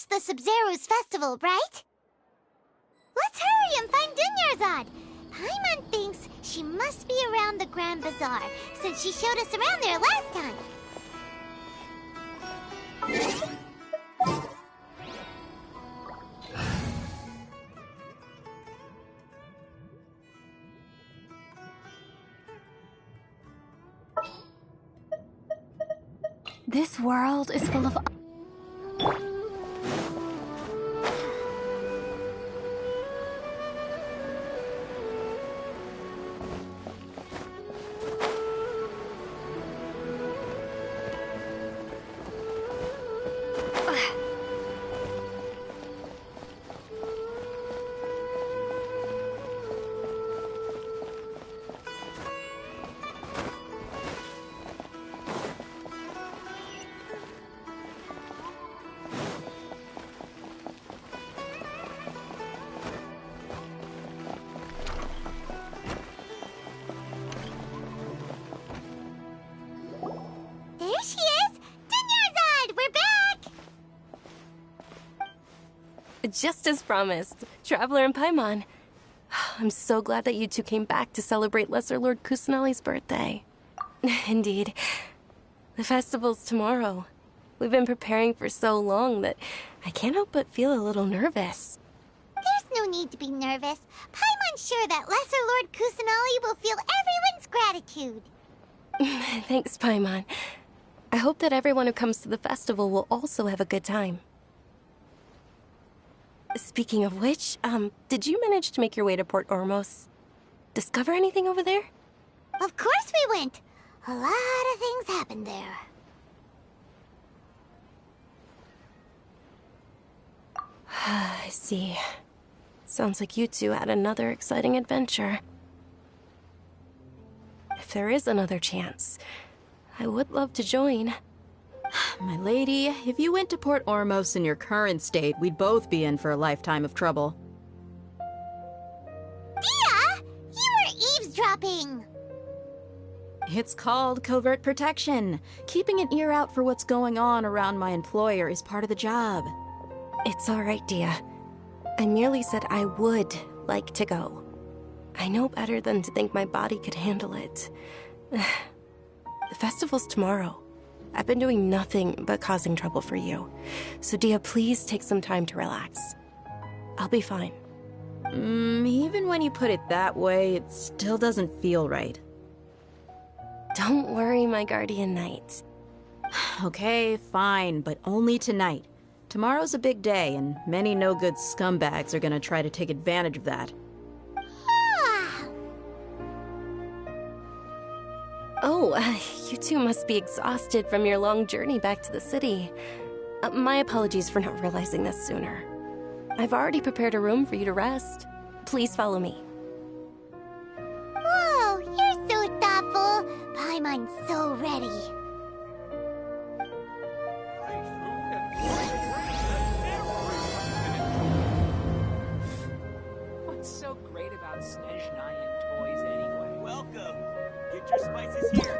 the Sub-Zero's festival, right? Let's hurry and find Dunyarzad. Paimon thinks she must be around the Grand Bazaar, since she showed us around there last time. This world is full of... There she is! Dunyarzad, we're back! Just as promised, Traveler and Paimon. I'm so glad that you two came back to celebrate Lesser Lord Kusanali's birthday. Indeed. The festival's tomorrow. We've been preparing for so long that I can't help but feel a little nervous. There's no need to be nervous. Paimon's sure that Lesser Lord Kusanali will feel everyone's gratitude. Thanks, Paimon. I hope that everyone who comes to the festival will also have a good time. Speaking of which, did you manage to make your way to Port Ormos? Discover anything over there? Of course we went. A lot of things happened there. I see. Sounds like you two had another exciting adventure. If there is another chance, I would love to join. My lady, if you went to Port Ormos in your current state, we'd both be in for a lifetime of trouble. Dia! You were eavesdropping! It's called covert protection. Keeping an ear out for what's going on around my employer is part of the job. It's all right, Dia. I merely said I would like to go. I know better than to think my body could handle it. The festival's tomorrow. I've been doing nothing but causing trouble for you. So Dia, please take some time to relax. I'll be fine. Even when you put it that way, it still doesn't feel right. Don't worry, my guardian knight. Okay, fine, but only tonight. Tomorrow's a big day, and many no-good scumbags are gonna try to take advantage of that. Oh, you two must be exhausted from your long journey back to the city. My apologies for not realizing this sooner. I've already prepared a room for you to rest. Please follow me. Whoa, you're so thoughtful. Paimon's so ready. What's so great about Snezhnayan toys anyway? Welcome. Get your spices here.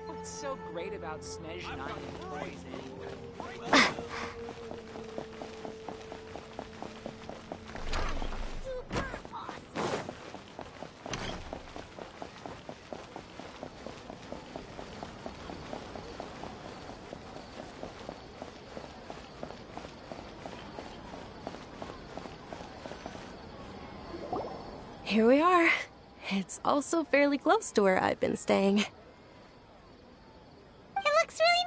What's so great about Snezhnayan toys anyway? Here we are. It's also fairly close to where I've been staying. It looks really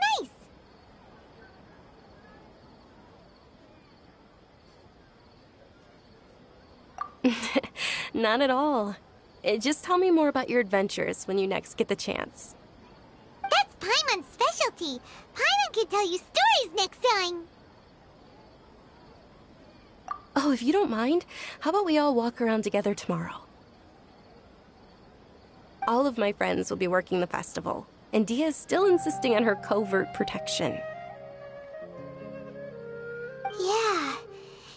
nice. Not at all. Just tell me more about your adventures when you next get the chance. That's Paimon's specialty. Paimon can tell you stories next time. Oh, if you don't mind, how about we all walk around together tomorrow? All of my friends will be working the festival, and Dia is still insisting on her covert protection. Yeah,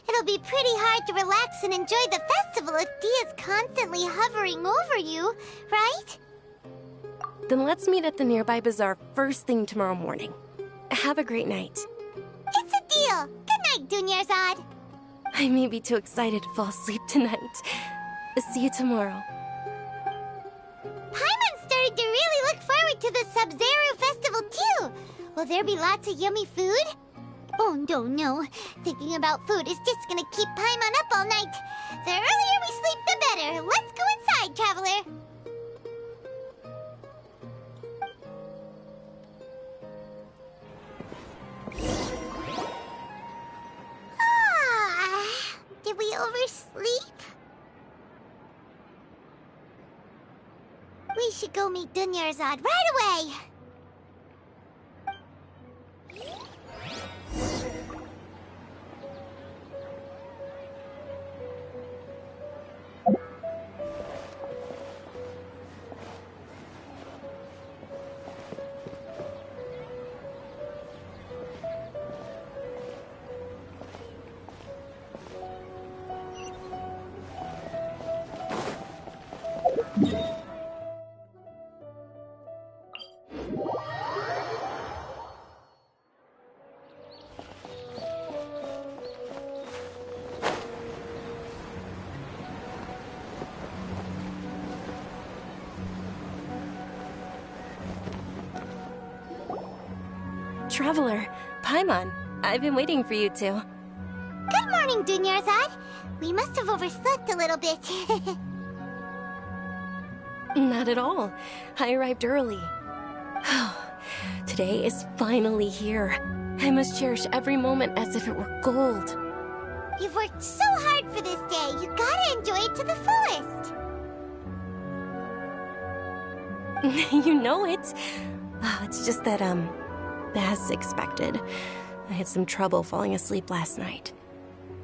it'll be pretty hard to relax and enjoy the festival if Dia's constantly hovering over you, right? Then let's meet at the nearby bazaar first thing tomorrow morning. Have a great night. It's a deal. Good night, Dunyarzad. I may be too excited to fall asleep tonight. See you tomorrow. Paimon's started to really look forward to the Sub-Zero festival too. Will there be lots of yummy food? Oh no. Thinking about food is just gonna keep Paimon up all night. The earlier we sleep, the better. Let's go inside, Traveler. Did we oversleep? We should go meet Dunyarzad right away. Traveler, Paimon, I've been waiting for you two. Good morning, Dunyarzad. We must have overslept a little bit. Not at all. I arrived early. Today is finally here. I must cherish every moment as if it were gold. You've worked so hard for this day. You gotta enjoy it to the fullest. You know it. It's just that, as expected, I had some trouble falling asleep last night.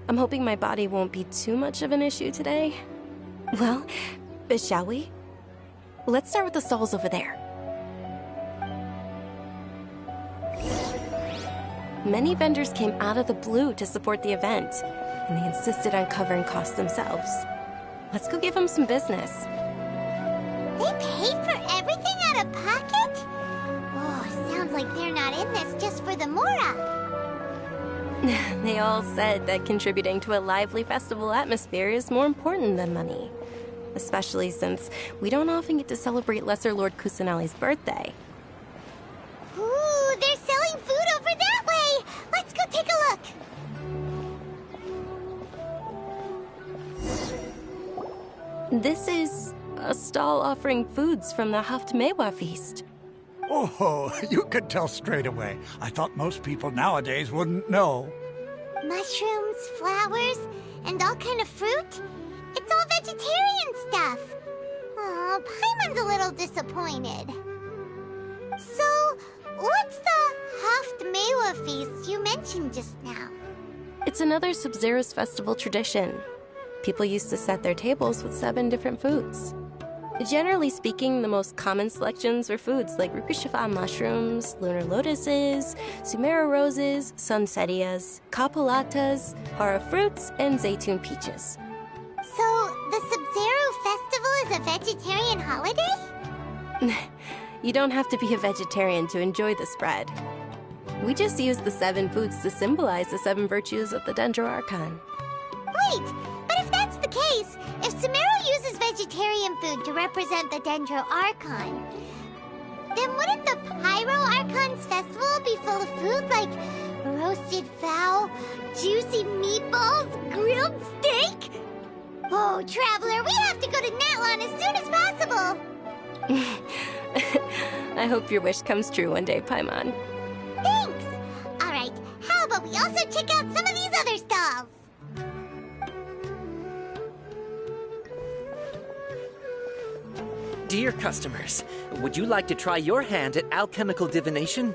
I'm hoping my body won't be too much of an issue today. Well, shall we? Let's start with the stalls over there. Many vendors came out of the blue to support the event, and they insisted on covering costs themselves. Let's go give them some business. They pay for everything out of pocket? Oh, sounds like they're not in this just for the Mora. They all said that contributing to a lively festival atmosphere is more important than money. Especially since we don't often get to celebrate Lesser Lord Kusanali's birthday. Ooh, they're selling food over that way! Let's go take a look! This is a stall offering foods from the Haft Mewa feast. Oh, you could tell straight away. I thought most people nowadays wouldn't know. Mushrooms, flowers, and all kind of fruit? It's all vegetarian stuff. Oh, Paimon's a little disappointed. So, what's the Haft Mewa feast you mentioned just now? It's another Sub-Zero's festival tradition. People used to set their tables with 7 different foods. Generally speaking, the most common selections were foods like Rukushifa mushrooms, lunar lotuses, Sumera roses, sunsetias, kapalatas, hara fruits, and zaytun peaches. So, the Sub-Zero festival is a vegetarian holiday? You don't have to be a vegetarian to enjoy the spread. We just use the 7 foods to symbolize the 7 virtues of the Dendro Archon. Wait, but if that's the case, if Sumero uses vegetarian food to represent the Dendro Archon, then wouldn't the Pyro Archon's festival be full of food like roasted fowl, juicy meatballs, grilled steak? Oh, Traveler, we have to go to Natlon as soon as possible! I hope your wish comes true one day, Paimon. Thanks! Alright, how about we also check out some of these other stalls? Dear customers, would you like to try your hand at alchemical divination?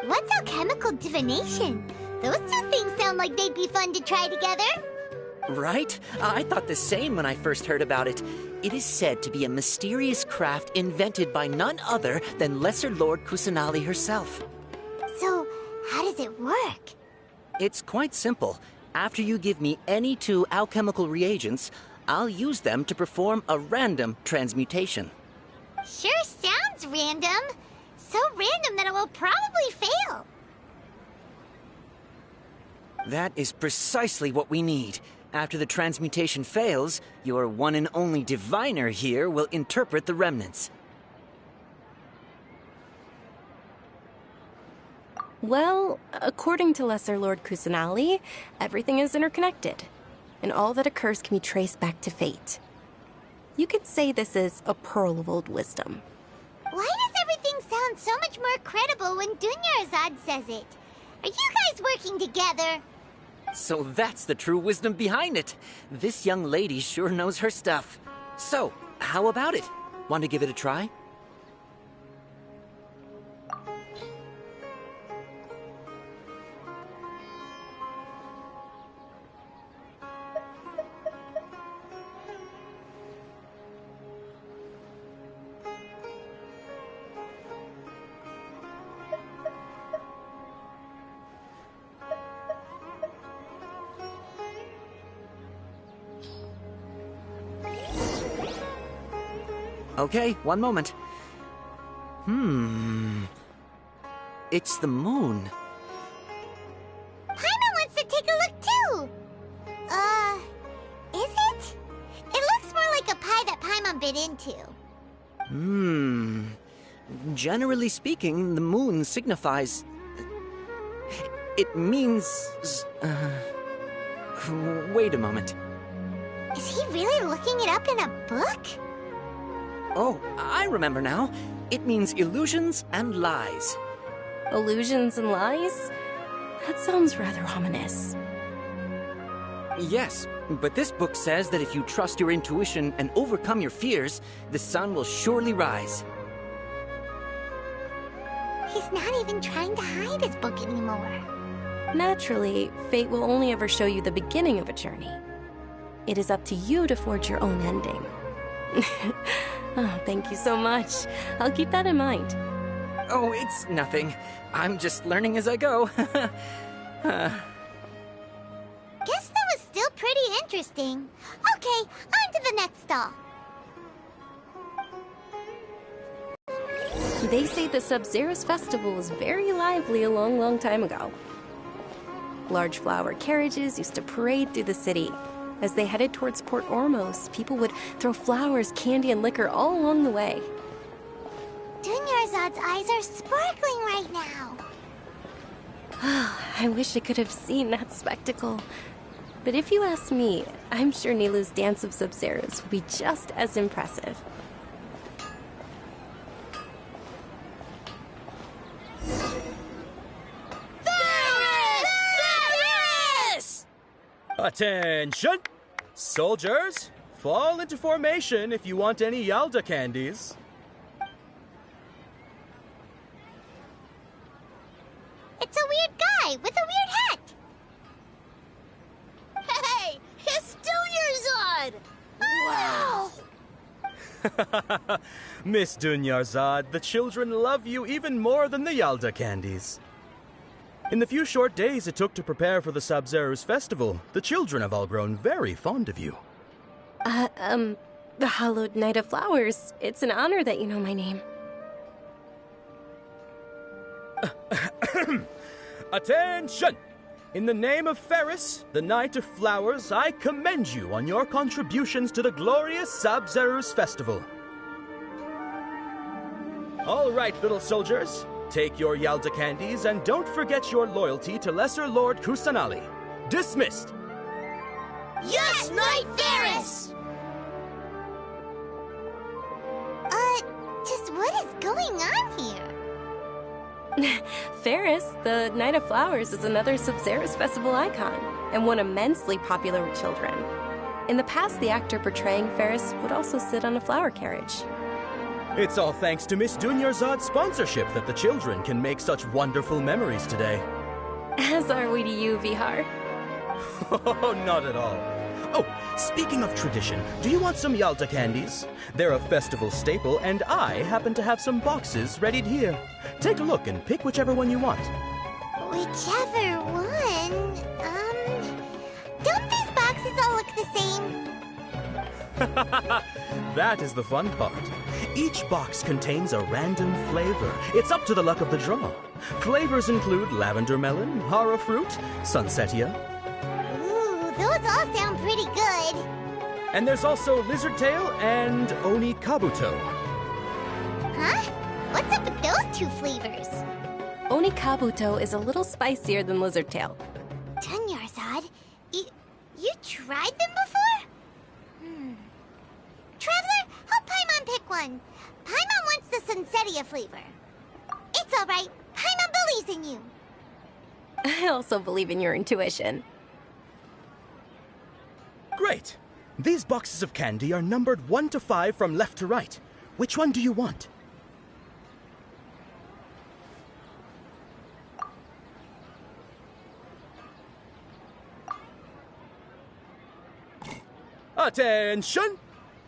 What's alchemical divination? Those two things sound like they'd be fun to try together. Right? I thought the same when I first heard about it. It is said to be a mysterious craft invented by none other than Lesser Lord Kusanali herself. So, how does it work? It's quite simple. After you give me any 2 alchemical reagents, I'll use them to perform a random transmutation. Sure sounds random. So random that it will probably fail. That is precisely what we need. After the transmutation fails, your one and only diviner here will interpret the remnants. Well, according to Lesser Lord Kusanali, everything is interconnected, and all that occurs can be traced back to fate. You could say this is a pearl of old wisdom. Why does everything sound so much more credible when Dunyarzad says it? Are you guys working together? So that's the true wisdom behind it. This young lady sure knows her stuff. So, how about it? Want to give it a try? Okay, one moment. It's the moon. Paimon wants to take a look too! Is it? It looks more like a pie that Paimon bit into. Generally speaking, the moon signifies... It means... Wait a moment. Is he really looking it up in a book? Oh, I remember now. It means illusions and lies. Illusions and lies? That sounds rather ominous. Yes, but this book says that if you trust your intuition and overcome your fears, the sun will surely rise. He's not even trying to hide his book anymore. Naturally, fate will only ever show you the beginning of a journey. It is up to you to forge your own ending. Oh, thank you so much. I'll keep that in mind. Oh, it's nothing. I'm just learning as I go. Guess that was still pretty interesting. Okay, on to the next stall. They say the Sub-Zero's festival was very lively a long, long time ago. Large flower carriages used to parade through the city. As they headed towards Port Ormos, people would throw flowers, candy, and liquor all along the way. Dunyarzad's eyes are sparkling right now. I wish I could have seen that spectacle. But if you ask me, I'm sure Nilu's Dance of Sub-Zeros would be just as impressive. Attention! Soldiers, fall into formation if you want any Yalda candies. It's a weird guy with a weird hat. Hey, it's Dunyarzad! Wow! Miss Dunyarzad, the children love you even more than the Yalda candies. In the few short days it took to prepare for the Sub-Zero's festival, the children have all grown very fond of you. The Hallowed Knight of Flowers. It's an honor that you know my name. Attention! In the name of Ferris, the Knight of Flowers, I commend you on your contributions to the glorious Sub-Zero's festival. All right, little soldiers. Take your Yalda candies and don't forget your loyalty to Lesser Lord Kusanali. Dismissed! Yes, Knight Ferris! Just what is going on here? Ferris, the Knight of Flowers, is another Sub-Zero's festival icon, and one immensely popular with children. In the past, the actor portraying Ferris would also sit on a flower carriage. It's all thanks to Miss Dunyarzad's sponsorship that the children can make such wonderful memories today. As are we to you, Vihar. Oh, not at all. Speaking of tradition, do you want some Yalta candies? They're a festival staple, and I happen to have some boxes readied here. Take a look and pick whichever one you want. Whichever one? Don't these boxes all look the same? That is the fun part. Each box contains a random flavor. It's up to the luck of the draw. Flavors include lavender melon, hara fruit, sunsetia. Ooh, those all sound pretty good. And there's also lizard tail and oni kabuto. Huh? What's up with those two flavors? Oni kabuto is a little spicier than lizard tail. Dunyarzad, you tried them before? Traveler, help Paimon pick one. Paimon wants the Sunsetia flavor. It's all right. Paimon believes in you. I also believe in your intuition. Great. These boxes of candy are numbered 1 to 5 from left to right. Which one do you want? Attention!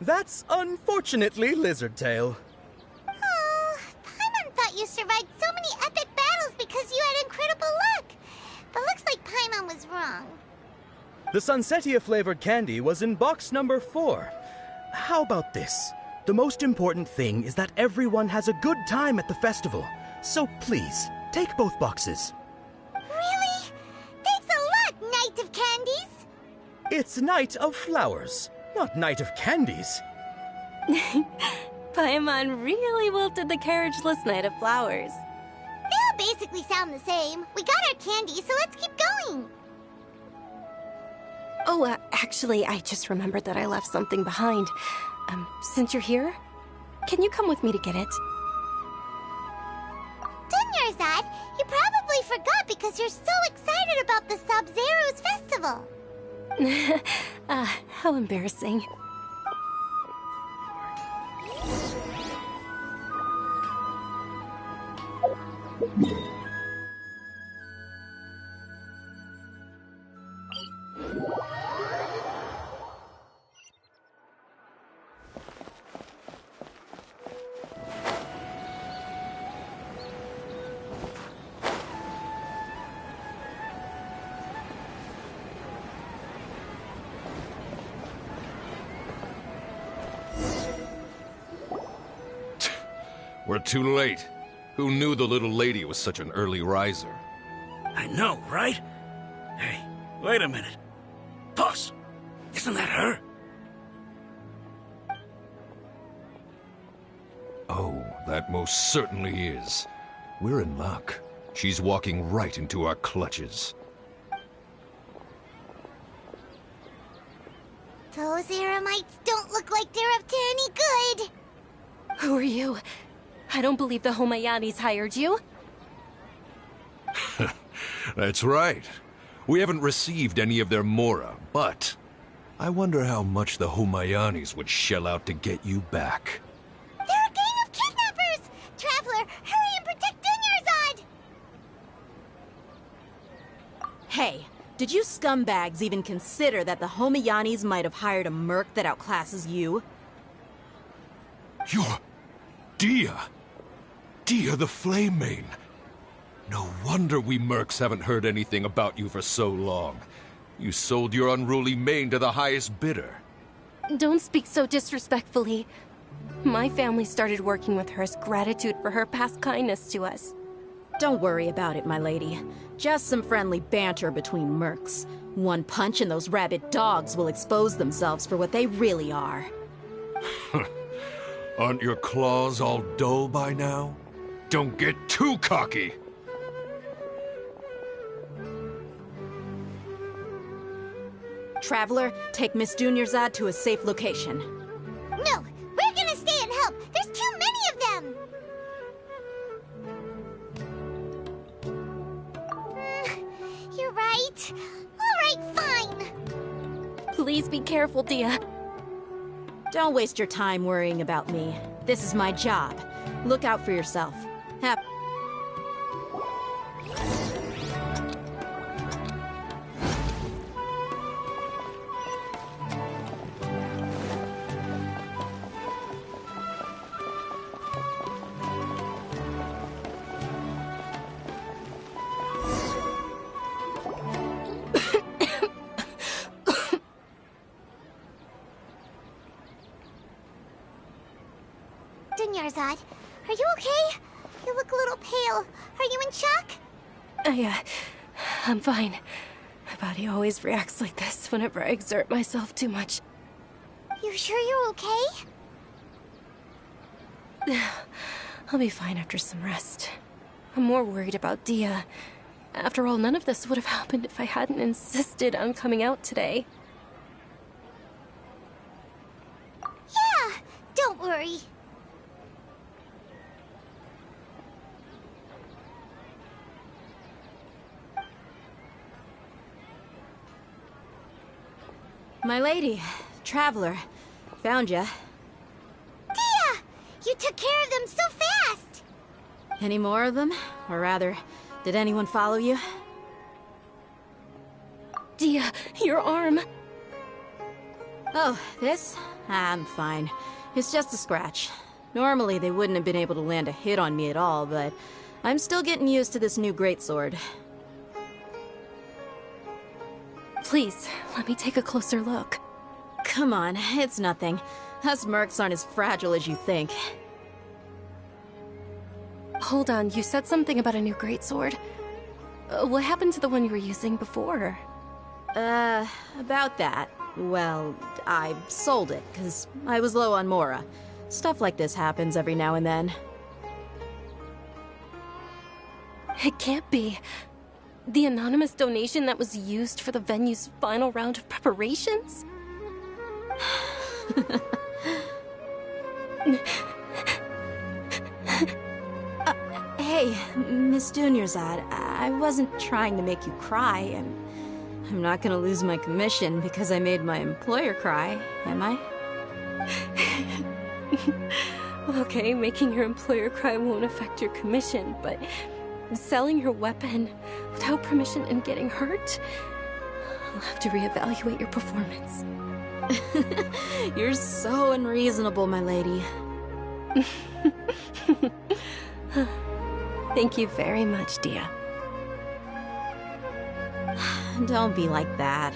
That's unfortunately lizard tail. Oh, Paimon thought you survived so many epic battles because you had incredible luck. But looks like Paimon was wrong. The Sunsetia flavored candy was in box number 4. How about this? The most important thing is that everyone has a good time at the festival. So please, take both boxes. Really? Thanks a lot, Knight of Candies. It's Night of Flowers, not Night of Candies. Paimon really wilted the carriageless Knight of Flowers. They all basically sound the same. We got our candy, so let's keep going. Oh, actually, I just remembered that I left something behind. Since you're here, can you come with me to get it? Dunyarzad, you probably forgot because you're so excited about the Sub-Zero's festival. How embarrassing. We're too late. Who knew the little lady was such an early riser? I know, right? Hey, wait a minute. Boss, isn't that her? Oh, that most certainly is. We're in luck. She's walking right into our clutches. Those Eremites don't look like they're up to any good. Who are you? I don't believe the Homayanis hired you. That's right. We haven't received any of their mora, but I wonder how much the Homayanis would shell out to get you back. They're a gang of kidnappers! Traveler, hurry and protect Dunyarzad! Hey, did you scumbags even consider that the Homayanis might have hired a merc that outclasses you? You're... Dia! Dia the Flame Mane! No wonder we mercs haven't heard anything about you for so long. You sold your unruly mane to the highest bidder. Don't speak so disrespectfully. My family started working with her as gratitude for her past kindness to us. Don't worry about it, my lady. Just some friendly banter between mercs. One punch and those rabid dogs will expose themselves for what they really are. Aren't your claws all dull by now? Don't get too cocky! Traveler, take Miss Dunyarzad to a safe location. No, we're gonna stay and help. There's too many of them. You're right. All right, fine. Please be careful, Dia. Don't waste your time worrying about me. This is my job. Look out for yourself. Dunyarzad. Are you okay? You look a little pale. Are you in shock? I'm fine. My body always reacts like this whenever I exert myself too much. You sure you're okay? I'll be fine after some rest. I'm more worried about Dia. After all, none of this would have happened if I hadn't insisted on coming out today. Yeah, don't worry. My lady, Traveler, found ya. Dia! You took care of them so fast! Any more of them? Or rather, did anyone follow you? Dia, your arm! Oh, this? I'm fine. It's just a scratch. Normally, they wouldn't have been able to land a hit on me at all, but I'm still getting used to this new greatsword. Please, let me take a closer look. Come on, it's nothing. Us mercs aren't as fragile as you think. Hold on, you said something about a new greatsword. What happened to the one you were using before? About that. Well, I sold it, because I was low on Mora. Stuff like this happens every now and then. It can't be. The anonymous donation that was used for the venue's final round of preparations? Hey, Miss Dunyarzad, I wasn't trying to make you cry, and I'm not gonna lose my commission because I made my employer cry, am I? Okay, making your employer cry won't affect your commission, but selling your weapon without permission and getting hurt? I'll have to reevaluate your performance. You're so unreasonable, my lady. Thank you very much, Dia. Don't be like that.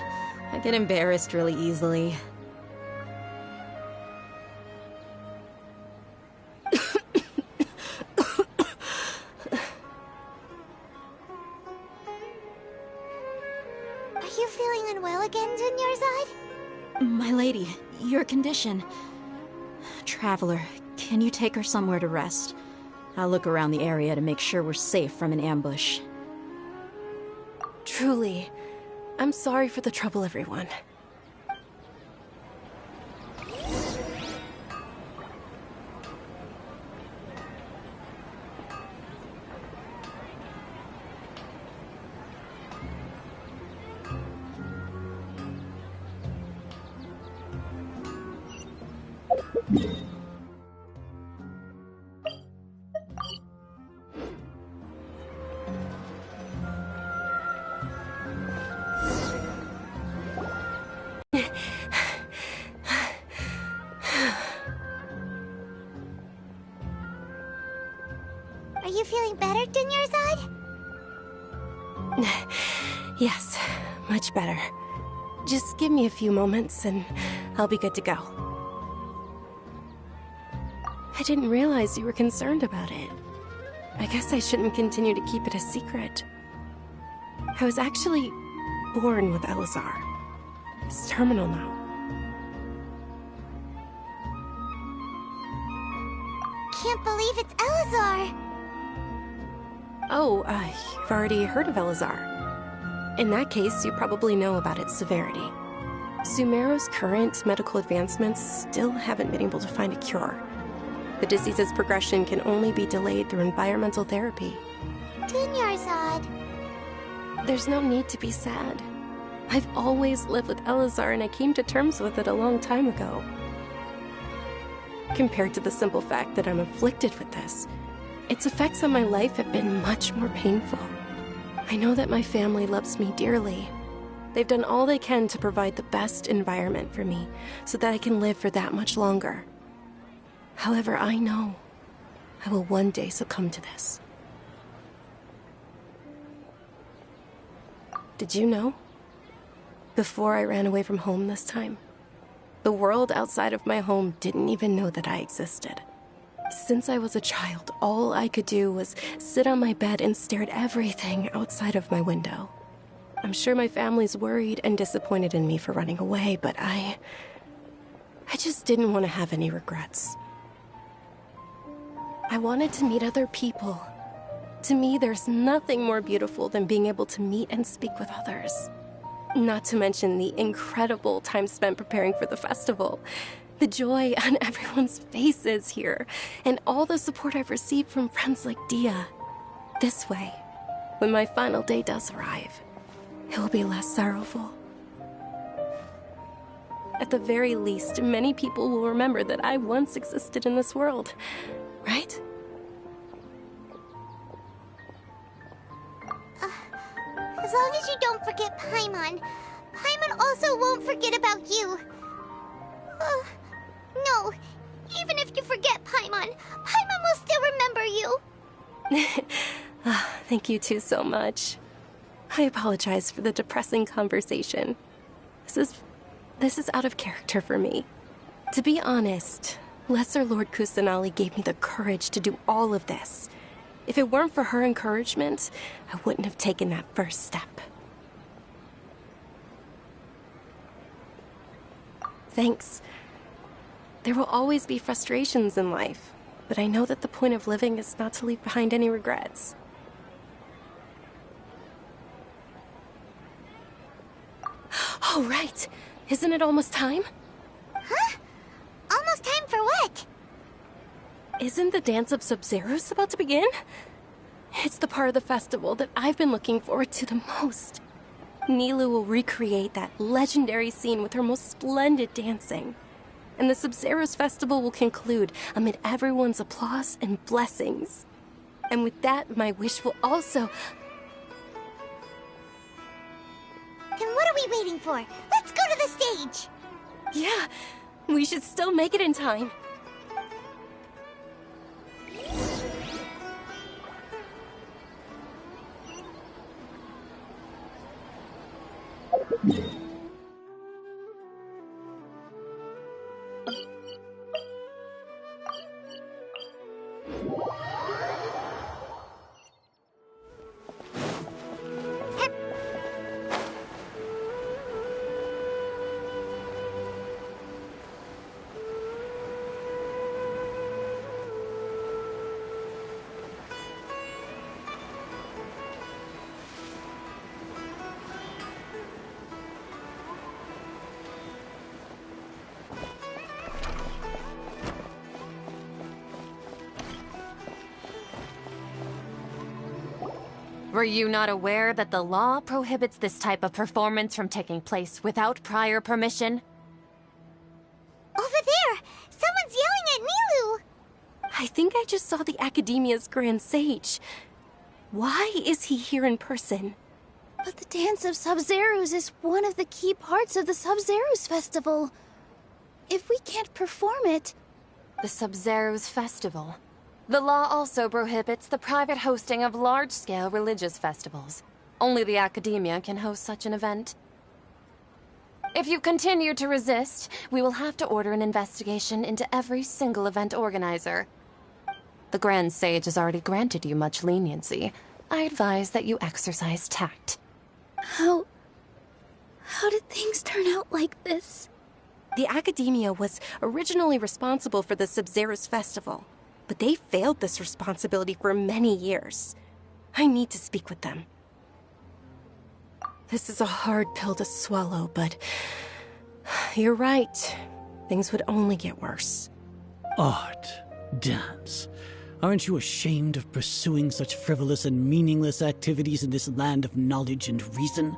I get embarrassed really easily. Are you feeling unwell again, Dunyarzad? My lady, your condition. Traveler, can you take her somewhere to rest? I'll look around the area to make sure we're safe from an ambush. Truly, I'm sorry for the trouble, everyone. Are you feeling better, Dunyarzad? Yes, much better. Just give me a few moments and I'll be good to go. I didn't realize you were concerned about it. I guess I shouldn't continue to keep it a secret. I was actually born with Elazar. It's terminal now. Can't believe it's Elazar! Oh, you've already heard of Elazar. In that case, you probably know about its severity. Sumeru's current medical advancements still haven't been able to find a cure. The disease's progression can only be delayed through environmental therapy. Dunyarzad. There's no need to be sad. I've always lived with Elazar and I came to terms with it a long time ago. Compared to the simple fact that I'm afflicted with this, its effects on my life have been much more painful. I know that my family loves me dearly. They've done all they can to provide the best environment for me so that I can live for that much longer. However, I know I will one day succumb to this. Did you know? Before I ran away from home this time, the world outside of my home didn't even know that I existed. Since I was a child, all I could do was sit on my bed and stare at everything outside of my window. I'm sure my family's worried and disappointed in me for running away, but I just didn't want to have any regrets. I wanted to meet other people. To me, there's nothing more beautiful than being able to meet and speak with others. Not to mention the incredible time spent preparing for the festival. The joy on everyone's faces here, and all the support I've received from friends like Dia. This way, when my final day does arrive, it will be less sorrowful. At the very least, many people will remember that I once existed in this world, right? As long as you don't forget Paimon, Paimon also won't forget about you. No, even if you forget Paimon, Paimon will still remember you. Thank you two so much. I apologize for the depressing conversation. This is out of character for me. To be honest, Lesser Lord Kusanali gave me the courage to do all of this. If it weren't for her encouragement, I wouldn't have taken that first step. Thanks. There will always be frustrations in life, but I know that the point of living is not to leave behind any regrets. Oh, right. Isn't it almost time? Huh? Almost time for what? Isn't the Dance of Sub-Zeros about to begin? It's the part of the festival that I've been looking forward to the most. Nilu will recreate that legendary scene with her most splendid dancing. And the Sub-Zeros festival will conclude amid everyone's applause and blessings. And with that, my wish will also... Then what are we waiting for? Let's go to the stage! Yeah, we should still make it in time. Were you not aware that the law prohibits this type of performance from taking place without prior permission? Over there! Someone's yelling at Nilu! I think I just saw the Academia's Grand Sage. Why is he here in person? But the Dance of Sub-Zeros is one of the key parts of the Sub-Zeros Festival. If we can't perform it... The Sub-Zeros Festival. The law also prohibits the private hosting of large-scale religious festivals. Only the Academia can host such an event. If you continue to resist, we will have to order an investigation into every single event organizer. The Grand Sage has already granted you much leniency. I advise that you exercise tact. How did things turn out like this? The Academia was originally responsible for the Sub-Zeros Festival, but they failed this responsibility for many years. I need to speak with them. This is a hard pill to swallow, but you're right. Things would only get worse. Art, dance. Aren't you ashamed of pursuing such frivolous and meaningless activities in this land of knowledge and reason?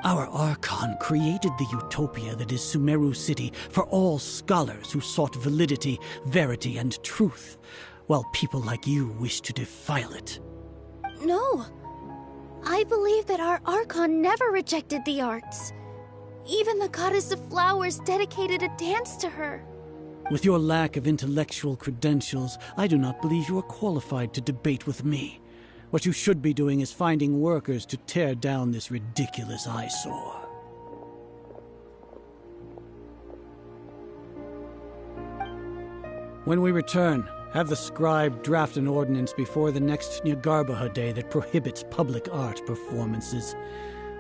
Our Archon created the utopia that is Sumeru City for all scholars who sought validity, verity, and truth, while people like you wish to defile it. No. I believe that our Archon never rejected the arts. Even the Goddess of Flowers dedicated a dance to her. With your lack of intellectual credentials, I do not believe you are qualified to debate with me. What you should be doing is finding workers to tear down this ridiculous eyesore. When we return, have the scribe draft an ordinance before the next Nyargarbaha Day that prohibits public art performances.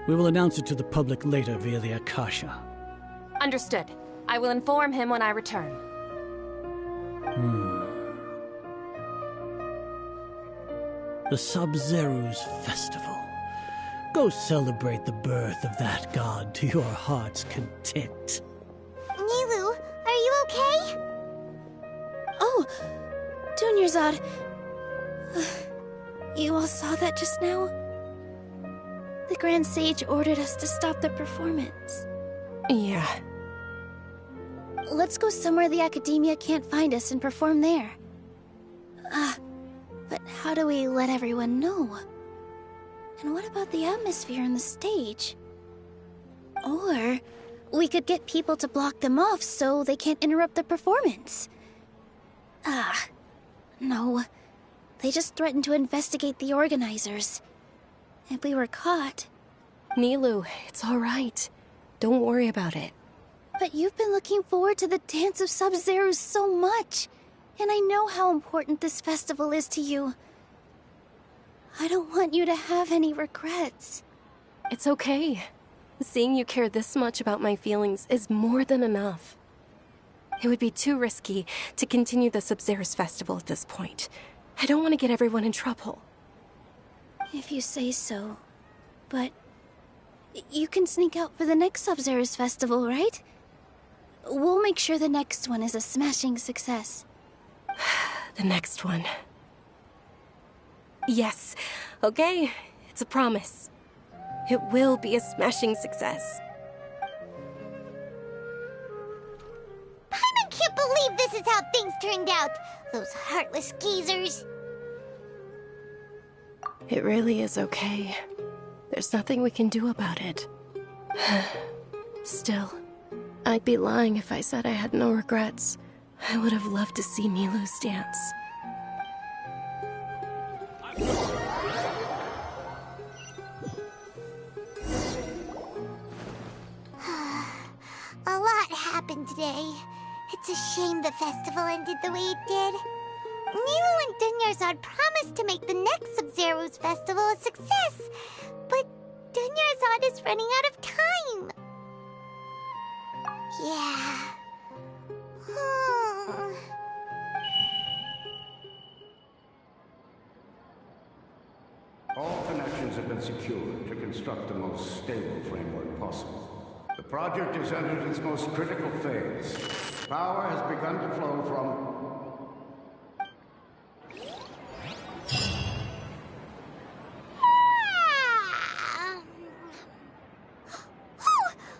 We will announce it to the public later via the Akasha. Understood. I will inform him when I return. The Sub-Zeru's Festival. Go celebrate the birth of that god to your heart's content. Nilou, are you okay? Oh, Dunyarzad. You all saw that just now? The Grand Sage ordered us to stop the performance. Yeah. Let's go somewhere the Academia can't find us and perform there. But how do we let everyone know? And what about the atmosphere on the stage? Or we could get people to block them off so they can't interrupt the performance. No. They just threatened to investigate the organizers. If we were caught... Nilou, it's all right. Don't worry about it. But you've been looking forward to the Dance of Sub-Zero so much. And I know how important this festival is to you. I don't want you to have any regrets. It's okay. Seeing you care this much about my feelings is more than enough. It would be too risky to continue the Sub-Zero's festival at this point. I don't want to get everyone in trouble. If you say so. But you can sneak out for the next Sub-Zero's festival, right? We'll make sure the next one is a smashing success. The next one. Yes. Okay. It's a promise. It will be a smashing success. I can't believe this is how things turned out. Those heartless geezers. It really is okay. There's nothing we can do about it. Still, I'd be lying if I said I had no regrets. I would have loved to see Nilou's dance. A lot happened today. It's a shame the festival ended the way it did. Nilou and Dunyarzad promised to make the next Sub-Zero's festival a success, but Dunyarzad is running out of time. Yeah. All connections have been secured to construct the most stable framework possible. The project has entered its most critical phase. Power has begun to flow from...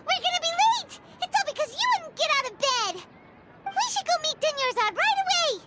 We're gonna be late! It's all because you wouldn't get out of bed! We should go meet Dunyarzad right away!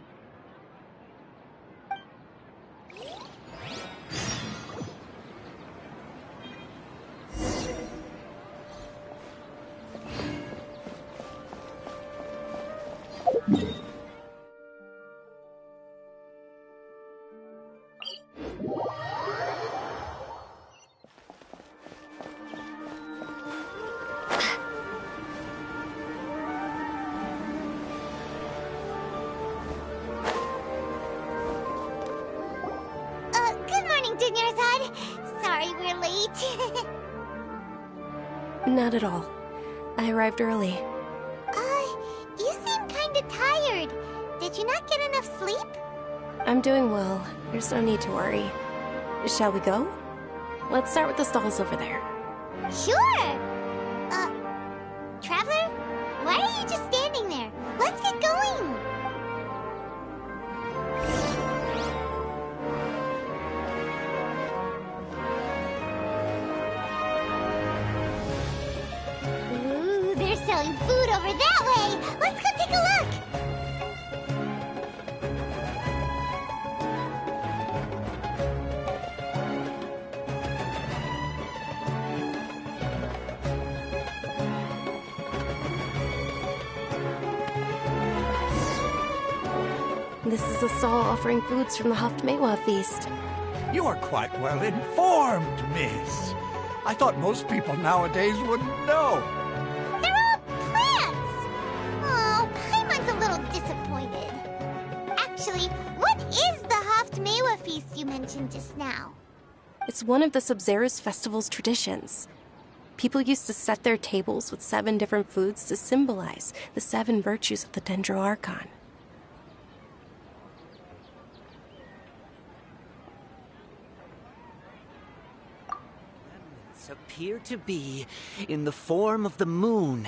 Good morning, Dunyarzad. Sorry we're late. Not at all. I arrived early. You seem kinda tired. Did you not get enough sleep? I'm doing well. There's no need to worry. Shall we go? Let's start with the stalls over there. Sure! Traveler? Why are you just standing there? Let's get going! Ooh, they're selling food over that way! Let's go take a look! This is a stall offering foods from the Haftmewa feast. You are quite well informed, miss. I thought most people nowadays wouldn't know. They're all plants! Oh, Paimon's a little disappointed. It's one of the Sub-Zerus Festival's traditions. People used to set their tables with 7 different foods to symbolize the 7 virtues of the Dendro Archon. Remnants appear to be in the form of the moon.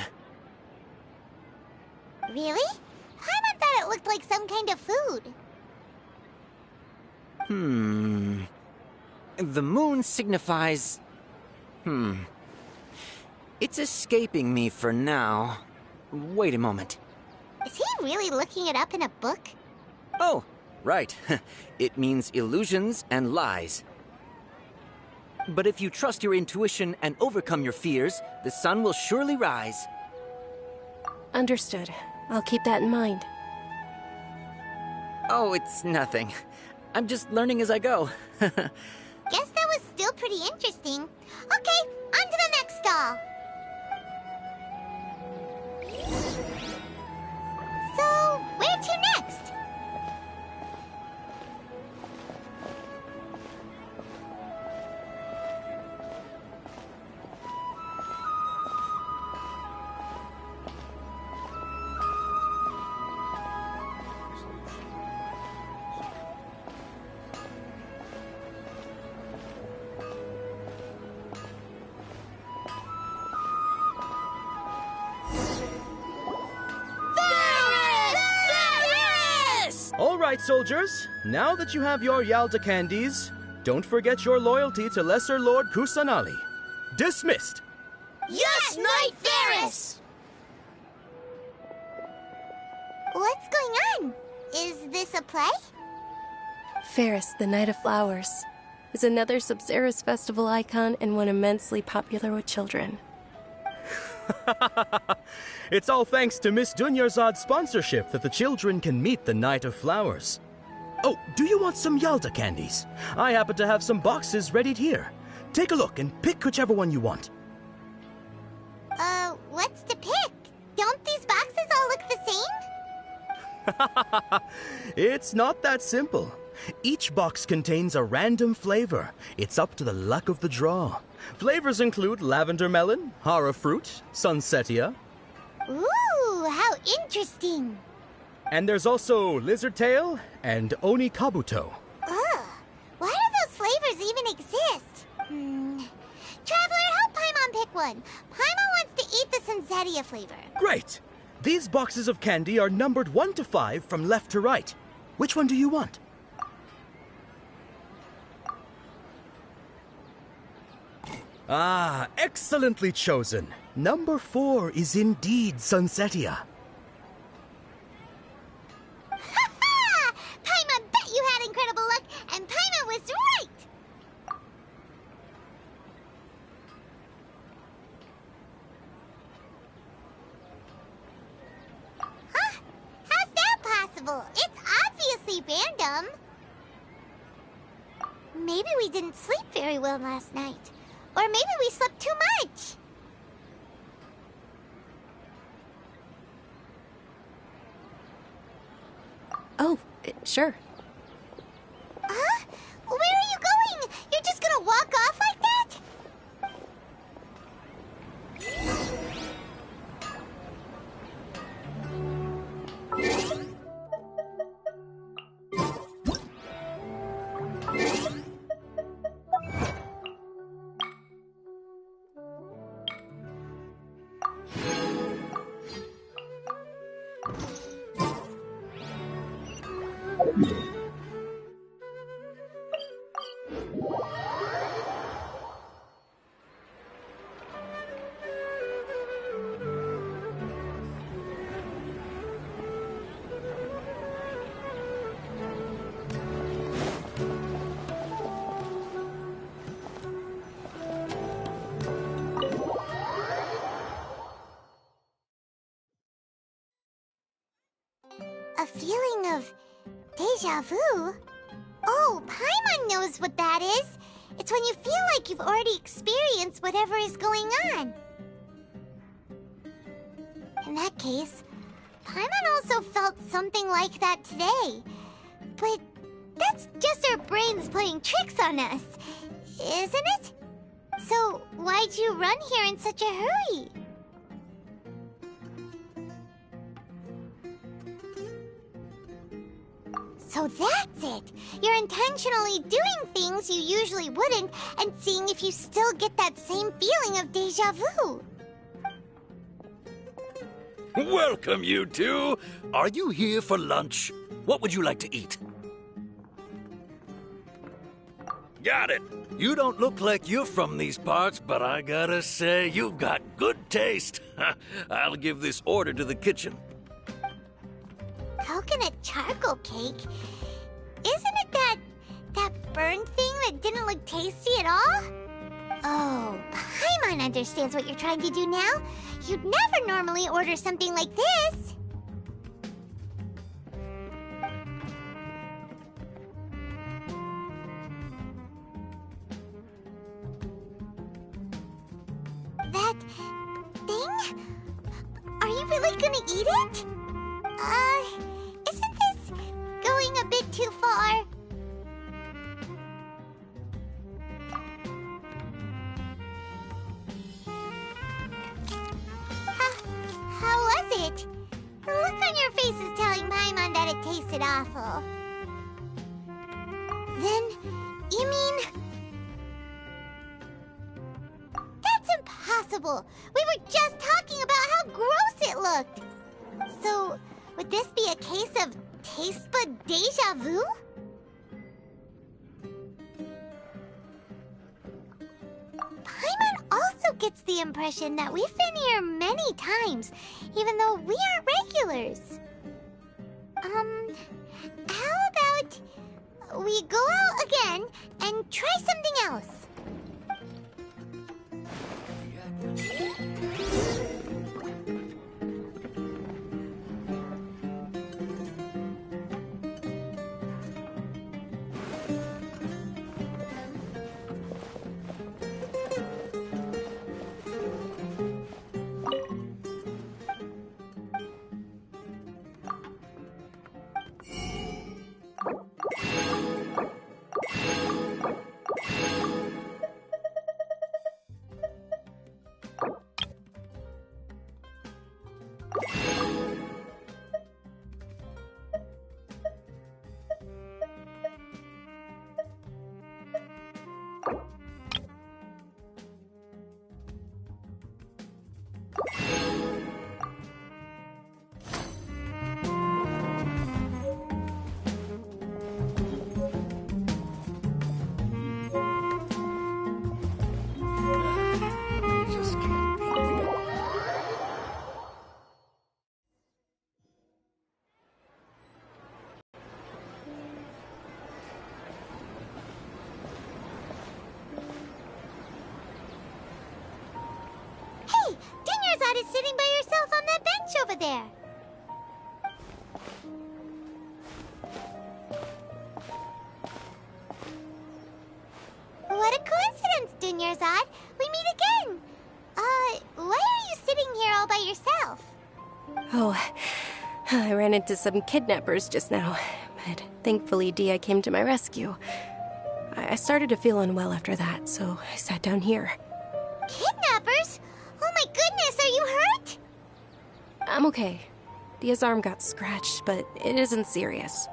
Really? Paimon thought it looked like some kind of food. The moon signifies... It's escaping me for now. Wait a moment. Is he really looking it up in a book? Oh, right. It means illusions and lies. But if you trust your intuition and overcome your fears, the sun will surely rise. Understood. I'll keep that in mind. Oh, it's nothing. I'm just learning as I go. Guess that was still pretty interesting. Okay, on to the next stall. So, where to next? All right, soldiers. Now that you have your Yalda candies, don't forget your loyalty to Lesser Lord Kusanali. Dismissed! Yes, Knight Varus! What's going on? Is this a play? Ferris, the Knight of Flowers, is another Sub-Zerus Festival icon and one immensely popular with children. It's all thanks to Miss Dunyarzad's sponsorship that the children can meet the Knight of Flowers. Oh, do you want some Yalda candies? I happen to have some boxes readied here. Take a look and pick whichever one you want. What's to pick? Don't these boxes all look the same? It's not that simple. Each box contains a random flavor. It's up to the luck of the draw. Flavors include lavender melon, hara fruit, sunsetia. Ooh, how interesting. And there's also lizard tail and oni kabuto. Ugh, why do those flavors even exist? Traveler, help Paimon pick one. Paimon wants to eat the sunsetia flavor. Great! These boxes of candy are numbered 1 to 5 from left to right. Which one do you want? Ah, excellently chosen. Number 4 is indeed Sunsetia. Ha-ha! Paimon bet you had incredible luck, and Paimon was right! Huh? How's that possible? It's obviously random. Maybe we didn't sleep very well last night. Or maybe we slept too much. Oh, sure. Huh? Where are you going? You're just gonna walk off like that? A feeling of deja vu? Oh, Paimon knows what that is. It's when you feel like you've already experienced whatever is going on. In that case, Paimon also felt something like that today. But that's just our brains playing tricks on us. isn't it? So, why'd you run here in such a hurry? So that's it! You're intentionally doing things you usually wouldn't and seeing if you still get that same feeling of déjà vu. Welcome, you two. Are you here for lunch? What would you like to eat? Got it. You don't look like you're from these parts, but I gotta say, you've got good taste. I'll give this order to the kitchen. Coconut charcoal cake? Isn't it that burned thing that didn't look tasty at all? Oh, Paimon understands what you're trying to do now. You'd never normally order something like this. That thing? Are you really gonna eat it? Isn't this going a bit too far? How was it? The look on your face is telling Paimon that it tasted awful. Then, you mean... That's impossible! We were just talking about how gross it looked! So, would this be a case of taste bud déjà vu? Paimon also gets the impression that we've been here many times, even though we aren't regulars. How about we go out again and try something else? Is sitting by yourself on that bench over there. What a coincidence, Dunyarzad. We meet again. Why are you sitting here all by yourself? Oh, I ran into some kidnappers just now, but thankfully Dia came to my rescue. I started to feel unwell after that, so I sat down here. Kidnappers? Oh my goodness, are you hurt? I'm okay. Dia's arm got scratched, but it isn't serious.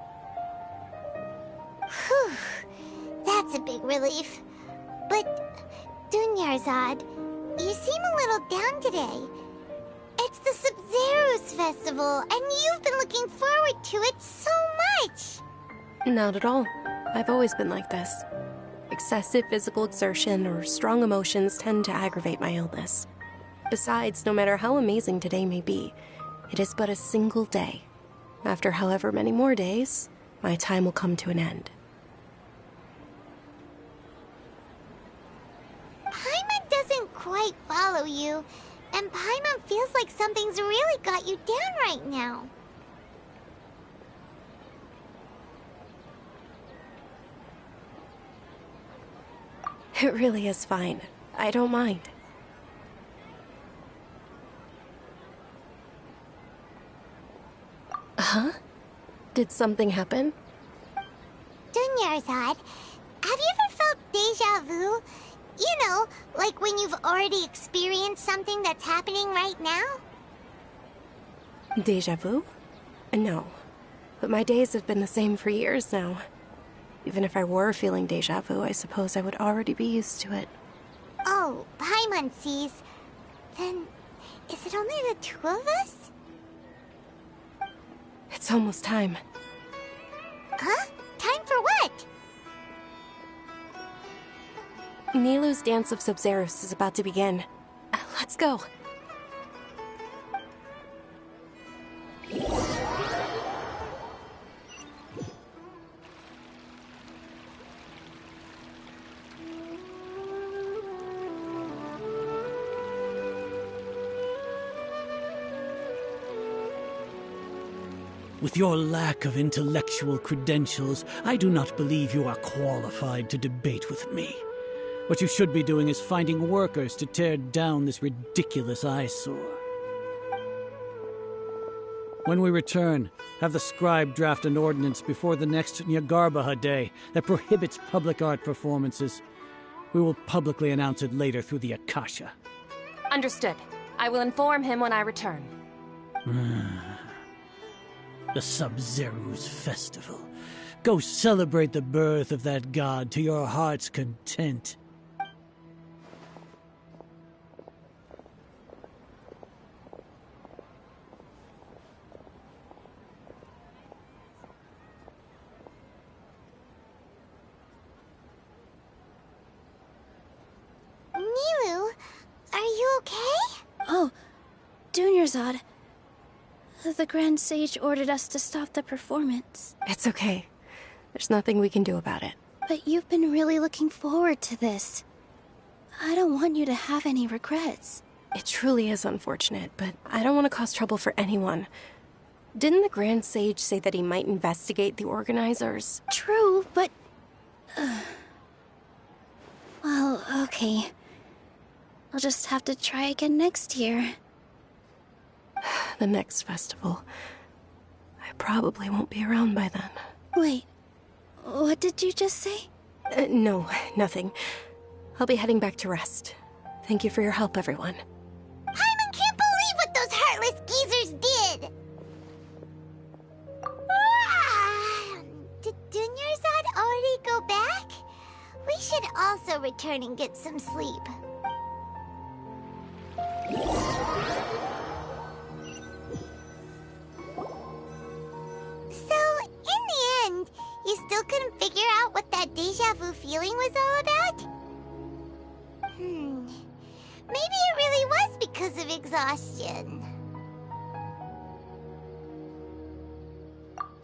Whew. That's a big relief. But, Dunyarzad, you seem a little down today. It's the Sub-Zero's festival, and you've been looking forward to it so much! Not at all. I've always been like this. Excessive physical exertion or strong emotions tend to aggravate my illness. Besides, no matter how amazing today may be, it is but a single day. After however many more days, my time will come to an end. Paimon doesn't quite follow you, and Paimon feels like something's really got you down right now. It really is fine. I don't mind. Huh? Did something happen? Dunyarzad, have you ever felt déjà deja vu? You know, like when you've already experienced something that's happening right now? Deja vu? No. But my days have been the same for years now. Even if I were feeling deja vu, I suppose I would already be used to it. Oh, Paimon sees. Then, is it only the two of us? It's almost time. Huh? Time for what? Nilou's Dance of Sub-Zerus is about to begin. Let's go. With your lack of intellectual credentials, I do not believe you are qualified to debate with me. What you should be doing is finding workers to tear down this ridiculous eyesore. When we return, have the scribe draft an ordinance before the next Nyagarbaha Day that prohibits public art performances. We will publicly announce it later through the Akasha. Understood. I will inform him when I return. The Sub-Zerus Festival. Go celebrate the birth of that god to your heart's content. Nilou, are you okay? Oh, Dunyarzad. The Grand Sage ordered us to stop the performance. It's okay. There's nothing we can do about it. But you've been really looking forward to this. I don't want you to have any regrets. It truly is unfortunate, but I don't want to cause trouble for anyone. Didn't the Grand Sage say that he might investigate the organizers? True, but... well, okay. I'll just have to try again next year. The next festival. I probably won't be around by then. Wait, what did you just say? No, nothing. I'll be heading back to rest. Thank you for your help, everyone. Paimon can't believe what those heartless geezers did! Did Dunyarzad already go back? We should also return and get some sleep. You still couldn't figure out what that deja vu feeling was all about? Maybe it really was because of exhaustion.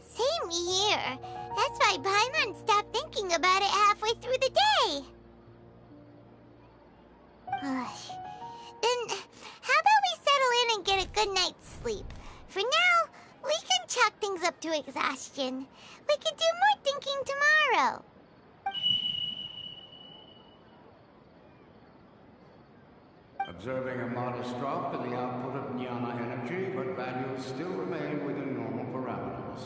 Same here. That's why Paimon stopped thinking about it halfway through the day. Then, how about we settle in and get a good night's sleep? For now, we can chalk things up to exhaustion. We could do more thinking tomorrow. Observing a modest drop in the output of Jnana energy, but values still remain within normal parameters.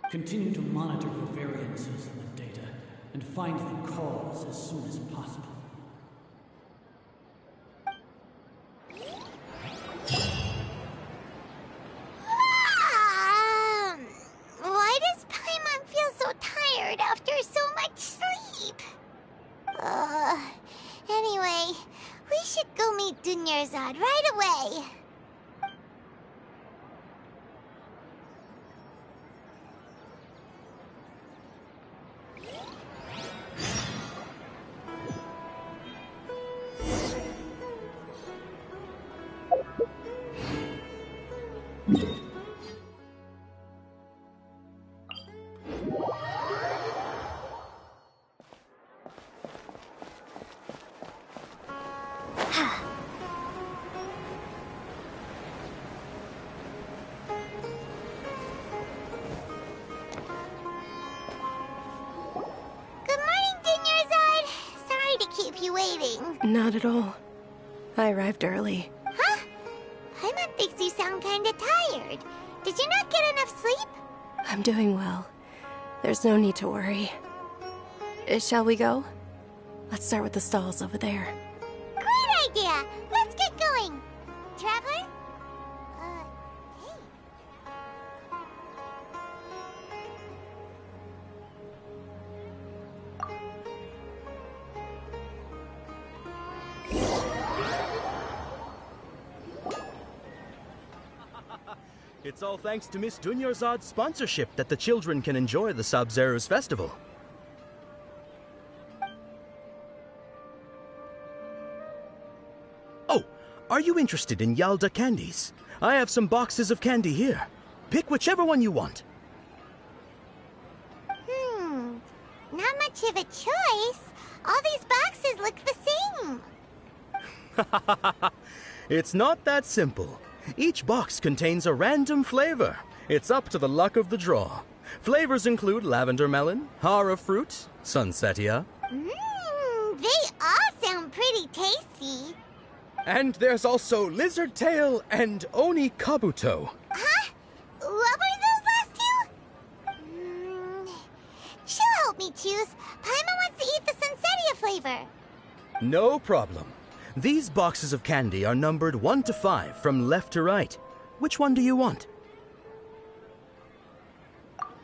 Continue to monitor for variances in the data and find the cause as soon as possible. Why does Paimon feel so tired after so much sleep? Anyway, we should go meet Dunyarzad right away. Not at all. I arrived early. Huh? Paimon thinks you sound kinda tired. Did you not get enough sleep? I'm doing well. There's no need to worry. Shall we go? Let's start with the stalls over there. Great idea! Let's get going! Traveler? Hey. It's all thanks to Miss Dunyarzad's sponsorship that the children can enjoy the Sub-Zero's festival. Oh, are you interested in Yalda candies? I have some boxes of candy here. Pick whichever one you want. Not much of a choice. All these boxes look the same. It's not that simple. Each box contains a random flavor. It's up to the luck of the draw. Flavors include lavender melon, hara fruit, sunsetia. They all sound pretty tasty. And there's also lizard tail and oni kabuto. Huh? What were those last two? She'll help me choose. Paimon wants to eat the sunsetia flavor. No problem. These boxes of candy are numbered 1 to 5 from left to right. Which one do you want?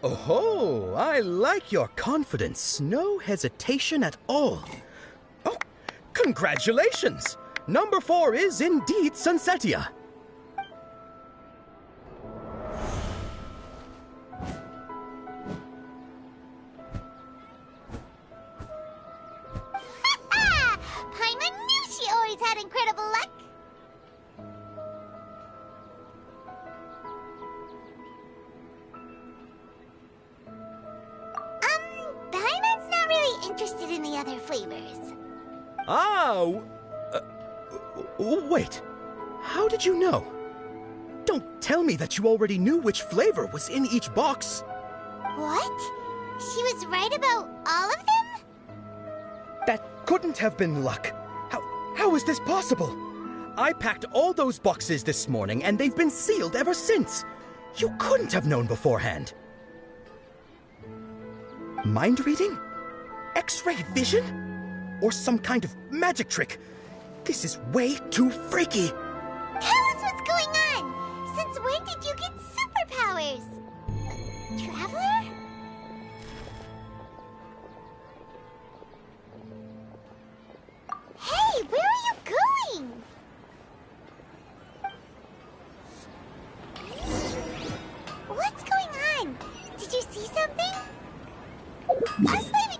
Oh, I like your confidence. No hesitation at all. Oh, congratulations! Number 4 is indeed Sunsetia. Paimon knew she always had incredible luck. Paimon's not really interested in the other flavors. Wait. How did you know? Don't tell me that you already knew which flavor was in each box. What? She was right about all of them? That couldn't have been luck. How is this possible? I packed all those boxes this morning and they've been sealed ever since. You couldn't have known beforehand. Mind reading? X-ray vision? Or some kind of magic trick? This is way too freaky. Tell us what's going on. Since when did you get superpowers? Traveler? Hey, where are you going? What's going on? Did you see something? Us leaving.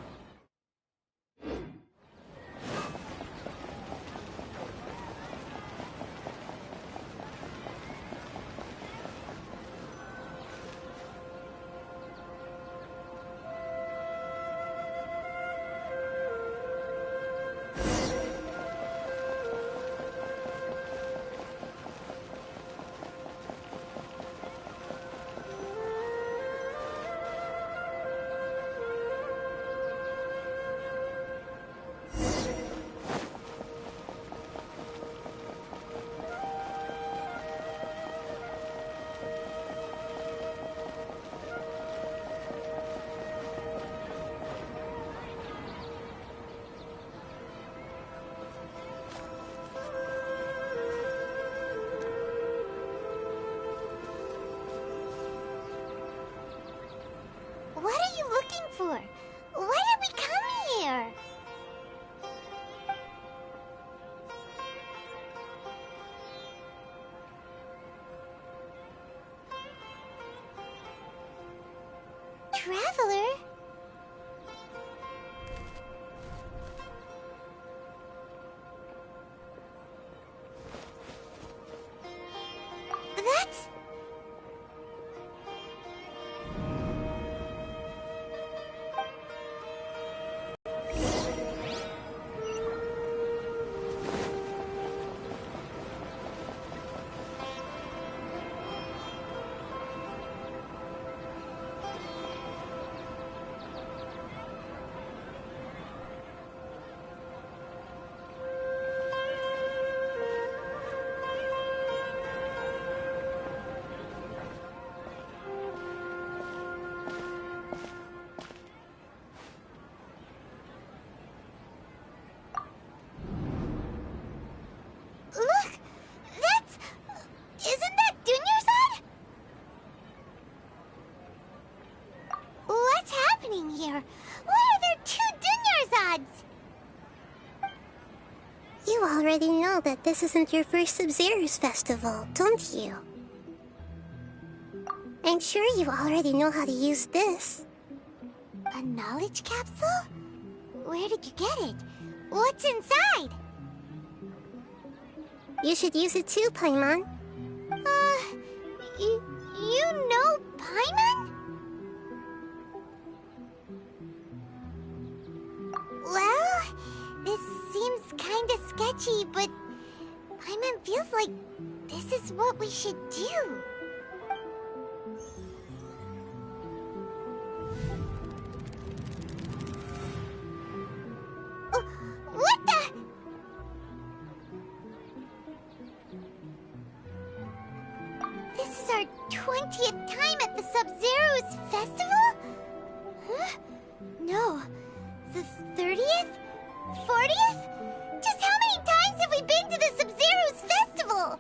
What are you looking for? Why did we come here? Traveler? That's... this isn't your first Sub-Zero's festival, don't you? I'm sure you already know how to use this. A knowledge capsule? Where did you get it? What's inside? You should use it too, Paimon. You know Paimon? Well, this seems kinda sketchy, but Paimon feels like this is what we should do. What the? This is our 20th time at the Sub-Zero's festival? Huh? No. The 30th? 40th? Just how many times have we been to the Sub-Zero's festival?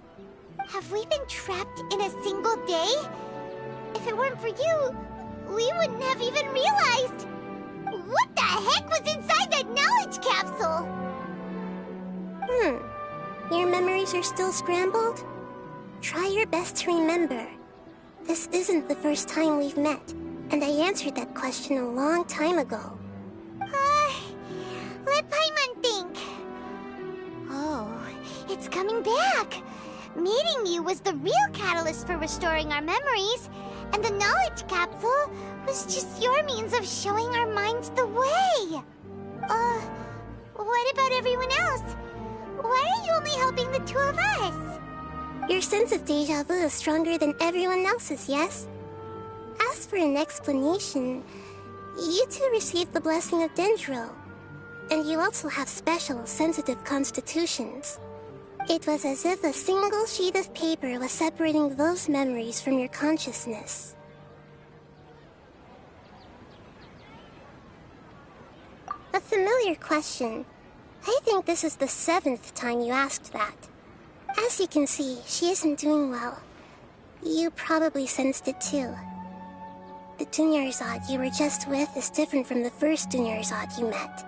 Have we been trapped in a single day? If it weren't for you, we wouldn't have even realized. What the heck was inside that knowledge capsule? Your memories are still scrambled? Try your best to remember. This isn't the first time we've met, and I answered that question a long time ago. Let Paimon think. Oh, it's coming back. Meeting you was the real catalyst for restoring our memories, and the knowledge capsule was just your means of showing our minds the way. What about everyone else? Why are you only helping the two of us? Your sense of deja vu is stronger than everyone else's, yes? As for an explanation, you two received the blessing of Dendro, and you also have special, sensitive constitutions. It was as if a single sheet of paper was separating those memories from your consciousness. A familiar question. I think this is the 7th time you asked that. As you can see, she isn't doing well. You probably sensed it too. The Dunyarzad you were just with is different from the first Dunyarzad you met.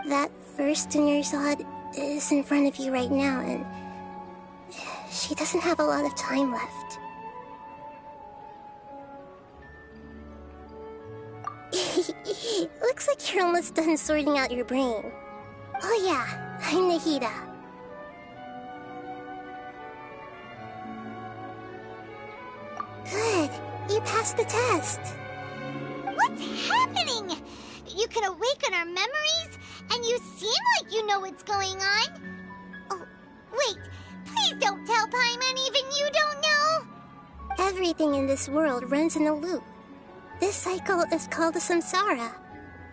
That first Dunyarzad is in front of you right now, and she doesn't have a lot of time left. Looks like you're almost done sorting out your brain. Oh yeah, I'm Nahida. Good, you passed the test. What's happening? You can awaken our memories, and you seem like you know what's going on. Oh, wait, please don't tell Paimon even you don't know. Everything in this world runs in a loop. This cycle is called a samsara.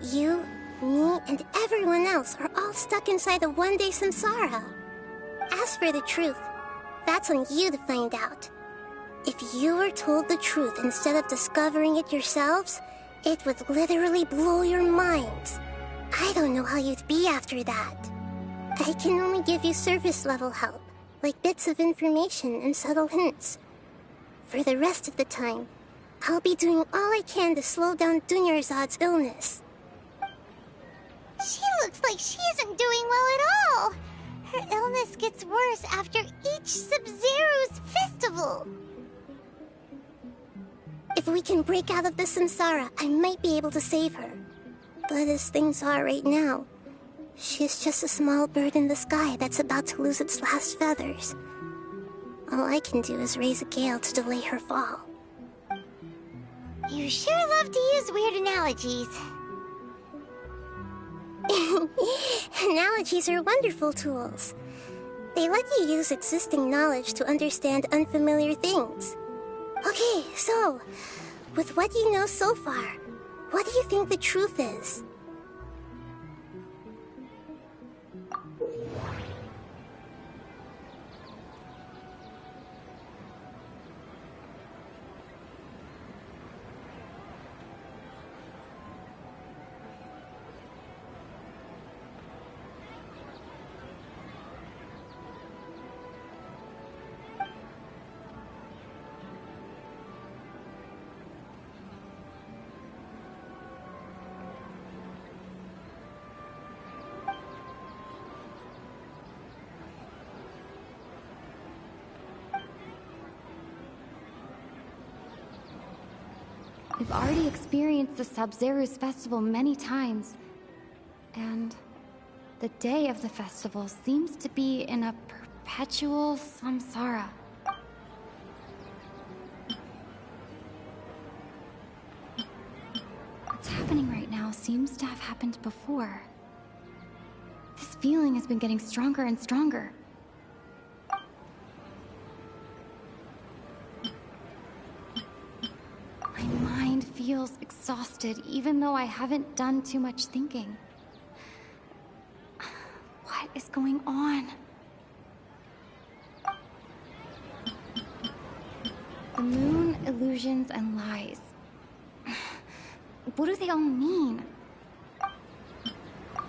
You, me, and everyone else are all stuck inside a one-day samsara. As for the truth, that's on you to find out. If you were told the truth instead of discovering it yourselves, it would literally blow your minds. I don't know how you'd be after that. I can only give you surface-level help, like bits of information and subtle hints. For the rest of the time, I'll be doing all I can to slow down Dunyarzad's illness. She looks like she isn't doing well at all. Her illness gets worse after each Sub-Zero's festival. If we can break out of the samsara, I might be able to save her. But as things are right now, she's just a small bird in the sky that's about to lose its last feathers. All I can do is raise a gale to delay her fall. You sure love to use weird analogies. Analogies are wonderful tools. They let you use existing knowledge to understand unfamiliar things. Okay, so, with what you know so far, what do you think the truth is? We've already experienced the Sub-Zeru's festival many times. And the day of the festival seems to be in a perpetual samsara. What's happening right now seems to have happened before. This feeling has been getting stronger and stronger. My mind feels exhausted, even though I haven't done too much thinking. What is going on? The moon, illusions, and lies. What do they all mean?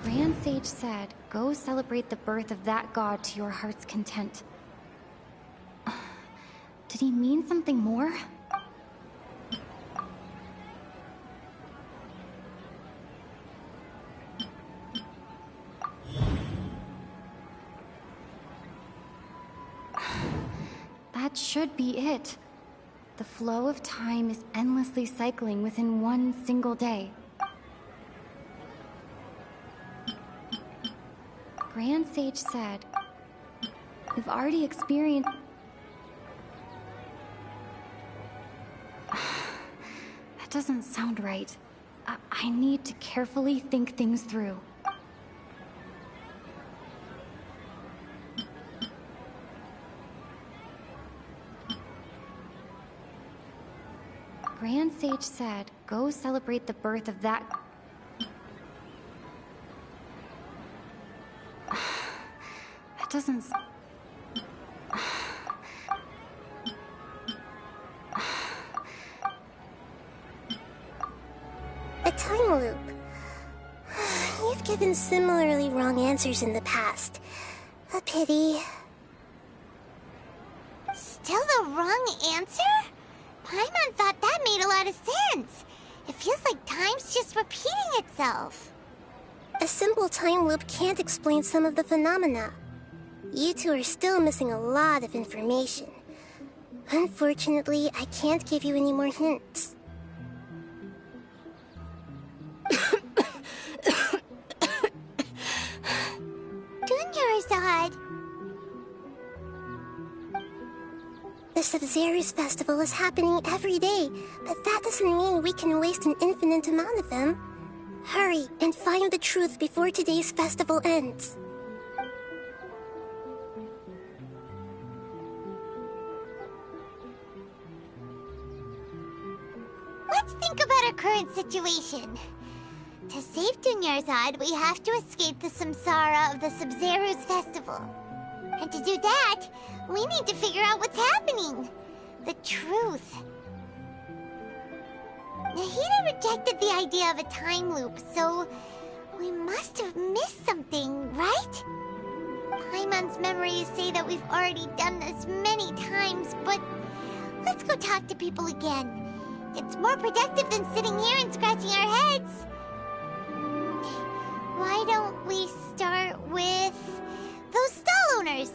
Grand Sage said, go celebrate the birth of that god to your heart's content. Did he mean something more? That should be it. The flow of time is endlessly cycling within one single day. Grand Sage said, we've already experienced... That doesn't sound right. I need to carefully think things through. Grand Sage said, go celebrate the birth of that... That doesn't... A time loop. You've given similarly wrong answers in the past. A pity. Still the wrong answer? Paimon thought that made a lot of sense. It feels like time's just repeating itself. A simple time loop can't explain some of the phenomena. You two are still missing a lot of information. Unfortunately, I can't give you any more hints. Dunyarzad! The Sub-Zeru's festival is happening every day, but that doesn't mean we can waste an infinite amount of them. Hurry and find the truth before today's festival ends. Let's think about our current situation. To save Dunyarzad, we have to escape the samsara of the Sub-Zeru's festival. And to do that, we need to figure out what's happening. The truth. Nahida rejected the idea of a time loop, so we must have missed something, right? Paimon's memories say that we've already done this many times, but let's go talk to people again. It's more productive than sitting here and scratching our heads. Why don't we start with those stall owners?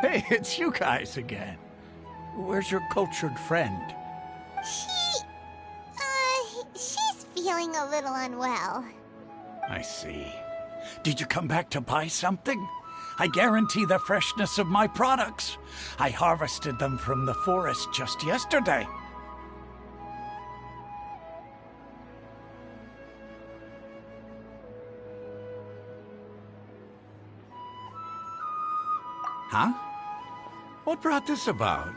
Hey, it's you guys again. Where's your cultured friend? She's feeling a little unwell. I see. Did you come back to buy something? I guarantee the freshness of my products. I harvested them from the forest just yesterday. Huh? What brought this about?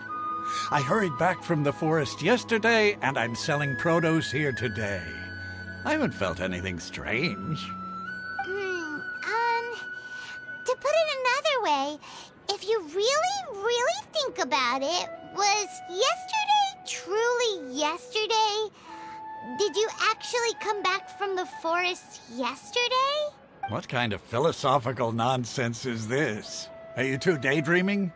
I hurried back from the forest yesterday, and I'm selling produce here today. I haven't felt anything strange. Anyway, if you really think about it, was yesterday truly yesterday? Did you actually come back from the forest yesterday? What kind of philosophical nonsense is this? Are you two daydreaming?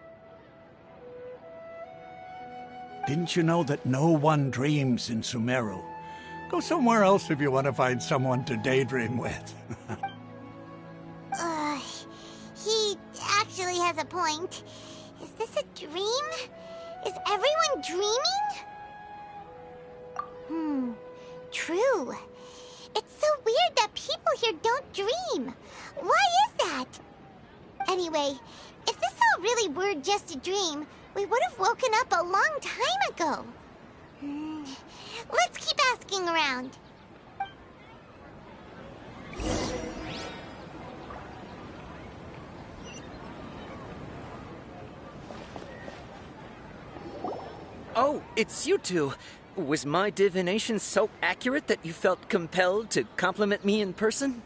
Didn't you know that no one dreams in Sumeru? Go somewhere else if you want to find someone to daydream with. He actually has a point. Is this a dream? Is everyone dreaming? True. It's so weird that people here don't dream. Why is that? Anyway, if this all really were just a dream, we would have woken up a long time ago. Let's keep asking around. Oh, it's you two. Was my divination so accurate that you felt compelled to compliment me in person?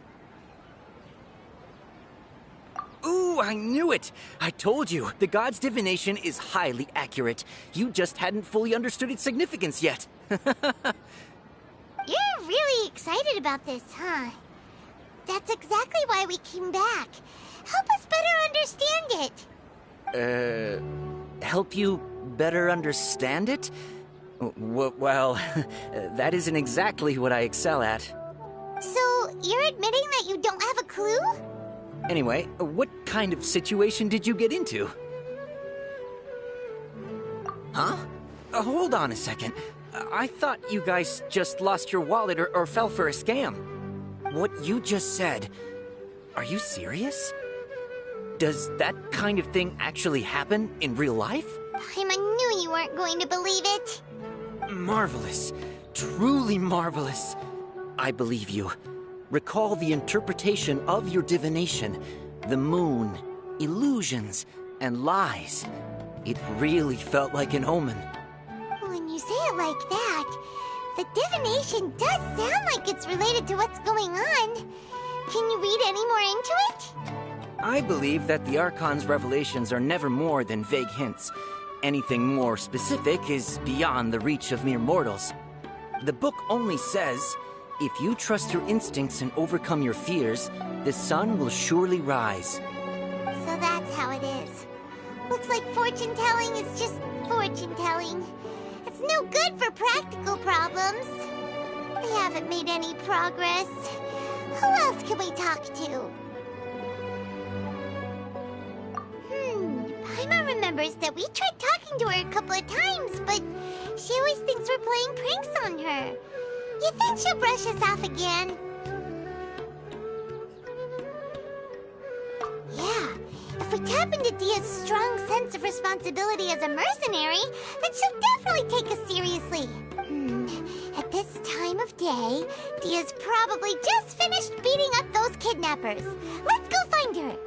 Ooh, I knew it! I told you, the god's divination is highly accurate. You just hadn't fully understood its significance yet. You're really excited about this, huh? That's exactly why we came back. Help us better understand it. Help you better understand it? Well, that isn't exactly what I excel at. So, you're admitting that you don't have a clue? Anyway, what kind of situation did you get into? Huh? Hold on a second. I thought you guys just lost your wallet or fell for a scam. What you just said, are you serious? Does that kind of thing actually happen in real life? I knew you weren't going to believe it. Marvelous. Truly marvelous. I believe you. Recall the interpretation of your divination. The moon, illusions, and lies. It really felt like an omen. When you say it like that, the divination does sound like it's related to what's going on. Can you read any more into it? I believe that the Archon's revelations are never more than vague hints. Anything more specific is beyond the reach of mere mortals. The book only says, if you trust your instincts and overcome your fears, the sun will surely rise. So that's how it is. Looks like fortune-telling is just fortune-telling. It's no good for practical problems. We haven't made any progress. Who else can we talk to? Paimon remembers that we tried talking to her a couple of times, but she always thinks we're playing pranks on her. You think she'll brush us off again? Yeah, if we tap into Dia's strong sense of responsibility as a mercenary, then she'll definitely take us seriously. At this time of day, Dia's probably just finished beating up those kidnappers. Let's go find her.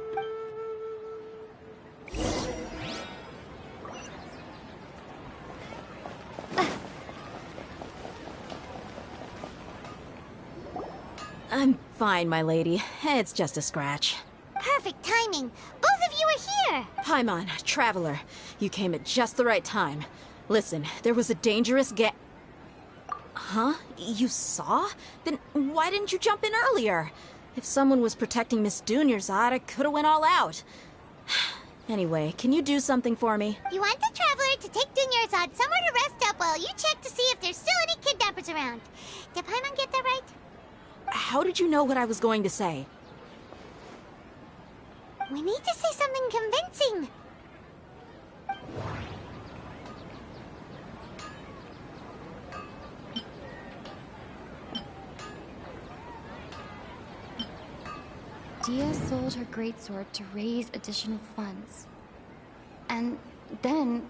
I'm fine, my lady. It's just a scratch. Perfect timing. Both of you are here. Paimon, Traveler, you came at just the right time. Listen, there was a dangerous Huh? You saw? Then why didn't you jump in earlier? If someone was protecting Miss Dunyarzad, I could have went all out. Anyway, can you do something for me? You want the Traveler to take Dunyarzad somewhere to rest up while you check to see if there's still any kidnappers around. Did Paimon get that right? How did you know what I was going to say? We need to say something convincing. Dia sold her greatsword to raise additional funds. And then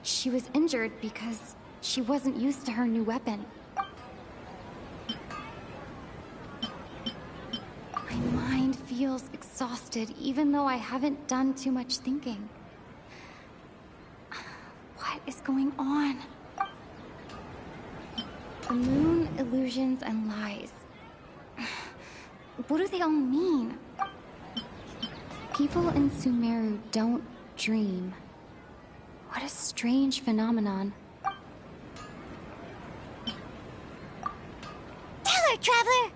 she was injured because she wasn't used to her new weapon. My mind feels exhausted even though I haven't done too much thinking. What is going on? The moon, illusions, and lies. What do they all mean? people in Sumeru don't dream. What a strange phenomenon. Tell her, Traveler!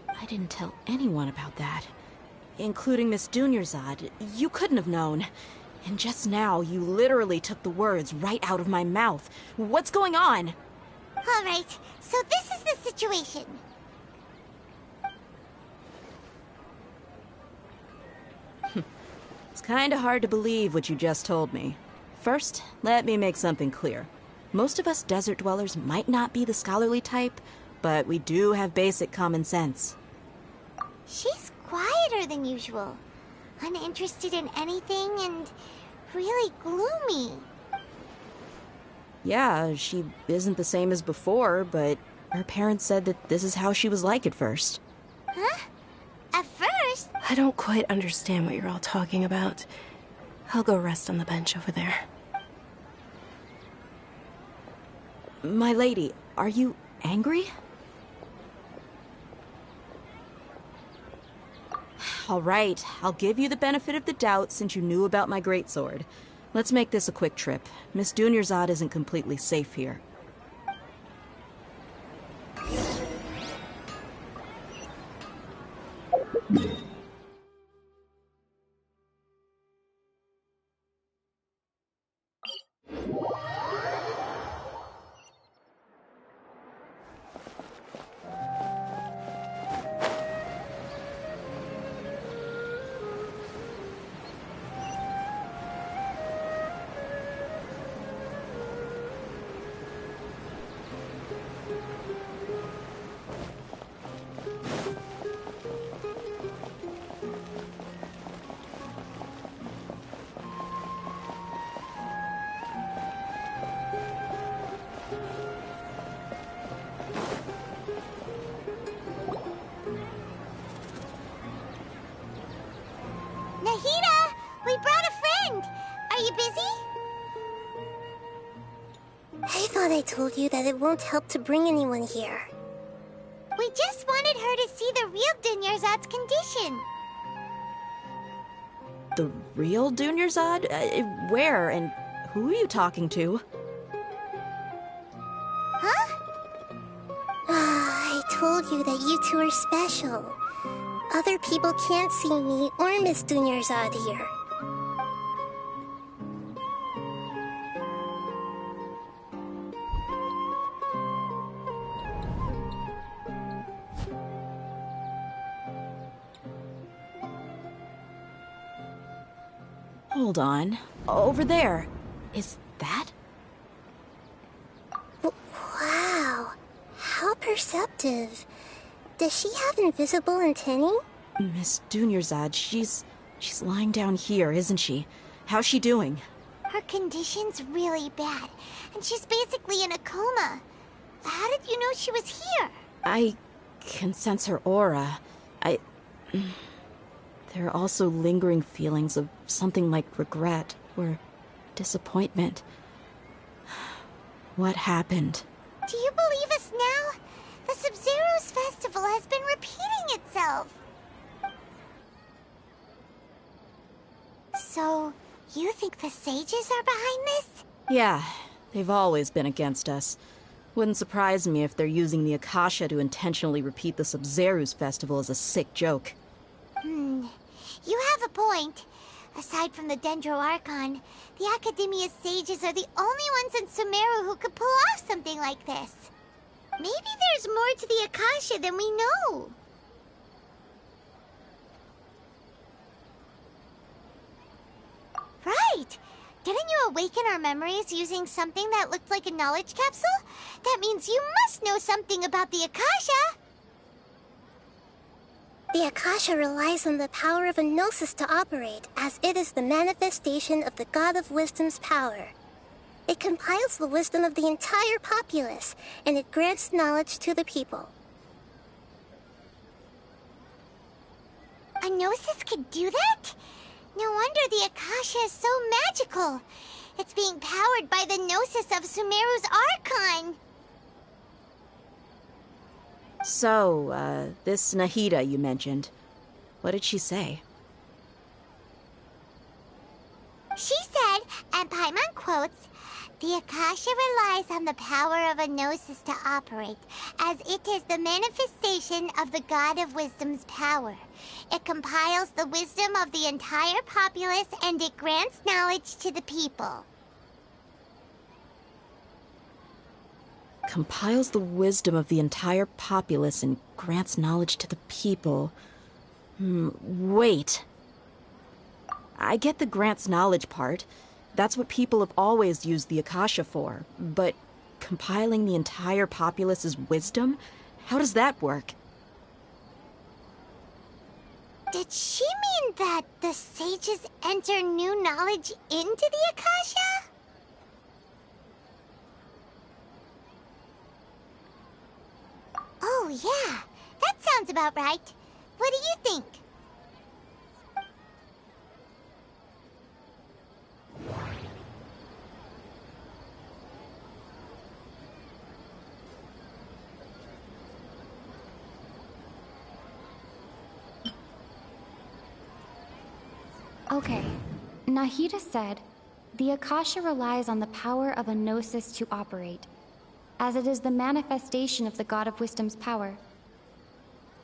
I didn't tell anyone about that. Including Miss Dunyarzad. You couldn't have known. And just now, you literally took the words right out of my mouth. What's going on? Alright, so this is the situation. It's kinda hard to believe what you just told me. First, let me make something clear. Most of us desert dwellers might not be the scholarly type, but we do have basic common sense. She's quieter than usual. Uninterested in anything and really gloomy. Yeah, she isn't the same as before, but her parents said that this is how she was like at first. Huh? At first? I don't quite understand what you're all talking about. I'll go rest on the bench over there. My lady, are you angry? All right, I'll give you the benefit of the doubt since you knew about my greatsword. Let's make this a quick trip. Miss Dunyarzad isn't completely safe here. Nahida! We brought a friend! Are you busy? I thought I told you that it won't help to bring anyone here. We just wanted her to see the real Dunyarzad's condition. The real Dunyarzad? Where and who are you talking to? Huh? I told you that you two are special. Other people can't see me or Miss Dunyarzad here. Hold on. Over there. Is that? Wow. How perceptive. Does she have invisible antennae? Miss Dunyarzad, she's lying down here, isn't she? How's she doing? Her condition's really bad, and she's basically in a coma. How did you know she was here? I can sense her aura. There are also lingering feelings of something like regret or disappointment. What happened? Do you believe us now? The Sub-Zero's festival has been repeating itself. So, you think the sages are behind this? Yeah, they've always been against us. Wouldn't surprise me if they're using the Akasha to intentionally repeat the Sub-Zero's festival as a sick joke. You have a point. Aside from the Dendro Archon, the Academia's sages are the only ones in Sumeru who could pull off something like this. Maybe there's more to the Akasha than we know. Right! Didn't you awaken our memories using something that looked like a knowledge capsule? That means you must know something about the Akasha! The Akasha relies on the power of a gnosis to operate, as it is the manifestation of the God of Wisdom's power. It compiles the wisdom of the entire populace, and it grants knowledge to the people. A gnosis could do that? No wonder the Akasha is so magical. It's being powered by the gnosis of Sumeru's Archon. So, this Nahida you mentioned, what did she say? She said, and Paimon quotes, "The Akasha relies on the power of a gnosis to operate, as it is the manifestation of the God of Wisdom's power. It compiles the wisdom of the entire populace and it grants knowledge to the people." Compiles the wisdom of the entire populace and grants knowledge to the people. Wait. I get the grants knowledge part. That's what people have always used the Akasha for. But compiling the entire populace's wisdom? How does that work? Did she mean that the sages enter new knowledge into the Akasha? Oh, yeah. That sounds about right. What do you think? Okay, Nahida said, "The Akasha relies on the power of a gnosis to operate, as it is the manifestation of the God of Wisdom's power.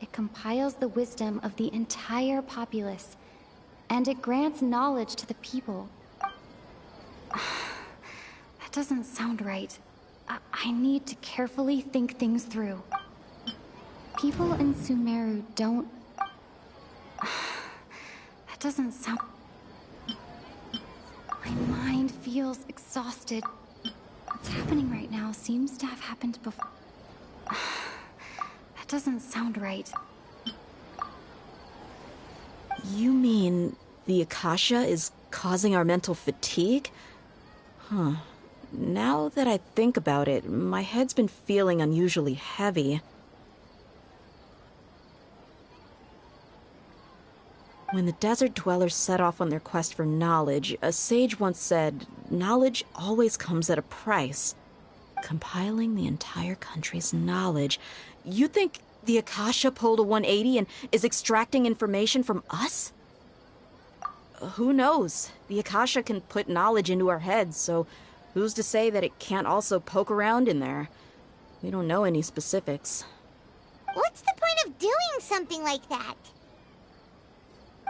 It compiles the wisdom of the entire populace, and it grants knowledge to the people." That doesn't sound right. I need to carefully think things through. People in Sumeru don't... That doesn't sound... My mind feels exhausted. What's happening right now seems to have happened before. That doesn't sound right. You mean the Akasha is causing our mental fatigue? Huh. Now that I think about it, my head's been feeling unusually heavy. When the desert dwellers set off on their quest for knowledge, a sage once said, "Knowledge always comes at a price." Compiling the entire country's knowledge. You think the Akasha pulled a 180 and is extracting information from us? Who knows? The Akasha can put knowledge into our heads, so who's to say that it can't also poke around in there? We don't know any specifics. What's the point of doing something like that?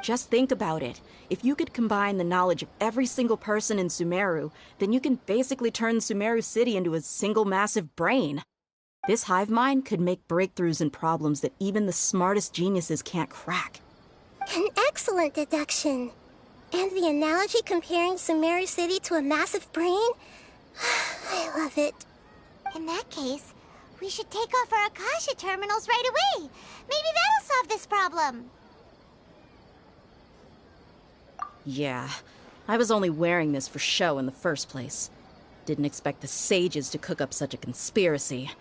Just think about it. If you could combine the knowledge of every single person in Sumeru, then you can basically turn Sumeru City into a single massive brain. This hive mind could make breakthroughs in problems that even the smartest geniuses can't crack. An excellent deduction. And the analogy comparing Sumeru City to a massive brain? I love it. In that case, we should take off our Akasha terminals right away. Maybe that'll solve this problem. Yeah, I was only wearing this for show in the first place. Didn't expect the sages to cook up such a conspiracy.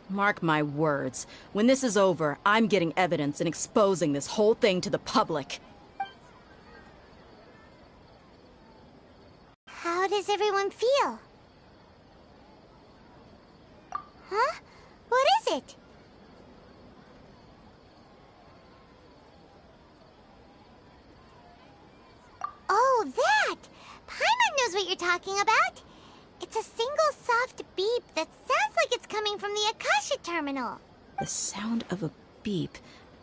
Mark my words, when this is over, I'm getting evidence and exposing this whole thing to the public. How does everyone feel? Huh? What is it? Oh, that! Paimon knows what you're talking about. It's a single soft beep that sounds like it's coming from the Akasha terminal. The sound of a beep.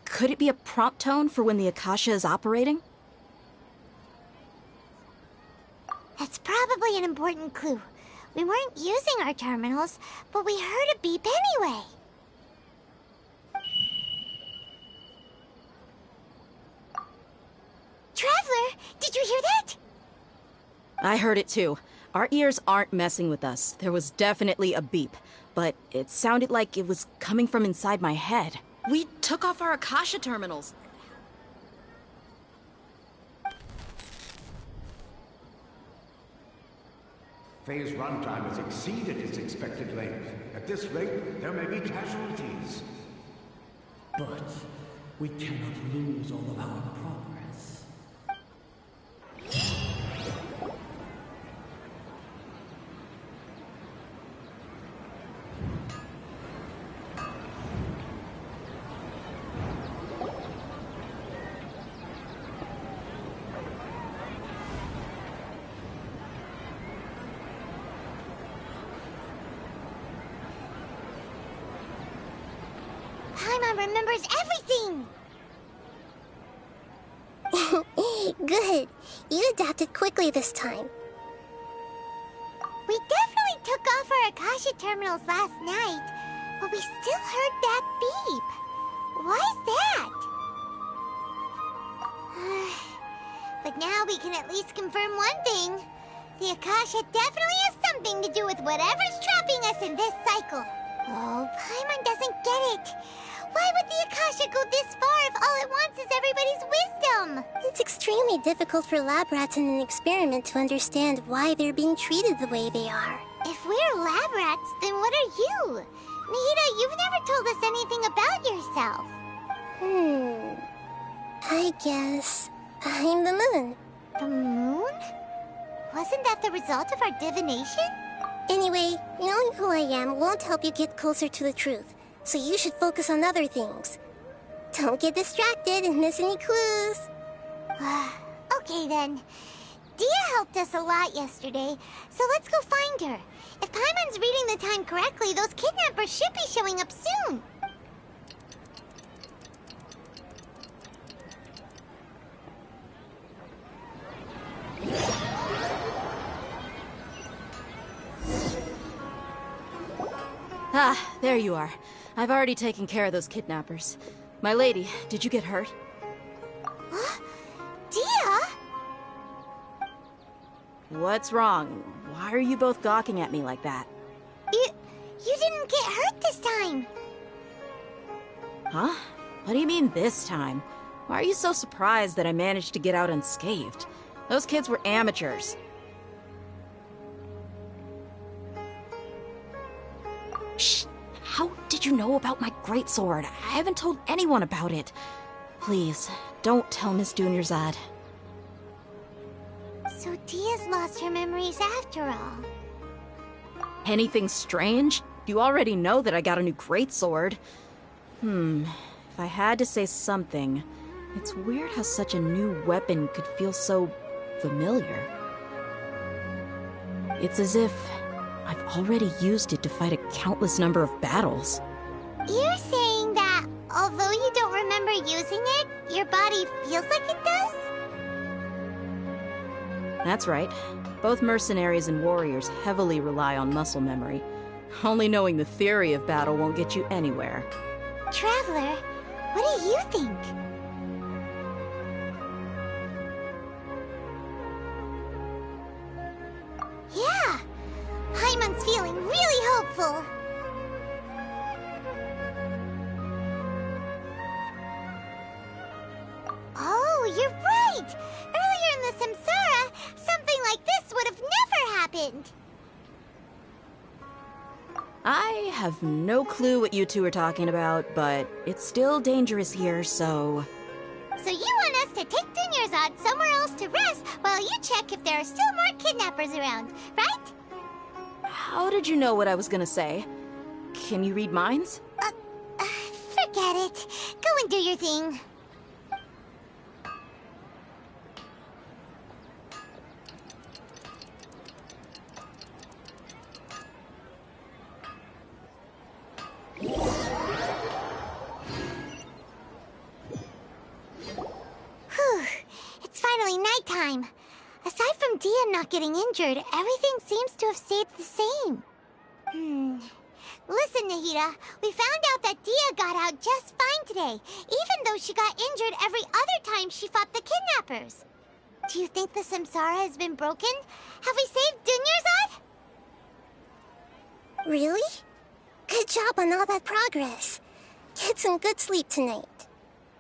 Could it be a prompt tone for when the Akasha is operating? That's probably an important clue. We weren't using our terminals, but we heard a beep anyway. Traveler, did you hear that? I heard it too. Our ears aren't messing with us. There was definitely a beep, but it sounded like it was coming from inside my head. We took off our Akasha terminals. Phase runtime has exceeded its expected length. At this rate, there may be casualties. But we cannot lose all of our progress. Paimon remembers everything! Good. You adapted quickly this time. We definitely took off our Akasha terminals last night, but we still heard that beep. Why is that? But now we can at least confirm one thing. The Akasha definitely has something to do with whatever's trapping us in this cycle. Oh, Paimon doesn't get it. Why would the Akasha go this far if all it wants is everybody's wisdom? It's extremely difficult for lab rats in an experiment to understand why they're being treated the way they are. If we're lab rats, then what are you? Nahida, you've never told us anything about yourself. I guess I'm the moon. The moon? Wasn't that the result of our divination? Anyway, knowing who I am won't help you get closer to the truth, so you should focus on other things. Don't get distracted and miss any clues. Okay then. Dia helped us a lot yesterday, so let's go find her. If Paimon's reading the time correctly, those kidnappers should be showing up soon. Ah, there you are. I've already taken care of those kidnappers. My lady, did you get hurt? Dia? What's wrong? Why are you both gawking at me like that? You didn't get hurt this time. Huh? What do you mean this time? Why are you so surprised that I managed to get out unscathed? Those kids were amateurs. Shh! How did you know about my greatsword? I haven't told anyone about it. Please, don't tell Miss Dunyarzad. So Dia's lost her memories after all. Anything strange? You already know that I got a new greatsword. If I had to say something, it's weird how such a new weapon could feel so familiar. It's as if I've already used it to fight a countless number of battles. You're saying that, although you don't remember using it, your body feels like it does? That's right. Both mercenaries and warriors heavily rely on muscle memory. Only knowing the theory of battle won't get you anywhere. Traveler, what do you think? Yeah! Paimon's feeling really hopeful. Oh, you're right! Earlier in the Samsara, something like this would have never happened. I have no clue what you two are talking about, but it's still dangerous here, so... So you want us to take Dunyarzad somewhere else to rest while you check if there are still more kidnappers around, right? How did you know what I was gonna say? Can you read minds? Forget it. Go and do your thing. Whew. It's finally nighttime. Aside from Dia not getting injured, everything seems to have stayed the same. Listen, Nahida, we found out that Dia got out just fine today, even though she got injured every other time she fought the kidnappers. Do you think the Samsara has been broken? Have we saved Dunyarzad? Really? Good job on all that progress. Get some good sleep tonight.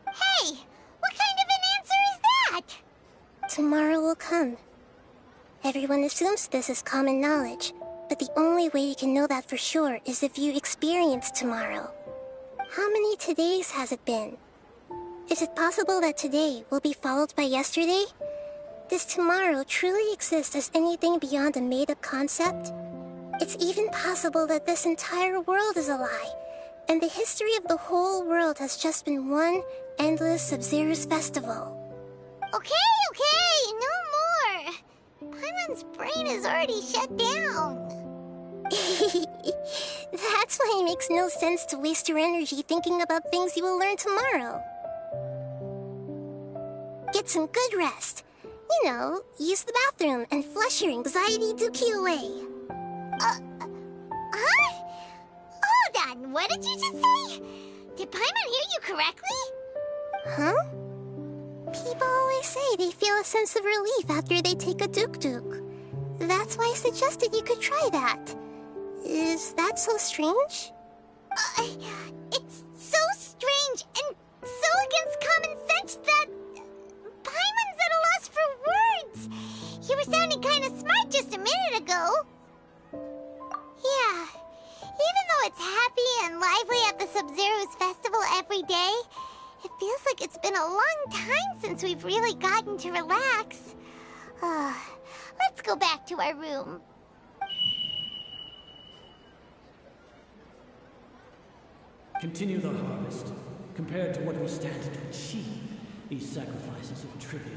Hey, what kind of an answer is that? Tomorrow will come. Everyone assumes this is common knowledge, but the only way you can know that for sure is if you experience tomorrow. How many todays has it been? Is it possible that today will be followed by yesterday? Does tomorrow truly exist as anything beyond a made-up concept? It's even possible that this entire world is a lie, and the history of the whole world has just been one endless Sub-Zero's festival. Okay, no more! Paimon's brain is already shut down. That's why he makes no sense to waste your energy thinking about things you will learn tomorrow. Get some good rest. You know, use the bathroom and flush your anxiety dookie away. Huh? Hold on, what did you just say? Did Paimon hear you correctly? Huh? People always say they feel a sense of relief after they take a duk-duk. That's why I suggested you could try that. Is that so strange? It's so strange and so against common sense that Paimon's at a loss for words. You were sounding kind of smart just a minute ago. Yeah, even though it's happy and lively at the Sub-Zero's festival every day, it feels like it's been a long time since we've really gotten to relax. Let's go back to our room. Continue the harvest. Compared to what we stand to achieve, these sacrifices are trivial.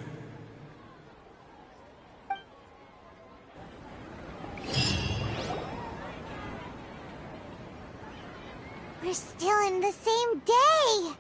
We're still in the same day!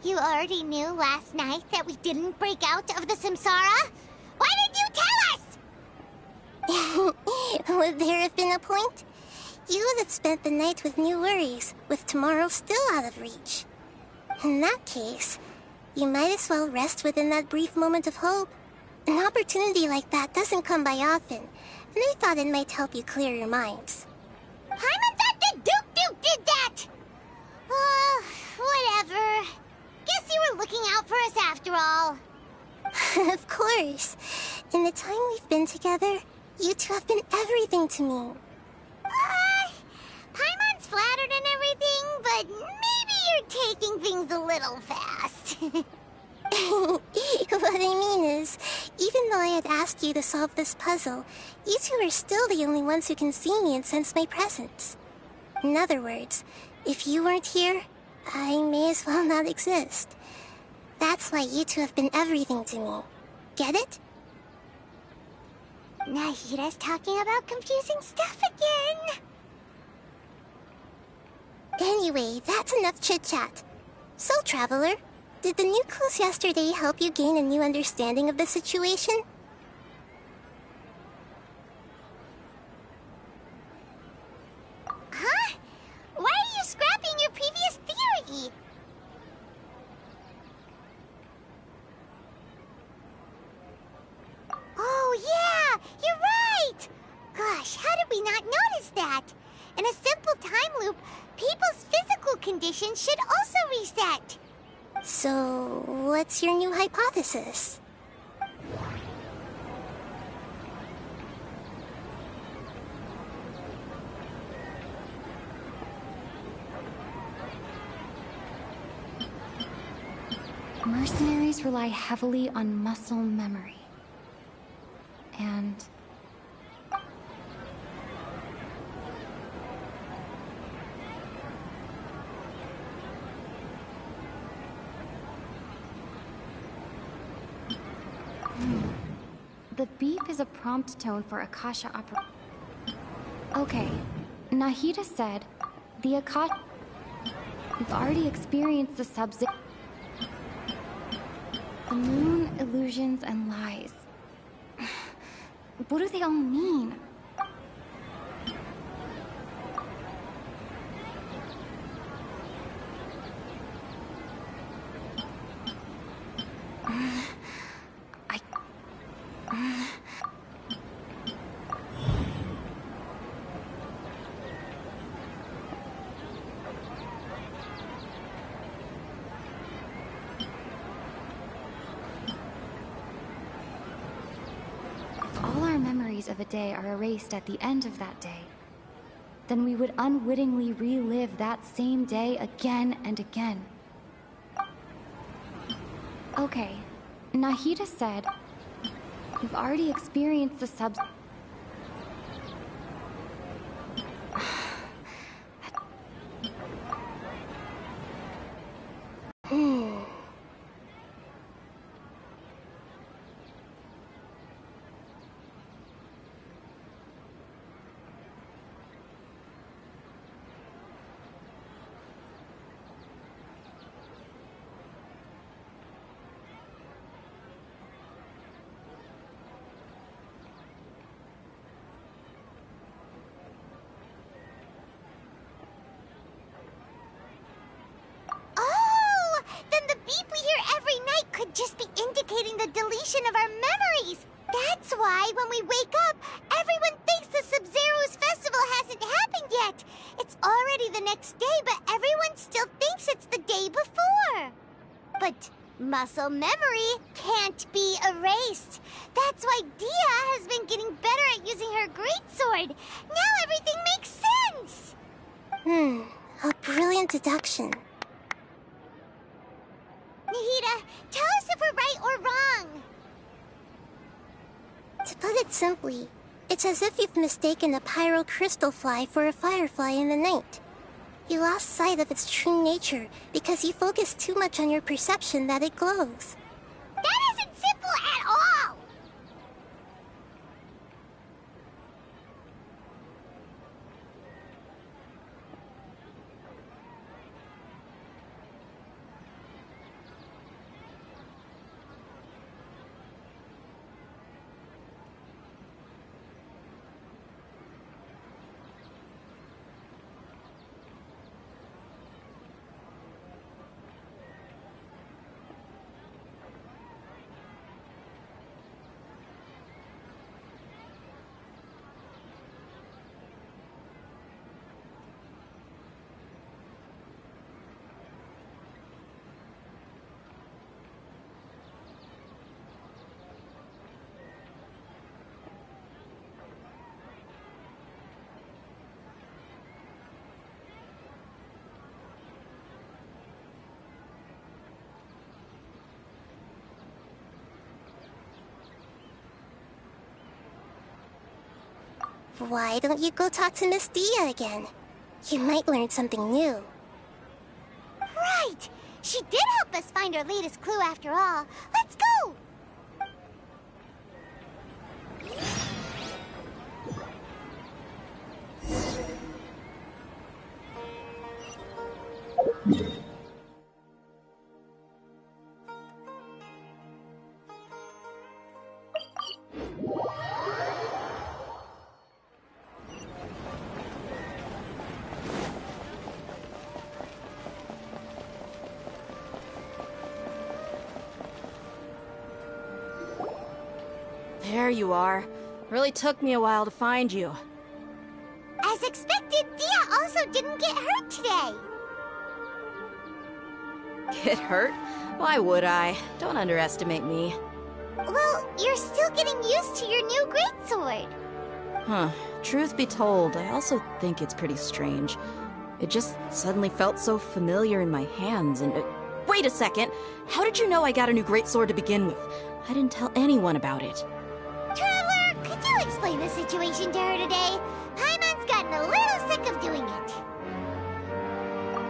You already knew last night that we didn't break out of the samsara? Why did you tell us? Would there have been a point? You would have spent the night with new worries, with tomorrow still out of reach. In that case, you might as well rest within that brief moment of hope. An opportunity like that doesn't come by often, and I thought it might help you clear your minds. Paimon thought the Duke did that! Whatever. Guess you were looking out for us after all. Of course. In the time we've been together, you two have been everything to me. Paimon's flattered and everything, but maybe you're taking things a little fast. What I mean is, even though I had asked you to solve this puzzle, you two are still the only ones who can see me and sense my presence. In other words, if you weren't here, I may as well not exist. That's why you two have been everything to me. Get it? Nahida's talking about confusing stuff again. Anyway, that's enough chit-chat. So, Traveler, did the new clues yesterday help you gain a new understanding of the situation? Huh? Why are you scrapping your previous theory? Oh yeah, you're right! Gosh, how did we not notice that? In a simple time loop, people's physical condition should also reset. So, what's your new hypothesis? Mercenaries rely heavily on muscle memory. And... The beep is a prompt tone for Akasha opera. Okay, Nahida said, the Akasha... We've already experienced the sub-zero... The moon, illusions, and lies. What do they all mean? Of a day are erased at the end of that day, then we would unwittingly relive that same day again and again. Okay, Nahida said, we've already experienced the sub... just be indicating the deletion of our memories. That's why when we wake up, everyone thinks the Sub-Zero's festival hasn't happened yet. It's already the next day, but everyone still thinks it's the day before. But muscle memory can't be erased. That's why Dia has been getting better at using her greatsword. Now everything makes sense. A brilliant deduction. Nahida, tell us if we're right or wrong. To put it simply, it's as if you've mistaken a pyro crystal fly for a firefly in the night. You lost sight of its true nature because you focused too much on your perception that it glows. That isn't simple at all! Why don't you go talk to Miss Dia again? You might learn something new. Right! She did help us find our latest clue after all. Let's go! There you are. Really took me a while to find you. As expected, Dia also didn't get hurt today. Get hurt? Why would I? Don't underestimate me. Well, you're still getting used to your new greatsword. Huh. Truth be told, I also think it's pretty strange. It just suddenly felt so familiar in my hands and... Wait a second! How did you know I got a new greatsword to begin with? I didn't tell anyone about it. Traveler, could you explain the situation to her today? Paimon's gotten a little sick of doing it.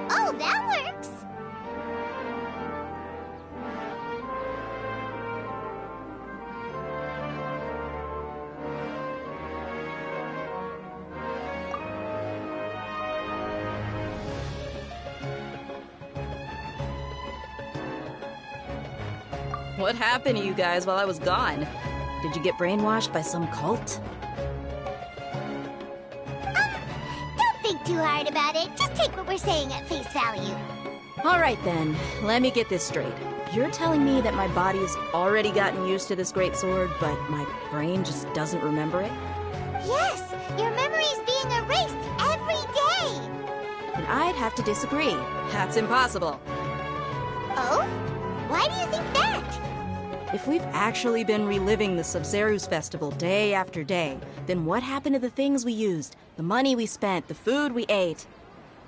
Oh, that works! What happened to you guys while I was gone? Did you get brainwashed by some cult? Don't think too hard about it. Just take what we're saying at face value. Alright then, let me get this straight. You're telling me that my body's already gotten used to this greatsword, but my brain just doesn't remember it? Yes, your memory's being erased every day. And I'd have to disagree. That's impossible. Oh? Why do you think that? If we've actually been reliving the Sub-Zeru's festival day after day, then what happened to the things we used, the money we spent, the food we ate?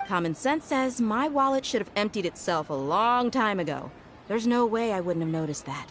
Common sense says my wallet should have emptied itself a long time ago. There's no way I wouldn't have noticed that.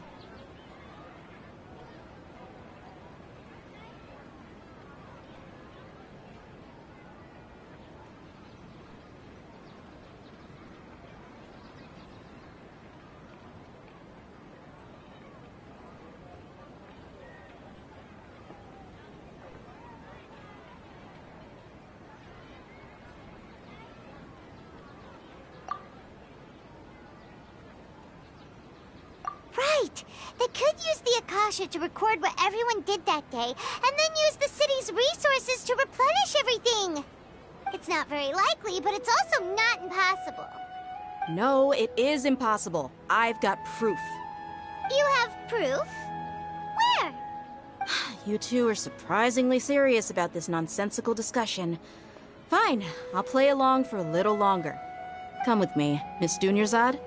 Right! They could use the Akasha to record what everyone did that day, and then use the city's resources to replenish everything! It's not very likely, but it's also not impossible. No, it is impossible. I've got proof. You have proof? Where? You two are surprisingly serious about this nonsensical discussion. Fine, I'll play along for a little longer. Come with me, Miss Dunyarzad.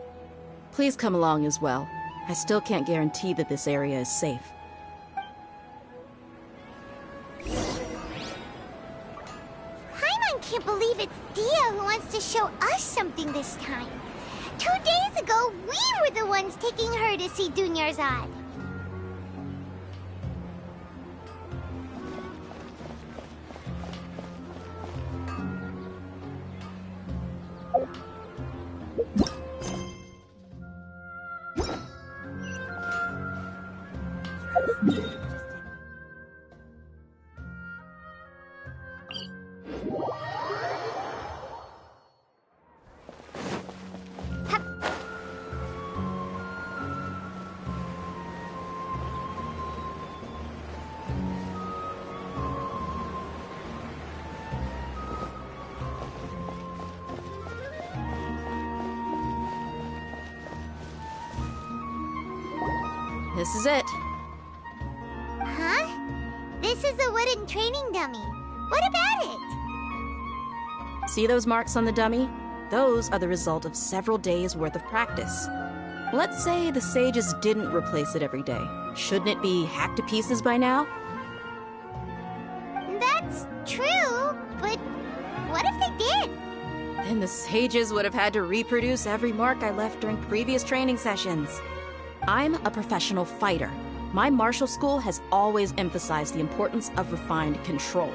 Please come along as well. I still can't guarantee that this area is safe. Paimon can't believe it's Dia who wants to show us something this time. 2 days ago, we were the ones taking her to see Dunyarzad. This is it. Huh? This is a wooden training dummy. What about it? See those marks on the dummy? Those are the result of several days' worth of practice. Let's say the sages didn't replace it every day. Shouldn't it be hacked to pieces by now? That's true, but what if they did? Then the sages would have had to reproduce every mark I left during previous training sessions. I'm a professional fighter. My martial school has always emphasized the importance of refined control.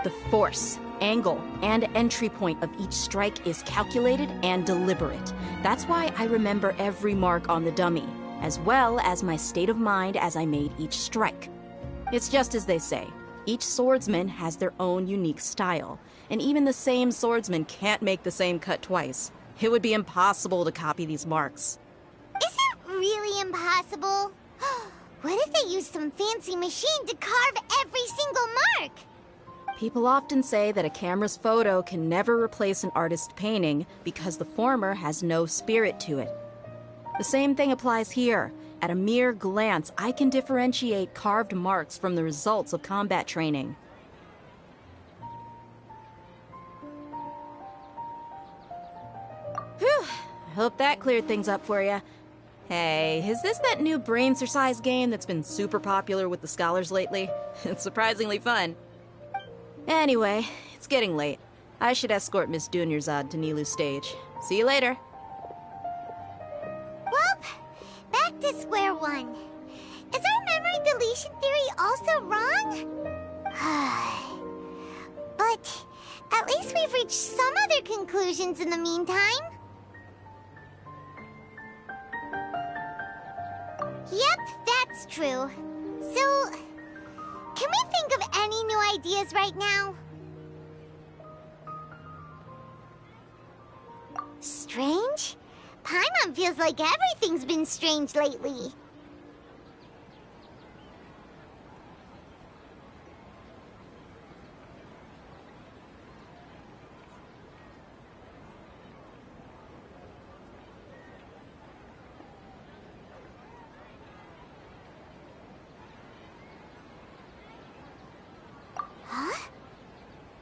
The force, angle, and entry point of each strike is calculated and deliberate. That's why I remember every mark on the dummy, as well as my state of mind as I made each strike. It's just as they say, each swordsman has their own unique style, and even the same swordsman can't make the same cut twice. It would be impossible to copy these marks. Is it really impossible? What if they used some fancy machine to carve every single mark? People often say that a camera's photo can never replace an artist's painting because the former has no spirit to it. The same thing applies here. At a mere glance, I can differentiate carved marks from the results of combat training. Whew, I hope that cleared things up for you. Hey, is this that new brain-exercise game that's been super popular with the scholars lately? It's surprisingly fun. Anyway, it's getting late. I should escort Miss Dunyarzad to Nilu's stage. See you later. Well, back to square one. Is our memory deletion theory also wrong? But at least we've reached some other conclusions in the meantime. Yep, that's true. So, can we think of any new ideas right now? Strange? Paimon feels like everything's been strange lately.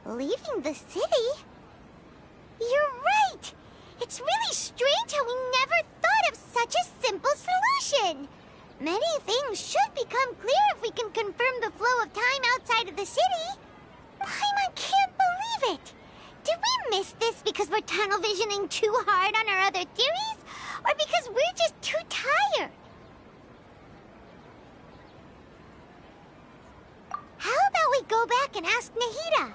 Leaving the city? You're right! It's really strange how we never thought of such a simple solution! Many things should become clear if we can confirm the flow of time outside of the city. Paimon can't believe it! Did we miss this because we're tunnel visioning too hard on our other theories? Or because we're just too tired? How about we go back and ask Nahida?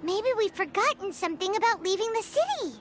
Maybe we've forgotten something about leaving the city.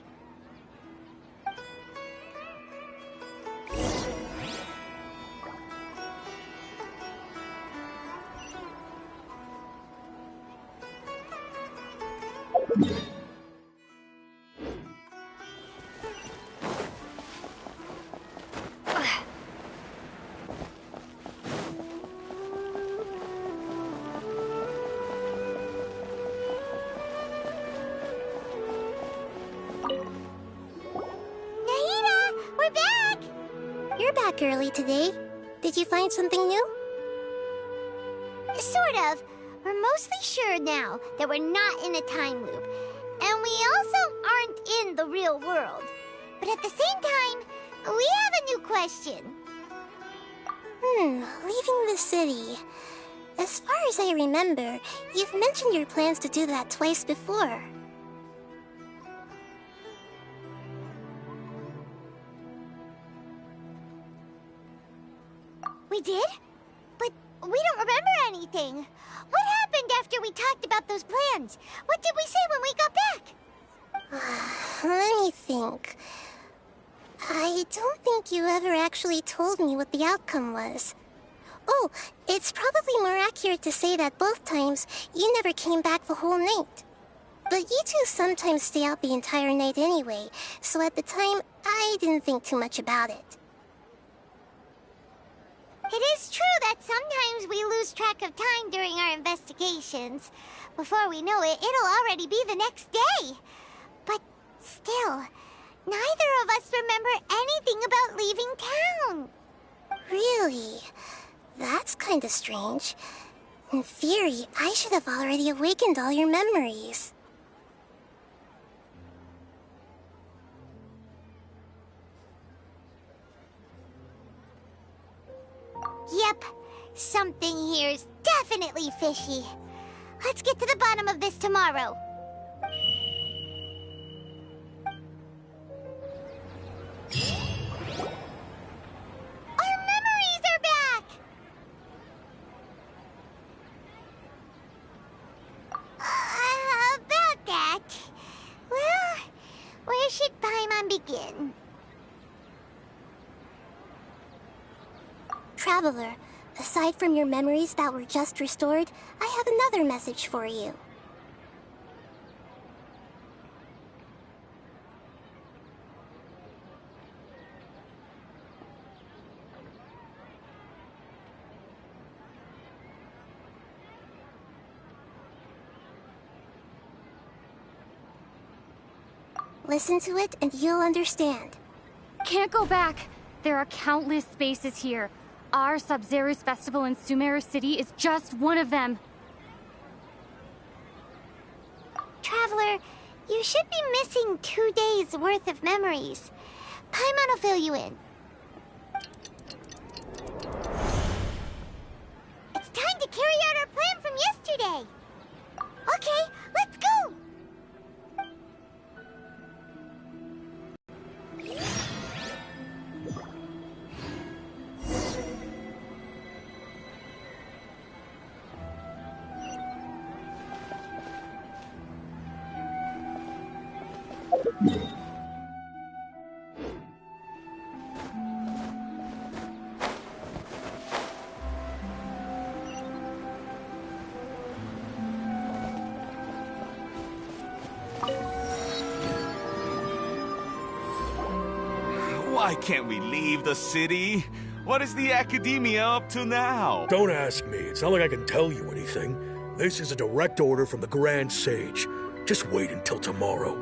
Early today. Did you find something new? Sort of. We're mostly sure now that we're not in a time loop. And we also aren't in the real world. But at the same time, we have a new question. Leaving the city. As far as I remember, you've mentioned your plans to do that twice before. We did? But we don't remember anything. What happened after we talked about those plans? What did we say when we got back? Let me think. I don't think you ever actually told me what the outcome was. Oh, it's probably more accurate to say that both times you never came back the whole night. But you two sometimes stay out the entire night anyway, so at the time, I didn't think too much about it. It is true that sometimes we lose track of time during our investigations. Before we know it, it'll already be the next day. But still, neither of us remember anything about leaving town. Really? That's kinda strange. In theory, I should have already awakened all your memories. Yep, something here's definitely fishy. Let's get to the bottom of this tomorrow. Our memories are back! Traveler, aside from your memories that were just restored, I have another message for you. Listen to it and you'll understand. Can't go back. There are countless spaces here. Our Sub-Zero's festival in Sumeru City is just one of them. Traveler, you should be missing 2 days worth of memories. Paimon will fill you in. It's time to carry out our plan from yesterday. Okay, let's go! Why can't we leave the city? What is the Academia up to now? Don't ask me. It's not like I can tell you anything. This is a direct order from the Grand Sage. Just wait until tomorrow.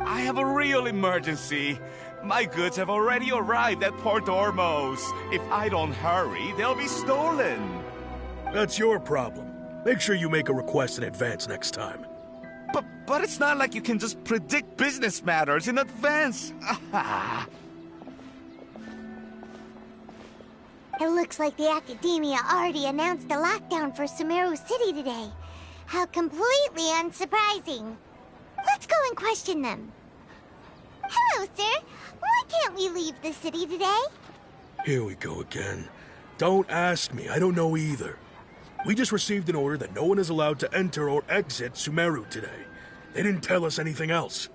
I have a real emergency. My goods have already arrived at Port Ormos. If I don't hurry, they'll be stolen. That's your problem. Make sure you make a request in advance next time. But it's not like you can just predict business matters in advance. It looks like the Academia already announced a lockdown for Sumeru City today. How completely unsurprising. Let's go and question them. Hello, sir. Why can't we leave the city today? Here we go again. Don't ask me. I don't know either. We just received an order that no one is allowed to enter or exit Sumeru today. They didn't tell us anything else.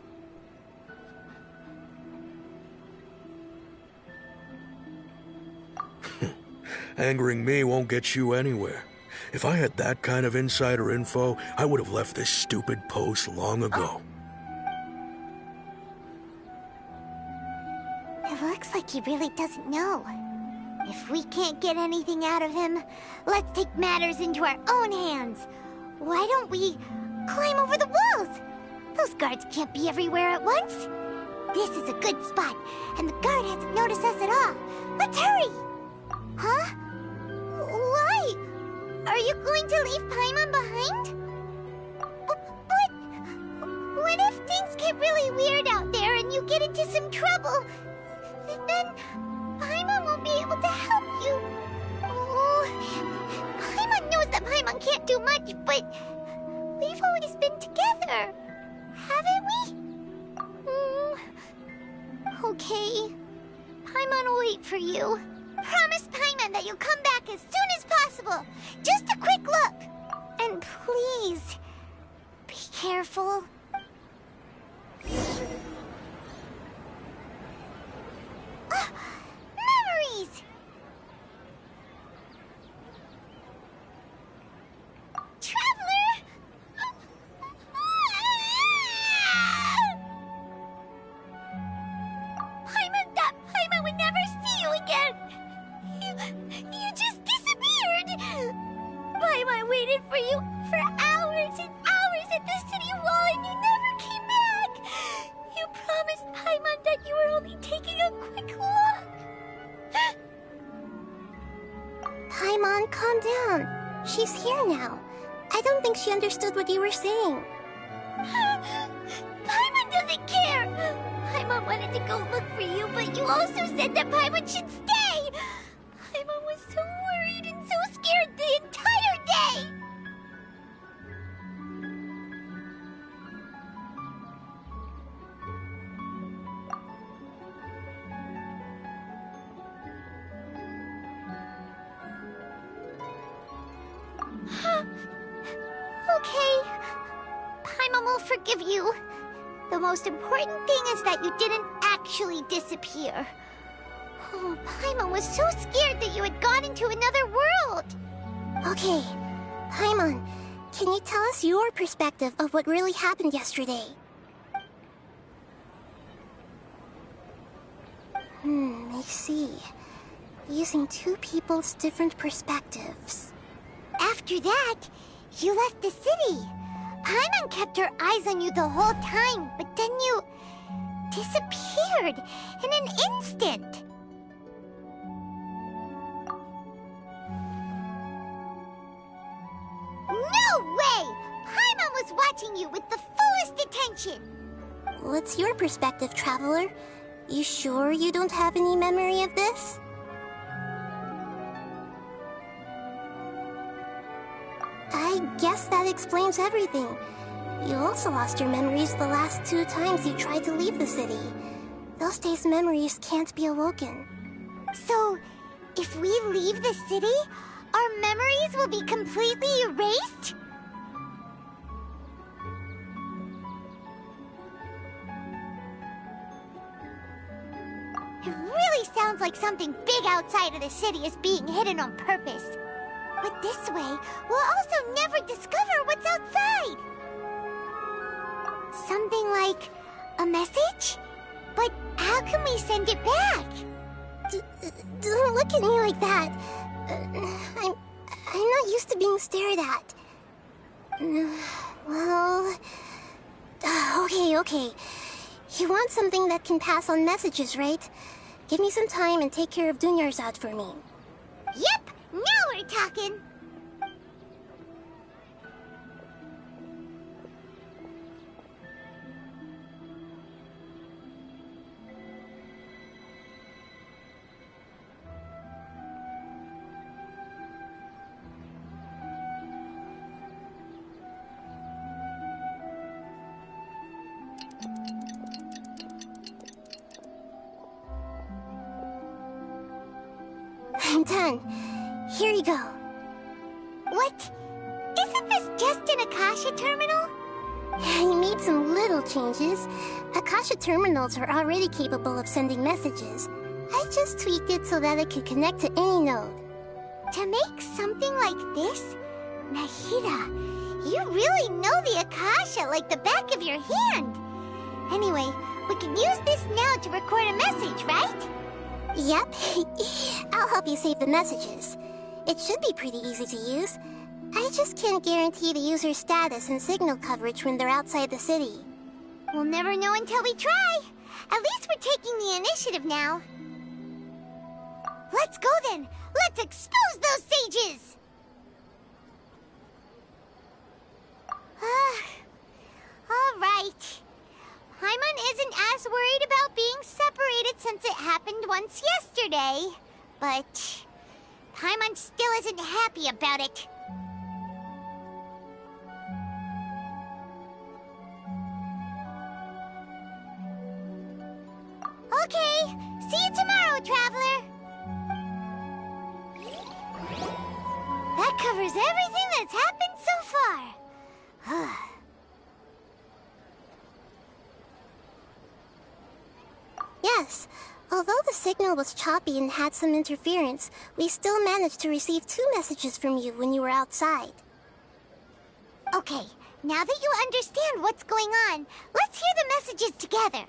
Angering me won't get you anywhere. If I had that kind of insider info, I would have left this stupid post long ago. It looks like he really doesn't know. If we can't get anything out of him, let's take matters into our own hands. Why don't we climb over the walls? Those guards can't be everywhere at once. This is a good spot, and the guard hasn't noticed us at all. Let's hurry! Huh? Why? Are you going to leave Paimon behind? But what if things get really weird out there and you get into some trouble? Then Paimon won't be able to help you. Oh, Paimon knows that Paimon can't do much, but we've always been together, haven't we? Okay. Paimon will wait for you. Promise Paimon that you'll come back as soon as possible. Just a quick look. And please, be careful. Memories! Traveler! Paimon thought Paimon would never see you again. You just disappeared. Paimon waited for you for hours and hours at the city wall and you never came back. You promised Paimon that you were only taking a quick look. Paimon, calm down. She's here now. I don't think she understood what you were saying. Paimon doesn't care. Paimon wanted to go look for you, but you also said that Paimon should stay. Paimon was so worried and so scared the entire day. Okay. Paimon will forgive you. The most important thing is that you didn't actually disappear. Oh, Paimon was so scared that you had gone into another world. Okay, Paimon, can you tell us your perspective of what really happened yesterday? I see. Using two people's different perspectives. After that, you left the city. Paimon kept her eyes on you the whole time, but then you disappeared in an instant. No way! Paimon was watching you with the fullest attention. What's your perspective, Traveler? You sure you don't have any memory of this? I guess that explains everything. You also lost your memories the last 2 times you tried to leave the city. Those days' memories can't be awoken. So, if we leave the city, our memories will be completely erased? It really sounds like something big outside of the city is being hidden on purpose. But this way, we'll also never discover what's outside. Something like a message? But how can we send it back? Don't look at me like that. I'm not used to being stared at. Well... Okay. You want something that can pass on messages, right? Give me some time and take care of Dunyarzad for me. Yep! Now we're talking! I'm done. Here you go. What? Isn't this just an Akasha terminal? I made some little changes. Akasha terminals are already capable of sending messages. I just tweaked it so that it could connect to any node. To make something like this? Nahida, you really know the Akasha like the back of your hand. Anyway, we can use this now to record a message, right? Yep. I'll help you save the messages. It should be pretty easy to use. I just can't guarantee the user's status and signal coverage when they're outside the city. We'll never know until we try. At least we're taking the initiative now. Let's go then. Let's expose those sages! All right. Paimon isn't as worried about being separated since it happened once yesterday. But Paimon still isn't happy about it. Okay, see you tomorrow, Traveler! That covers everything that's happened so far. Yes, although the signal was choppy and had some interference, we still managed to receive 2 messages from you when you were outside. Okay, now that you understand what's going on, let's hear the messages together.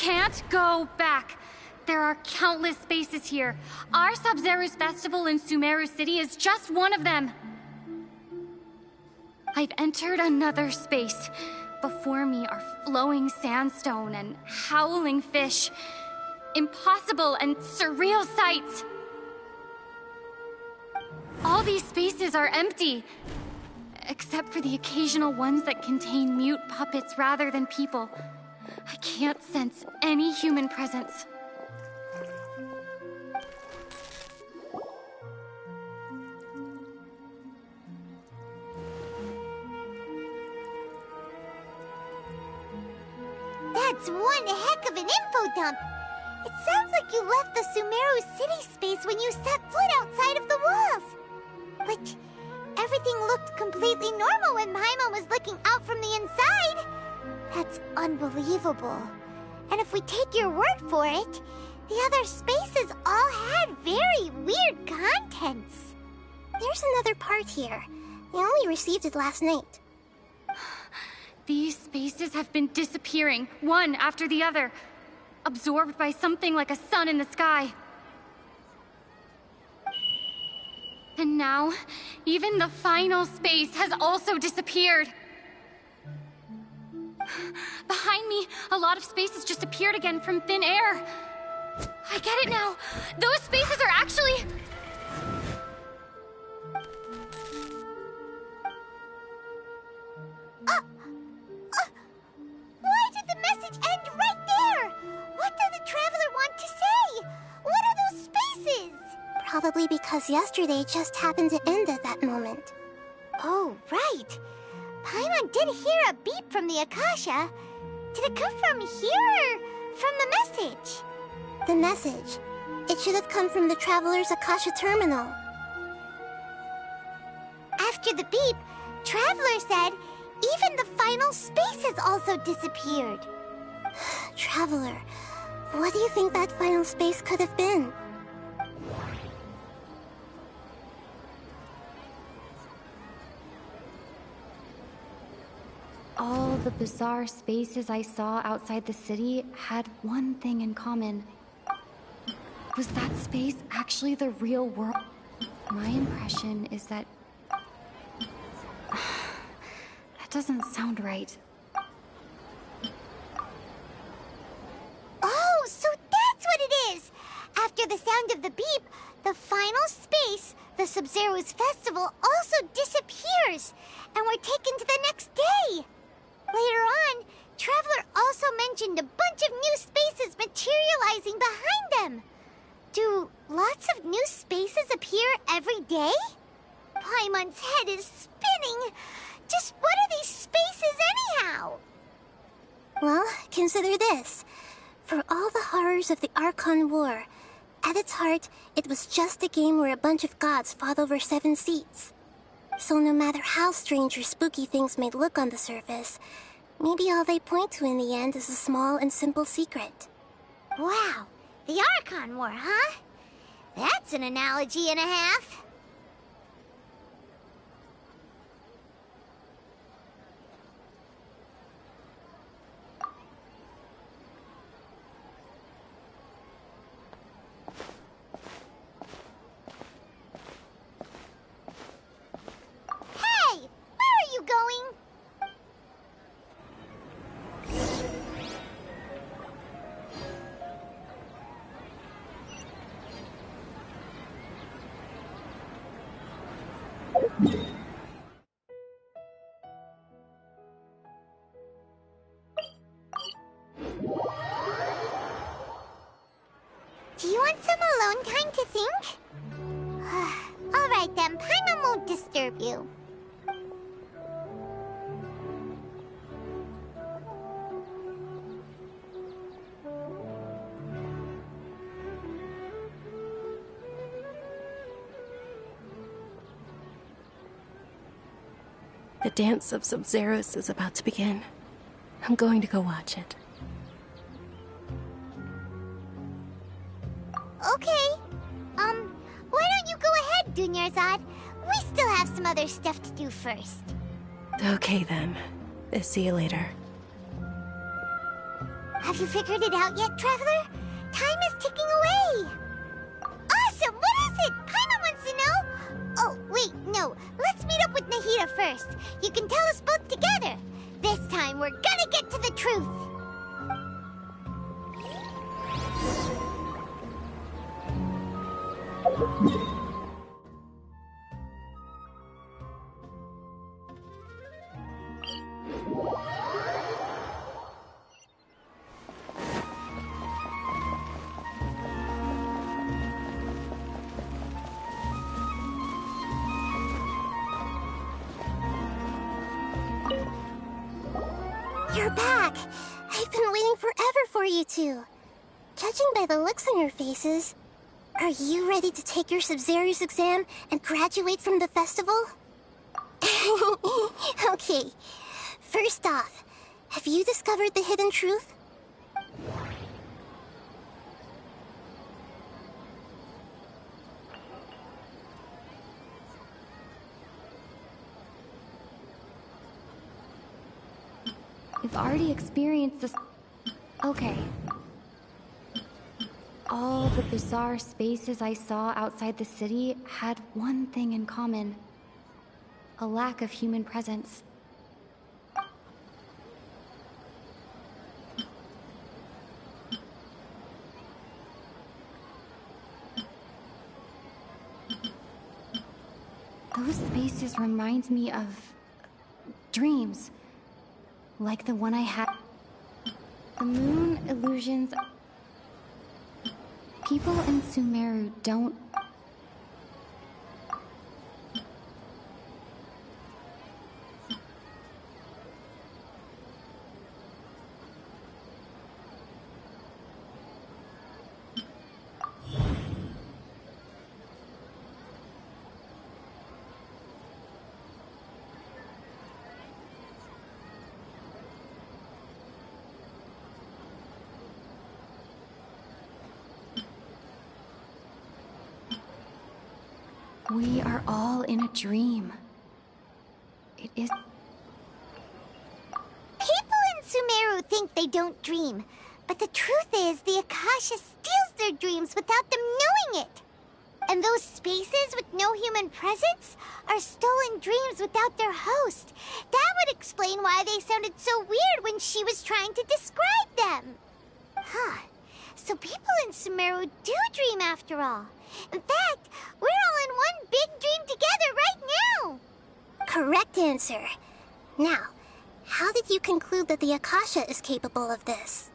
Can't go back. There are countless spaces here. Our Sub-Zero's festival in Sumeru City is just one of them. I've entered another space. Before me are flowing sandstone and howling fish. Impossible and surreal sights. All these spaces are empty, except for the occasional ones that contain mute puppets rather than people. I can't sense any human presence. That's one heck of an info dump. It sounds like you left the Sumeru City space when you set foot outside of the walls. But everything looked completely normal when Paimon was looking out from the inside. That's unbelievable. And if we take your word for it, the other spaces all had very weird contents. There's another part here. I only received it last night. These spaces have been disappearing, one after the other, absorbed by something like a sun in the sky. And now, even the final space has also disappeared. Behind me, a lot of spaces just appeared again from thin air. I get it now. Those spaces are actually... Why did the message end right there? What did the traveler want to say? What are those spaces? Probably because yesterday just happened to end at that moment. Oh, right. Paimon did hear a beep from the Akasha. Did it come from here or from the message? The message. It should have come from the Traveler's Akasha terminal. After the beep, Traveler said even the final space has also disappeared. Traveler, what do you think that final space could have been? All the bizarre spaces I saw outside the city had one thing in common. Was that space actually the real world? My impression is that... That doesn't sound right. Oh, so that's what it is! After the sound of the beep, the final space, the Sub-Zero's festival, also disappears, and we're taken to the next day. Later on, Traveler also mentioned a bunch of new spaces materializing behind them. Do lots of new spaces appear every day? Paimon's head is spinning. Just what are these spaces anyhow? Well, consider this. For all the horrors of the Archon War, at its heart, it was just a game where a bunch of gods fought over 7 seats. So no matter how strange or spooky things may look on the surface, maybe all they point to in the end is a small and simple secret. Wow, the Archon War, huh? That's an analogy and a half. Hey, where are you going? Do you want some alone time to think? All right then, Paimon won't disturb you. The dance of Sub-Zeros is about to begin. I'm going to go watch it. Okay. Why don't you go ahead, Dunyarzad? We still have some other stuff to do first. Okay then. See you later. Have you figured it out yet, Traveler? Time is ticking away. Awesome! What is it? Paimon wants to know. Oh, wait, no. Let's meet up with Nahida first. You can tell us both together. This time, we're gonna get to the truth. You're back! I've been waiting forever for you two. Judging by the looks on your faces, are you ready to take your Sub-Zero's exam and graduate from the festival? Okay, first off, have you discovered the hidden truth? We've already experienced this. Okay. All the bizarre spaces I saw outside the city had one thing in common: a lack of human presence. Those spaces remind me of dreams, like the one I had. The moon illusions. People in Sumeru don't. We are all in a dream. It is. People in Sumeru think they don't dream, but the truth is the Akasha steals their dreams without them knowing it. And those spaces with no human presence are stolen dreams without their host. That would explain why they sounded so weird when she was trying to describe them. Huh. So people in Sumeru do dream after all. In fact, we're all in one big dream together right now. Correct answer. Now, how did you conclude that the Akasha is capable of this?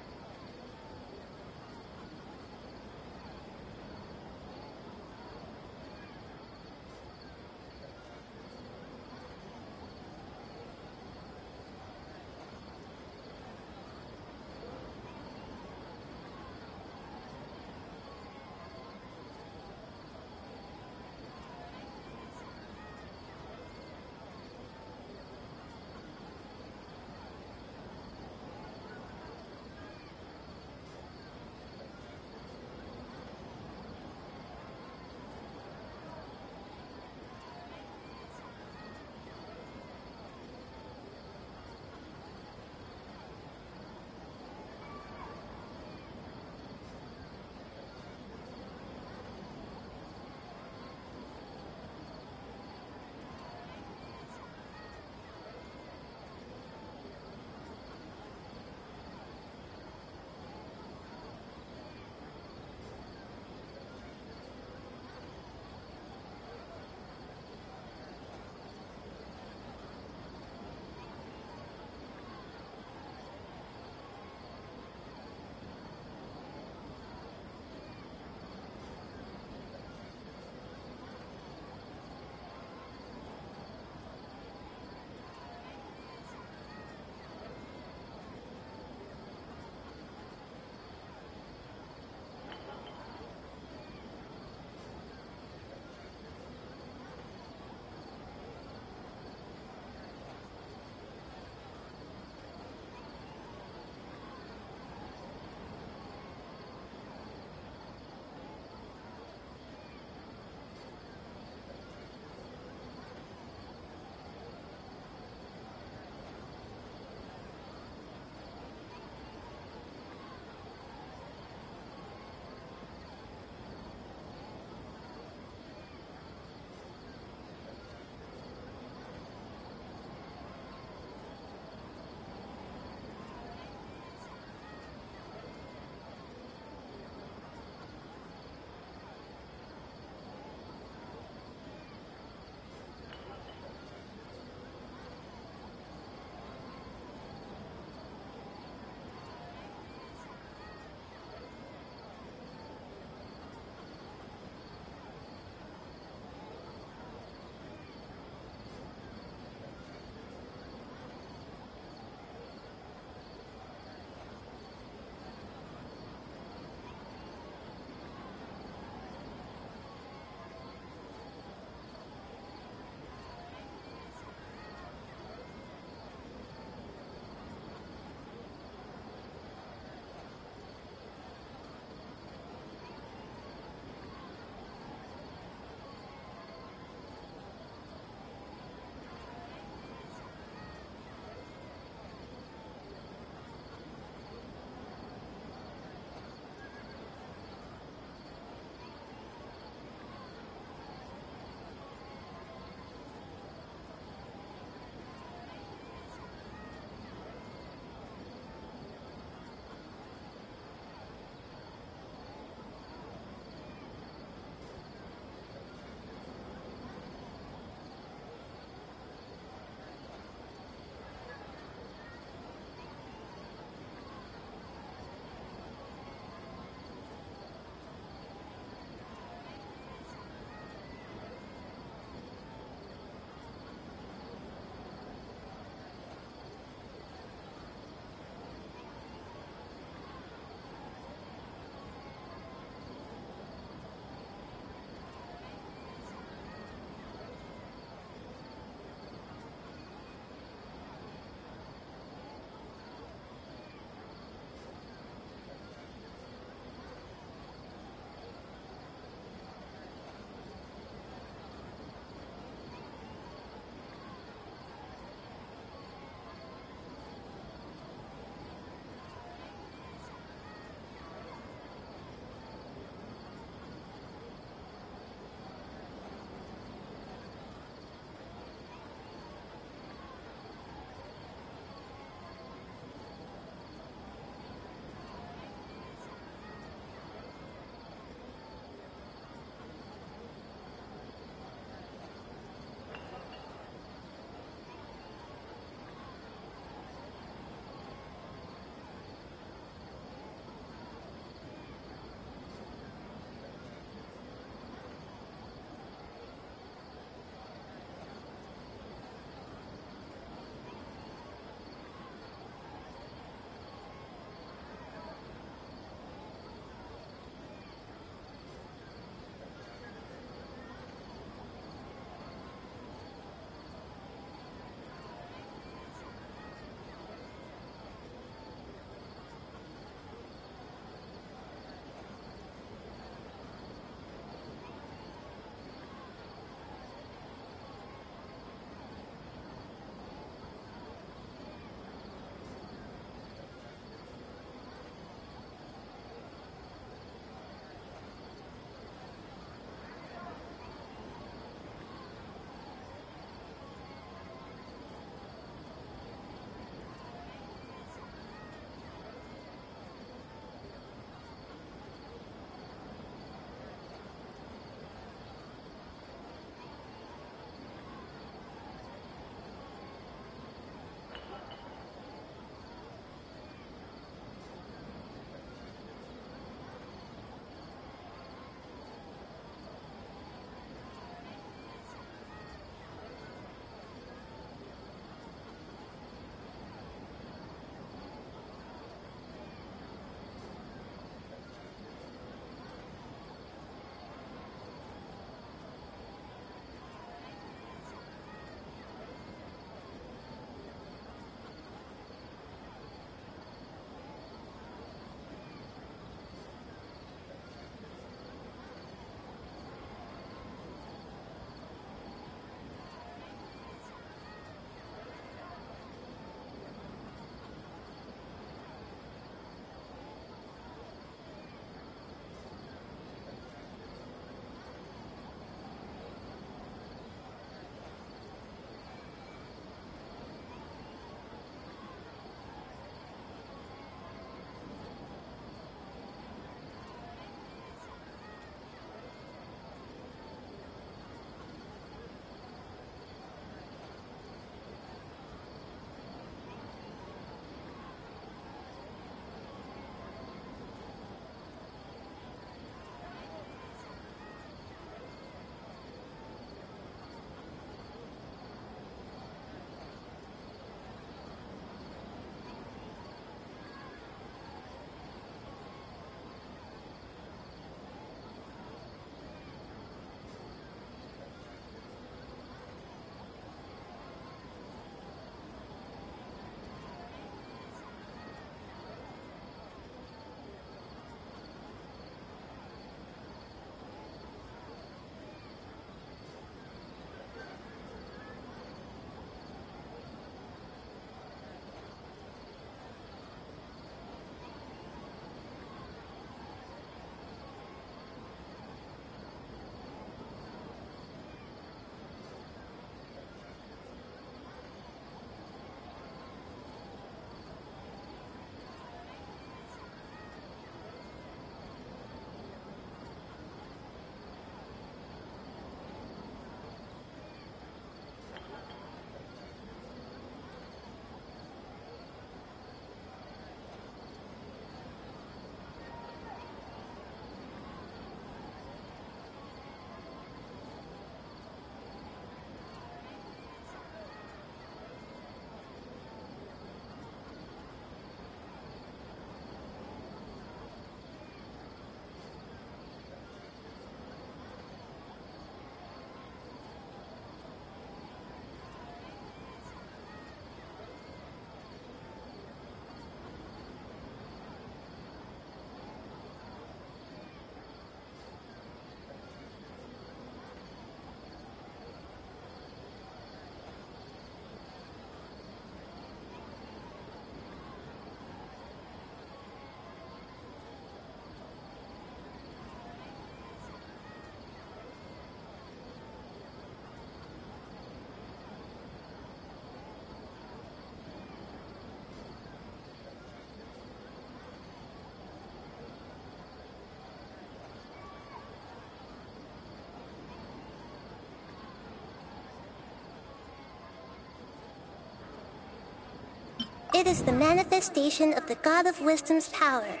It is the manifestation of the God of Wisdom's power.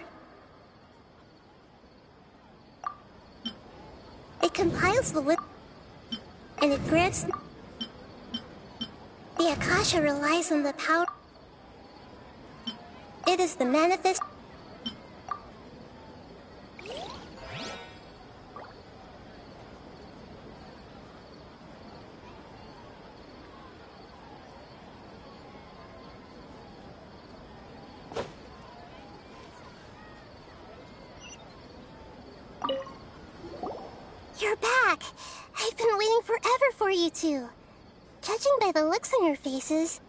It compiles the wisdom, and it grants... The Akasha relies on the power... It is the manifest... You're back! I've been waiting forever for you two. Judging by the looks on your faces,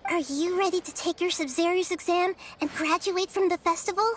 are you ready to take your Sub-Zero's exam and graduate from the festival?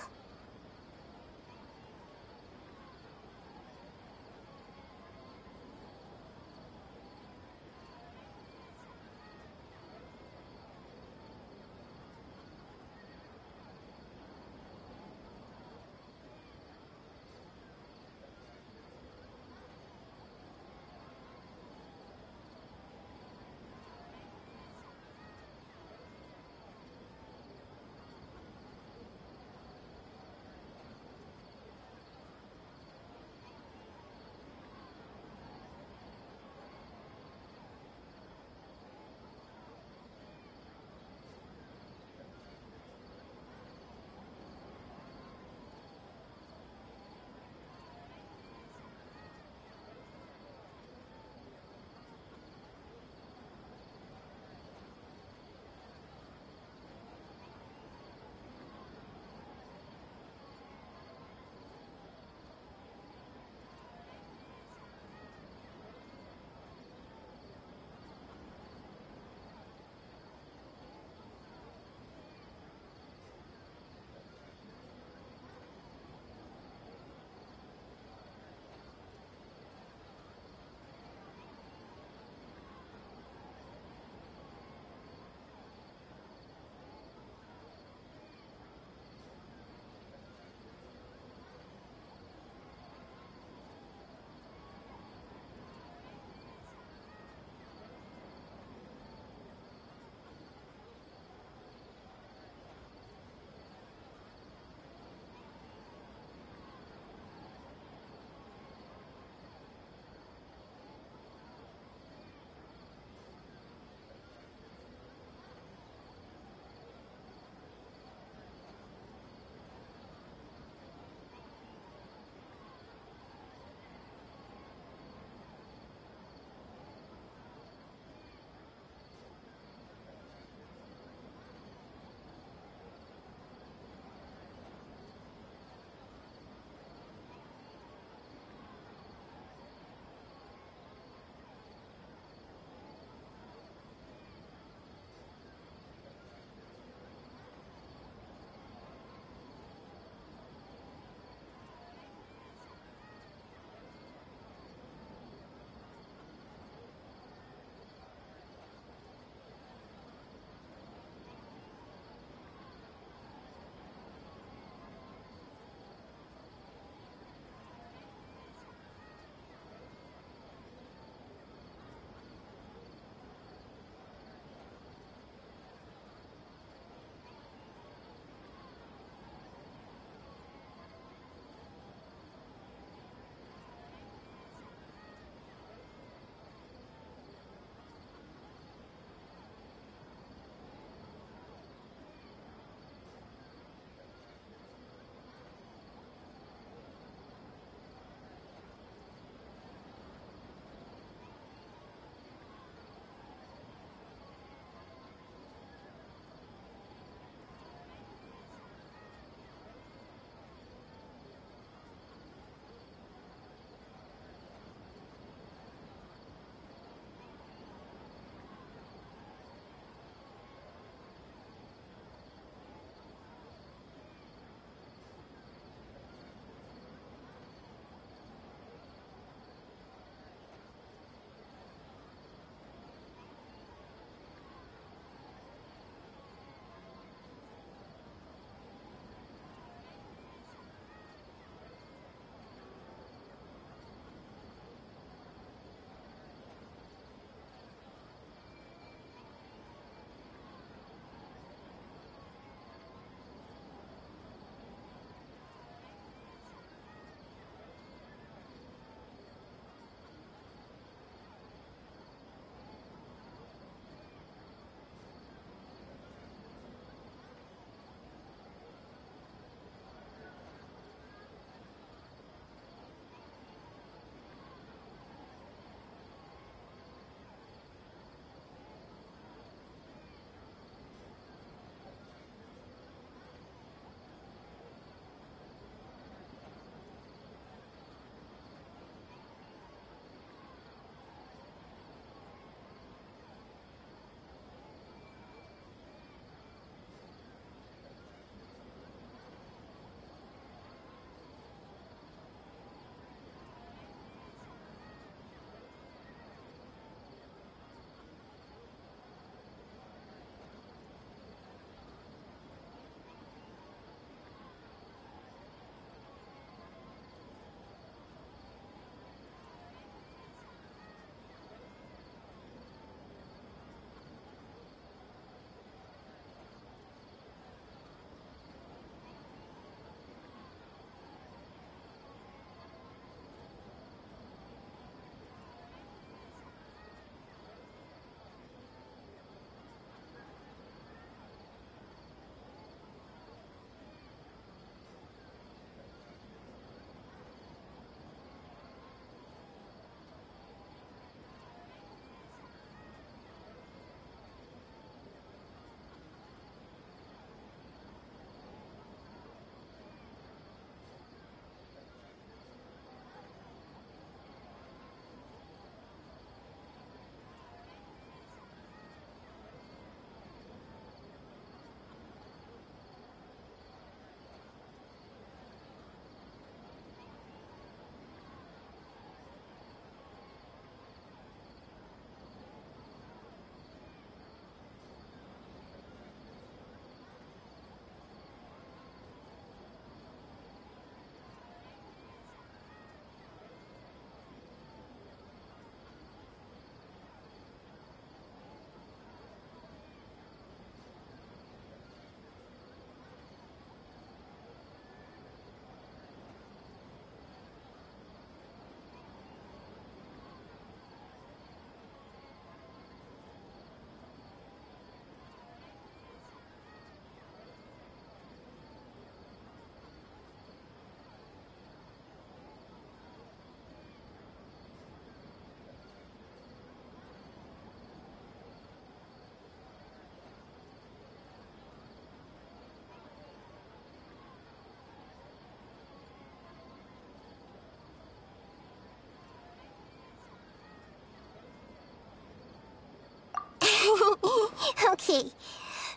Okay,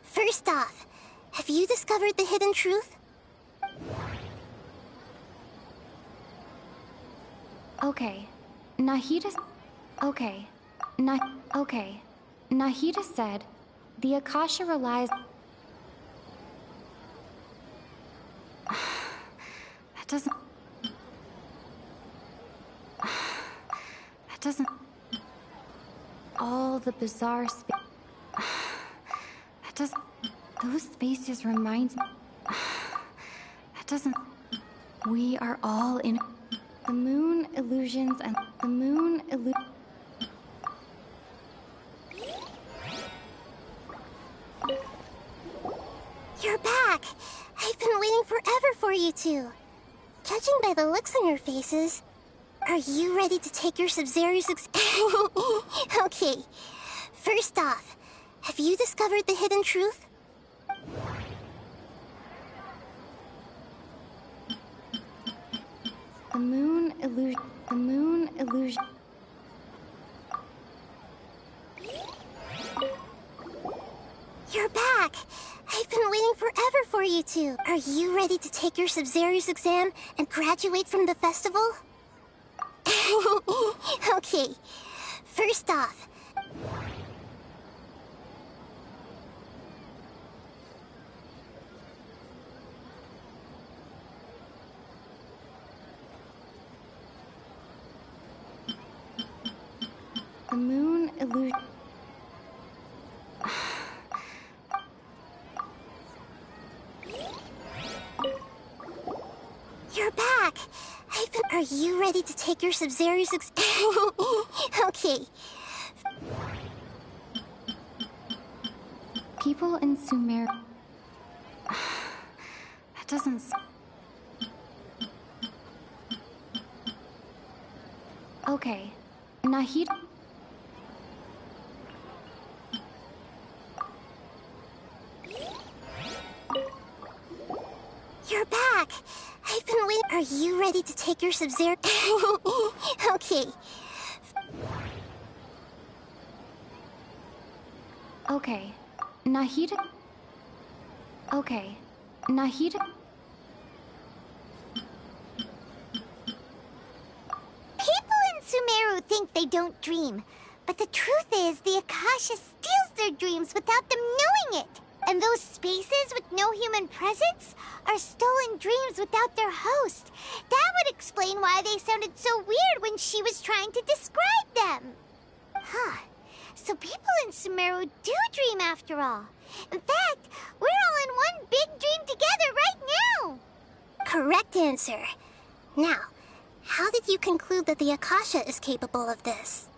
first off, have you discovered the hidden truth? Okay. Nahida... Okay. Okay. Nahida said, the Akasha relies... That doesn't... That doesn't... All the bizarre space... That doesn't... Those spaces remind me... That doesn't... We are all in... The moon illusions and... The moon You're back! I've been waiting forever for you two. Judging by the looks on your faces, are you ready to take your Sub-Zero's Okay, first off, have you discovered the hidden truth? The moon illusion... The moon illusion... You're back! I've been waiting forever for you two. Are you ready to take your Sub-Zero's exam and graduate from the festival? Okay, first off... The moon illusion... You're back! Are you ready to take your Sub-Zero's Okay. People in Sumer... That doesn't... Okay. Nahida... You're back! I've been waiting. Are you ready to take your Sub-Zero? Okay. Okay. Nahida... Okay. Nahida... People in Sumeru think they don't dream, but the truth is the Akasha steals their dreams without them knowing it. And those spaces with no human presence are stolen dreams without their host. That would explain why they sounded so weird when she was trying to describe them. Huh. So people in Sumeru do dream after all. In fact, we're all in one big dream together right now. Correct answer. Now, how did you conclude that the Akasha is capable of this?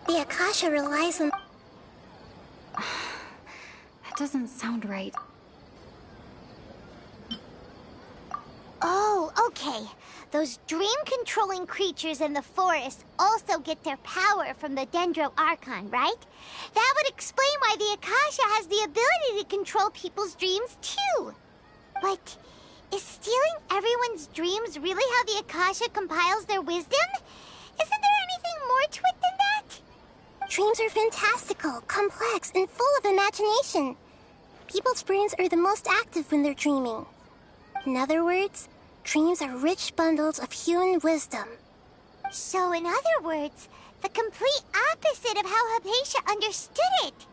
The Akasha relies on... That doesn't sound right. Oh, okay. Those dream-controlling creatures in the forest also get their power from the Dendro Archon, right? That would explain why the Akasha has the ability to control people's dreams, too. But is stealing everyone's dreams really how the Akasha compiles their wisdom? Isn't there anything more to it than that? Dreams are fantastical, complex, and full of imagination. People's brains are the most active when they're dreaming. In other words, dreams are rich bundles of human wisdom. So, in other words, the complete opposite of how Hypatia understood it.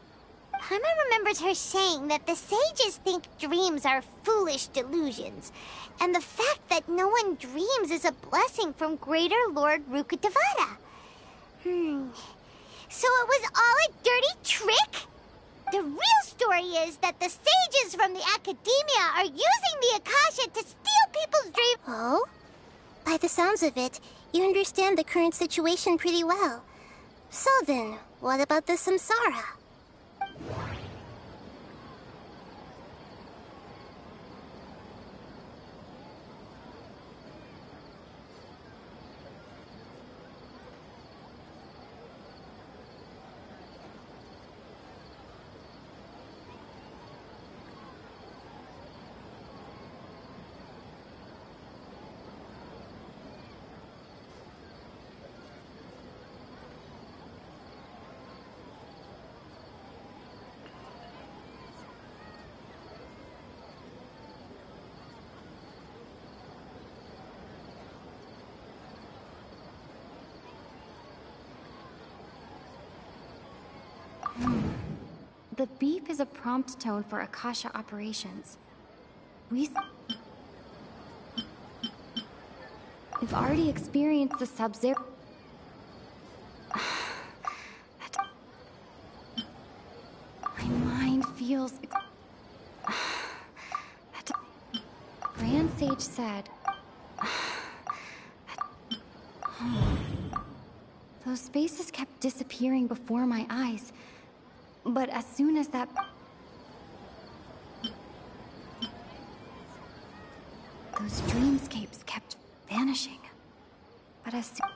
Karma remembers her saying that the sages think dreams are foolish delusions, and the fact that no one dreams is a blessing from Greater Lord Rukkhadevata. So it was all a dirty trick? The real story is that the sages from the Academia are using the Akasha to steal people's dreams. Oh? By the sounds of it, you understand the current situation pretty well. So then, what about the Samsara? The beep is a prompt tone for Akasha operations. We've already experienced the Sub-Zero. My mind feels. Grand Sage said. Those spaces kept disappearing before my eyes. But as soon as that... Those dreamscapes kept vanishing. But as soon...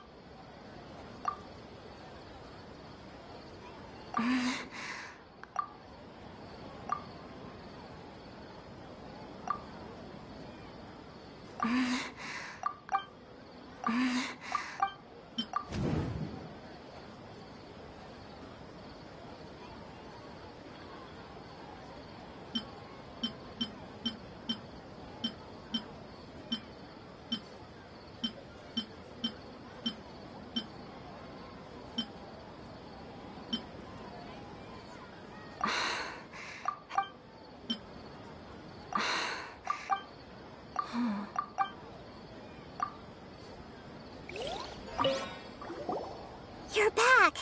You're back!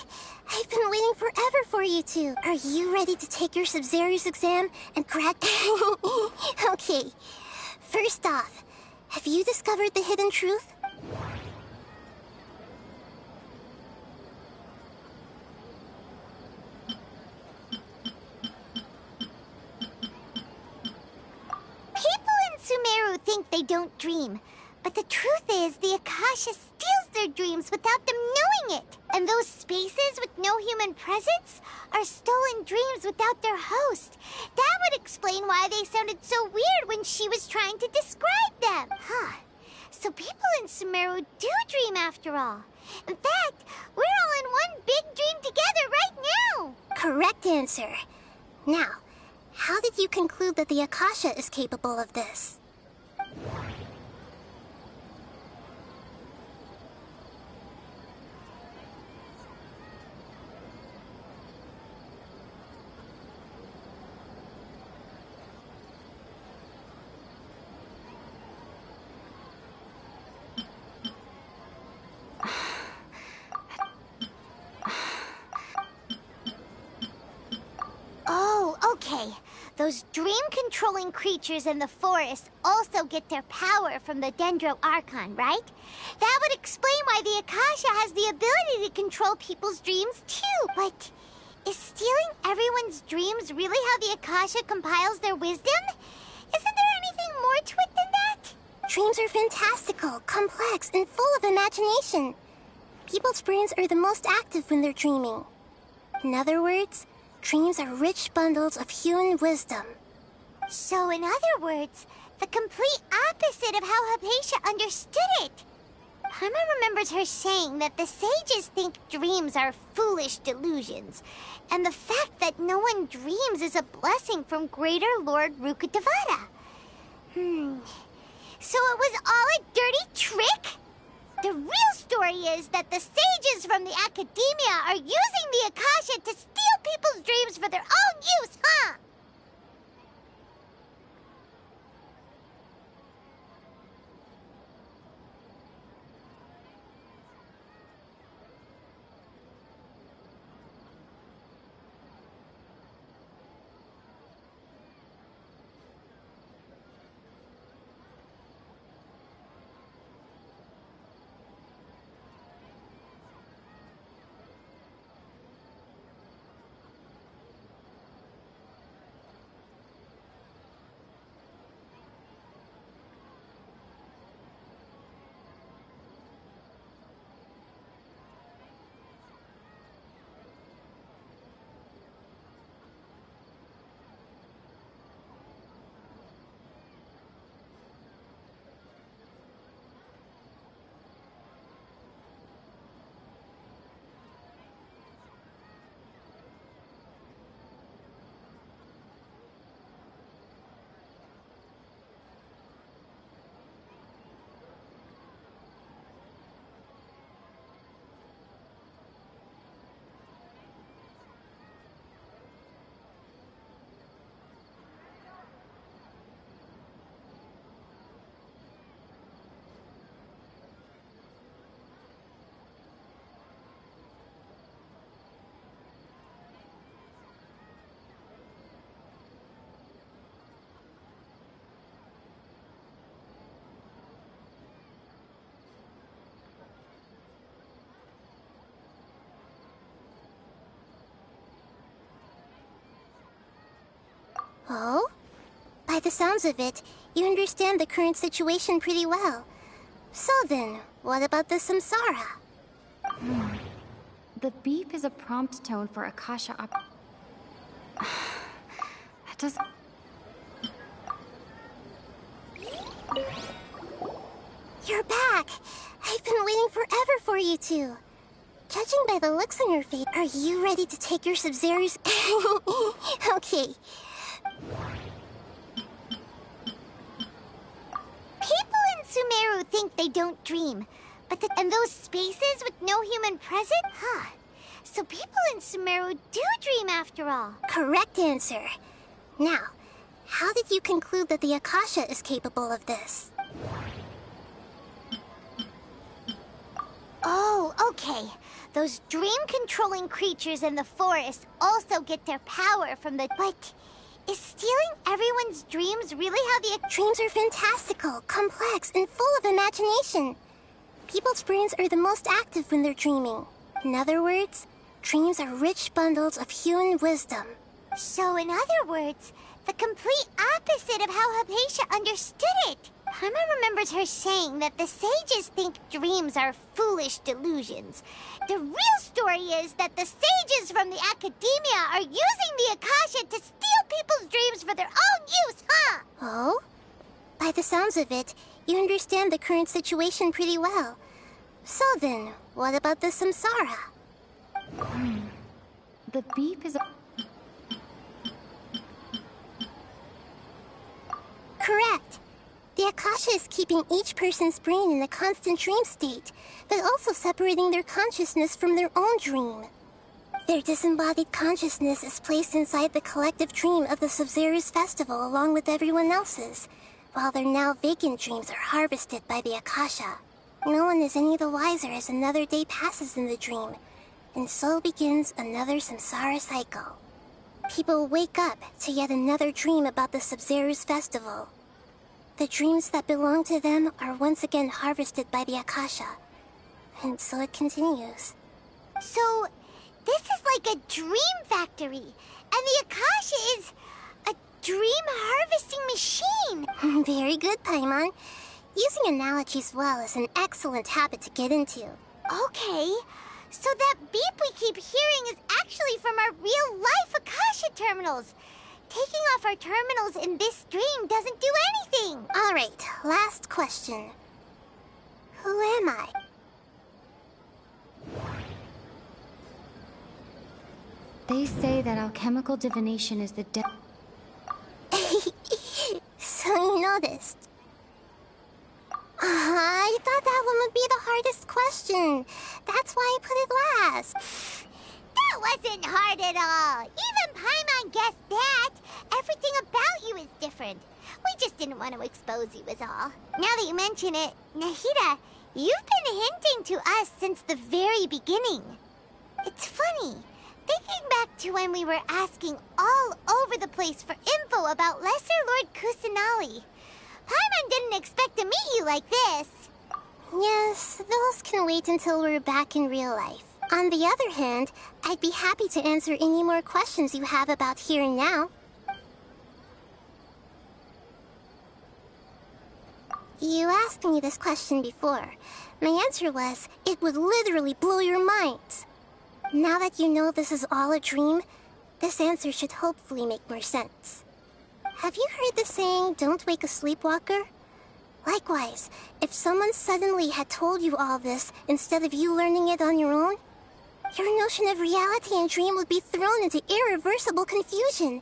I've been waiting forever for you two. Are you ready to take your Sub-Zero's exam and crack... Okay. First off, have you discovered the hidden truth? People in Sumeru think they don't dream. But the truth is, the Akasha steals their dreams without them knowing it. And those spaces with no human presence are stolen dreams without their host. That would explain why they sounded so weird when she was trying to describe them. Huh. So people in Sumeru do dream after all. In fact, we're all in one big dream together right now. Correct answer. Now, how did you conclude that the Akasha is capable of this? Oh, okay. Those dream-controlling creatures in the forest also get their power from the Dendro Archon, right? That would explain why the Akasha has the ability to control people's dreams, too. But is stealing everyone's dreams really how the Akasha compiles their wisdom? Isn't there anything more to it than that? Dreams are fantastical, complex, and full of imagination. People's brains are the most active when they're dreaming. In other words, dreams are rich bundles of human wisdom. So, in other words, the complete opposite of how Hypatia understood it. Karma remembers her saying that the sages think dreams are foolish delusions, and the fact that no one dreams is a blessing from Greater Lord Rukkhadevata. So it was all a dirty trick? The real story is that the sages from the Academia are using the Akasha to steal people's dreams for their own use, huh? Oh? By the sounds of it, you understand the current situation pretty well. So then, what about the samsara? The beep is a prompt tone for Akasha That does... You're back! I've been waiting forever for you two. Judging by the looks on your face, are you ready to take your Sub-Zero's... Okay. People in Sumeru think they don't dream, but and those spaces with no human present? Huh. So people in Sumeru do dream after all. Correct answer. Now, how did you conclude that the Akasha is capable of this? Oh, okay. Those dream-controlling creatures in the forest also get their power from the... But is stealing everyone's dreams really how the... Dreams are fantastical, complex, and full of imagination. People's brains are the most active when they're dreaming. In other words, dreams are rich bundles of human wisdom. So in other words, the complete opposite of how Hypatia understood it. Paimon remembers her saying that the sages think dreams are foolish delusions. The real story is that the sages from the academia are using the Akasha to steal people's dreams for their own use, huh? Oh? By the sounds of it, you understand the current situation pretty well. So then, what about the samsara? The beep is a... Correct. The Akasha is keeping each person's brain in a constant dream state, but also separating their consciousness from their own dream. Their disembodied consciousness is placed inside the collective dream of the Sub-Zero's festival along with everyone else's, while their now vacant dreams are harvested by the Akasha. No one is any the wiser as another day passes in the dream, and so begins another samsara cycle. People wake up to yet another dream about the Sub-Zero's festival. The dreams that belong to them are once again harvested by the Akasha. And so it continues. So, this is like a dream factory, and the Akasha is a dream harvesting machine. Very good, Paimon. Using analogies well is an excellent habit to get into. Okay, so that beep we keep hearing is actually from our real-life Akasha terminals. Taking off our terminals in this dream doesn't do anything. All right, last question. Who am I? They say that alchemical divination is the So you noticed. I thought that one would be the hardest question. That's why I put it last. That wasn't hard at all. Even Paimon guessed that. Everything about you is different. We just didn't want to expose you is all. Now that you mention it, Nahida, you've been hinting to us since the very beginning. It's funny. Thinking back to when we were asking all over the place for info about Lesser Lord Kusanali. Paimon didn't expect to meet you like this. Yes, those can wait until we're back in real life. On the other hand, I'd be happy to answer any more questions you have about here and now. You asked me this question before. My answer was, it would literally blow your minds. Now that you know this is all a dream, this answer should hopefully make more sense. Have you heard the saying, don't wake a sleepwalker? Likewise, if someone suddenly had told you all this instead of you learning it on your own, your notion of reality and dream would be thrown into irreversible confusion.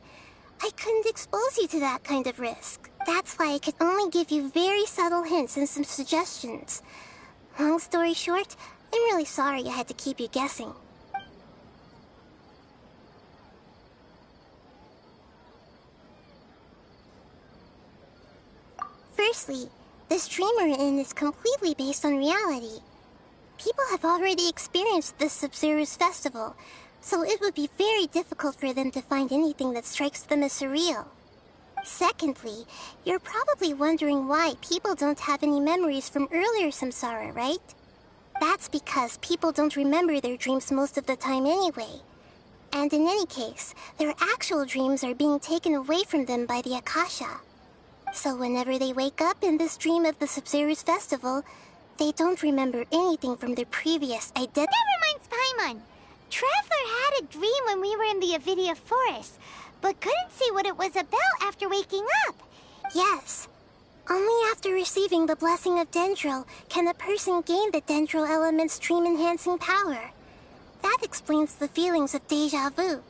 I couldn't expose you to that kind of risk. That's why I could only give you very subtle hints and some suggestions. Long story short, I'm really sorry I had to keep you guessing. Firstly, this dream we're in is completely based on reality. People have already experienced this Sub-Zero's festival, so it would be very difficult for them to find anything that strikes them as surreal. Secondly, you're probably wondering why people don't have any memories from earlier samsara, right? That's because people don't remember their dreams most of the time anyway. And in any case, their actual dreams are being taken away from them by the Akasha. So whenever they wake up in this dream of the Sub-Zero's festival, they don't remember anything from their previous identity. That reminds Paimon. Traveler had a dream when we were in the Avidia Forest, but couldn't see what it was about after waking up. Yes. Only after receiving the blessing of Dendro can a person gain the Dendro element's dream-enhancing power. That explains the feelings of déjà vu.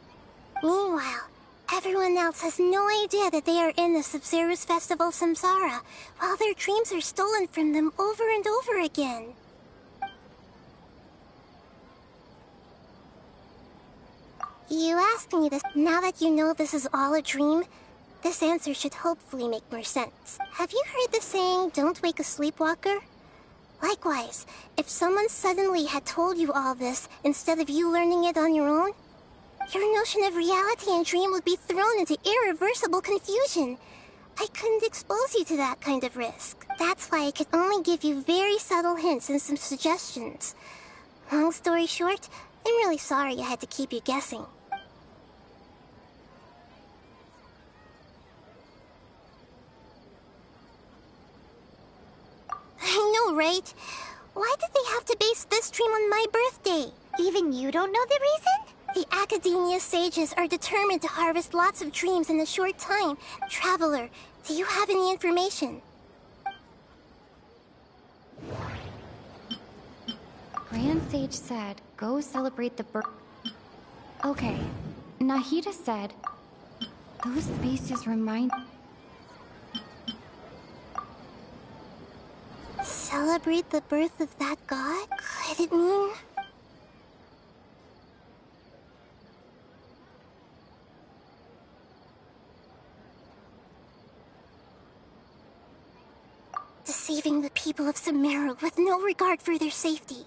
Meanwhile, everyone else has no idea that they are in the Sub-Zero's festival Samsara, while their dreams are stolen from them over and over again. You asked me this. Now that you know this is all a dream, this answer should hopefully make more sense. Have you heard the saying, "Don't wake a sleepwalker"? Likewise, if someone suddenly had told you all this instead of you learning it on your own, your notion of reality and dream would be thrown into irreversible confusion. I couldn't expose you to that kind of risk. That's why I could only give you very subtle hints and some suggestions. Long story short, I'm really sorry I had to keep you guessing. I know, right? Why did they have to base this dream on my birthday? Even you don't know the reason? The Academia sages are determined to harvest lots of dreams in a short time. Traveler, do you have any information? Grand Sage said, go celebrate the birth. Okay, Nahida said, those spaces remind... Celebrate the birth of that god? Could it mean... deceiving the people of Sumeru with no regard for their safety.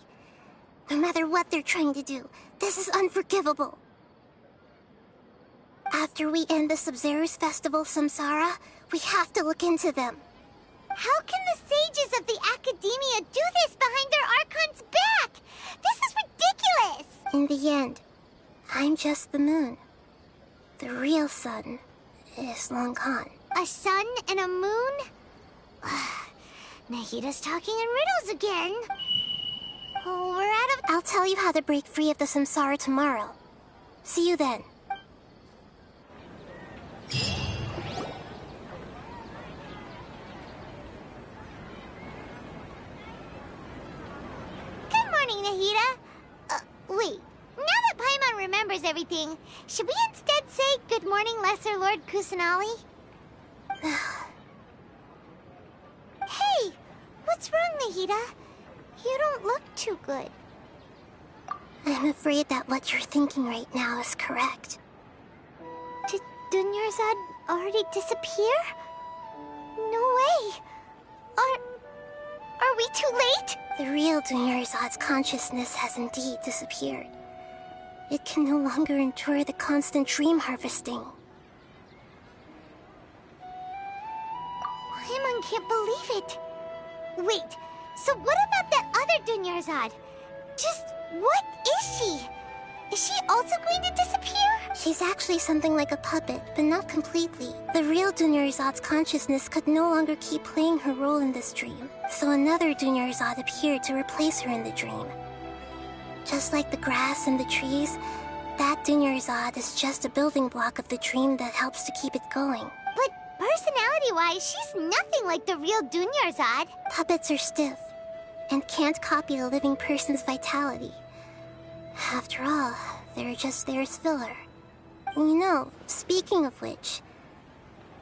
No matter what they're trying to do, this is unforgivable. After we end the Sub-Zero's festival Samsara, we have to look into them. How can the sages of the Academia do this behind their Archon's back? This is ridiculous! In the end, I'm just the moon. The real sun is long gone. A sun and a moon? Nahida's talking in riddles again. Oh, we're out of... I'll tell you how to break free of the Samsara tomorrow. See you then. Good morning, Nahida. Wait. Now that Paimon remembers everything, should we instead say good morning, Lesser Lord Kusanali? Hey! What's wrong, Nahida? You don't look too good. I'm afraid that what you're thinking right now is correct. Did Dunyarzad already disappear? No way! Are we too late? The real Dunyarzad's consciousness has indeed disappeared. It can no longer endure the constant dream harvesting. Paimon can't believe it. Wait, so what about that other Dunyarzad? Just what is she? Is she also going to disappear? She's actually something like a puppet, but not completely. The real Dunyarzad's consciousness could no longer keep playing her role in this dream, so another Dunyarzad appeared to replace her in the dream. Just like the grass and the trees, that Dunyarzad is just a building block of the dream that helps to keep it going. But personality-wise, she's nothing like the real Dunyarzad. Puppets are stiff, and can't copy a living person's vitality. After all, they're just there as filler. You know, speaking of which,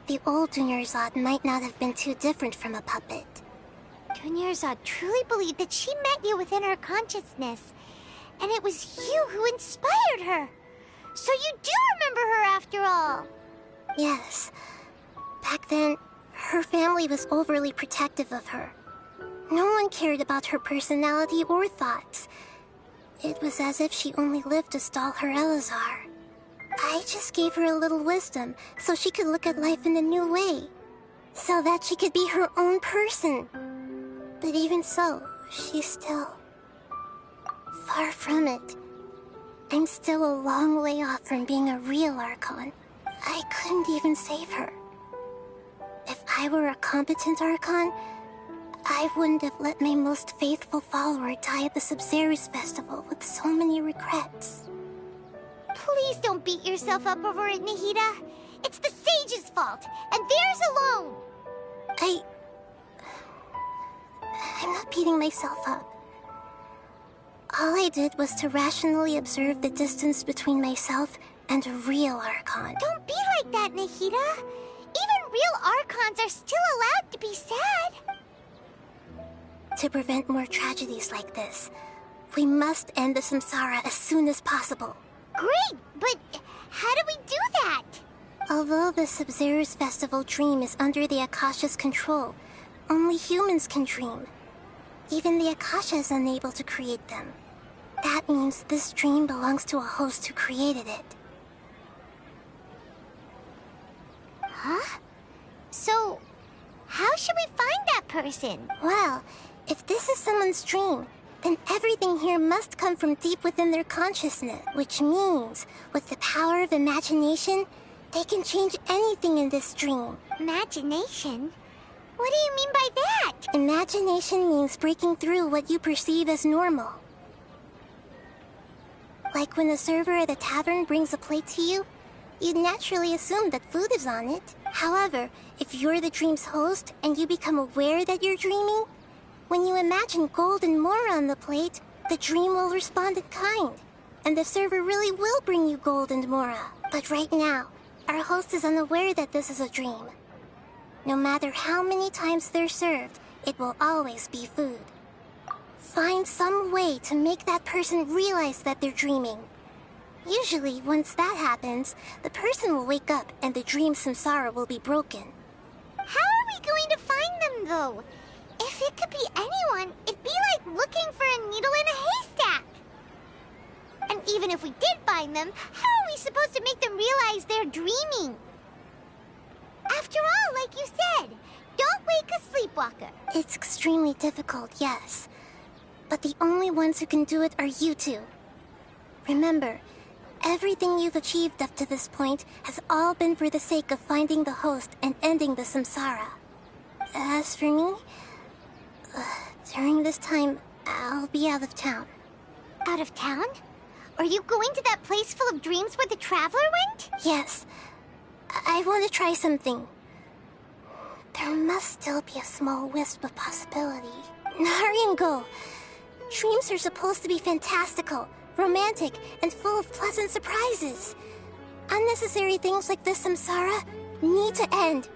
the old Dunyarzad might not have been too different from a puppet. Dunyarzad truly believed that she met you within her consciousness, and it was you who inspired her. So you do remember her after all. Yes. Back then, her family was overly protective of her. No one cared about her personality or thoughts. It was as if she only lived to stall her Elazar. I just gave her a little wisdom so she could look at life in a new way. So that she could be her own person. But even so, she's still far from it. I'm still a long way off from being a real Archon. I couldn't even save her. If I were a competent Archon, I wouldn't have let my most faithful follower die at the Sub-Zero's festival with so many regrets. Please don't beat yourself up over it, Nahida. It's the Sage's fault, and theirs alone. I'm not beating myself up. All I did was to rationally observe the distance between myself and a real Archon. Don't be like that, Nahida. Even real Archons are still allowed to be sad. To prevent more tragedies like this, we must end the Samsara as soon as possible. Great, but how do we do that? Although the Sub-Zero's festival dream is under the Akasha's control, only humans can dream. Even the Akasha is unable to create them. That means this dream belongs to a host who created it. Huh? So, how should we find that person? Well, if this is someone's dream, then everything here must come from deep within their consciousness, which means, with the power of imagination, they can change anything in this dream. Imagination? What do you mean by that? Imagination means breaking through what you perceive as normal. Like when a server at a tavern brings a plate to you, you'd naturally assume that food is on it. However, if you're the dream's host and you become aware that you're dreaming, when you imagine gold and more on the plate, the dream will respond in kind, and the server really will bring you gold and mora. But right now, our host is unaware that this is a dream. No matter how many times they're served, it will always be food. Find some way to make that person realize that they're dreaming. Usually, once that happens, the person will wake up and the dream samsara will be broken. How are we going to find them, though? If it could be anyone, it'd be like looking for a needle in a haystack. And even if we did find them, how are we supposed to make them realize they're dreaming? After all, like you said, don't wake a sleepwalker. It's extremely difficult, yes. But the only ones who can do it are you two. Remember, everything you've achieved up to this point has all been for the sake of finding the host and ending the samsara. As for me, during this time, I'll be out of town. Out of town? Are you going to that place full of dreams where the Traveler went? Yes. I want to try something. There must still be a small wisp of possibility. Hurry and go. Dreams are supposed to be fantastical, romantic, and full of pleasant surprises. Unnecessary things like this samsara need to end.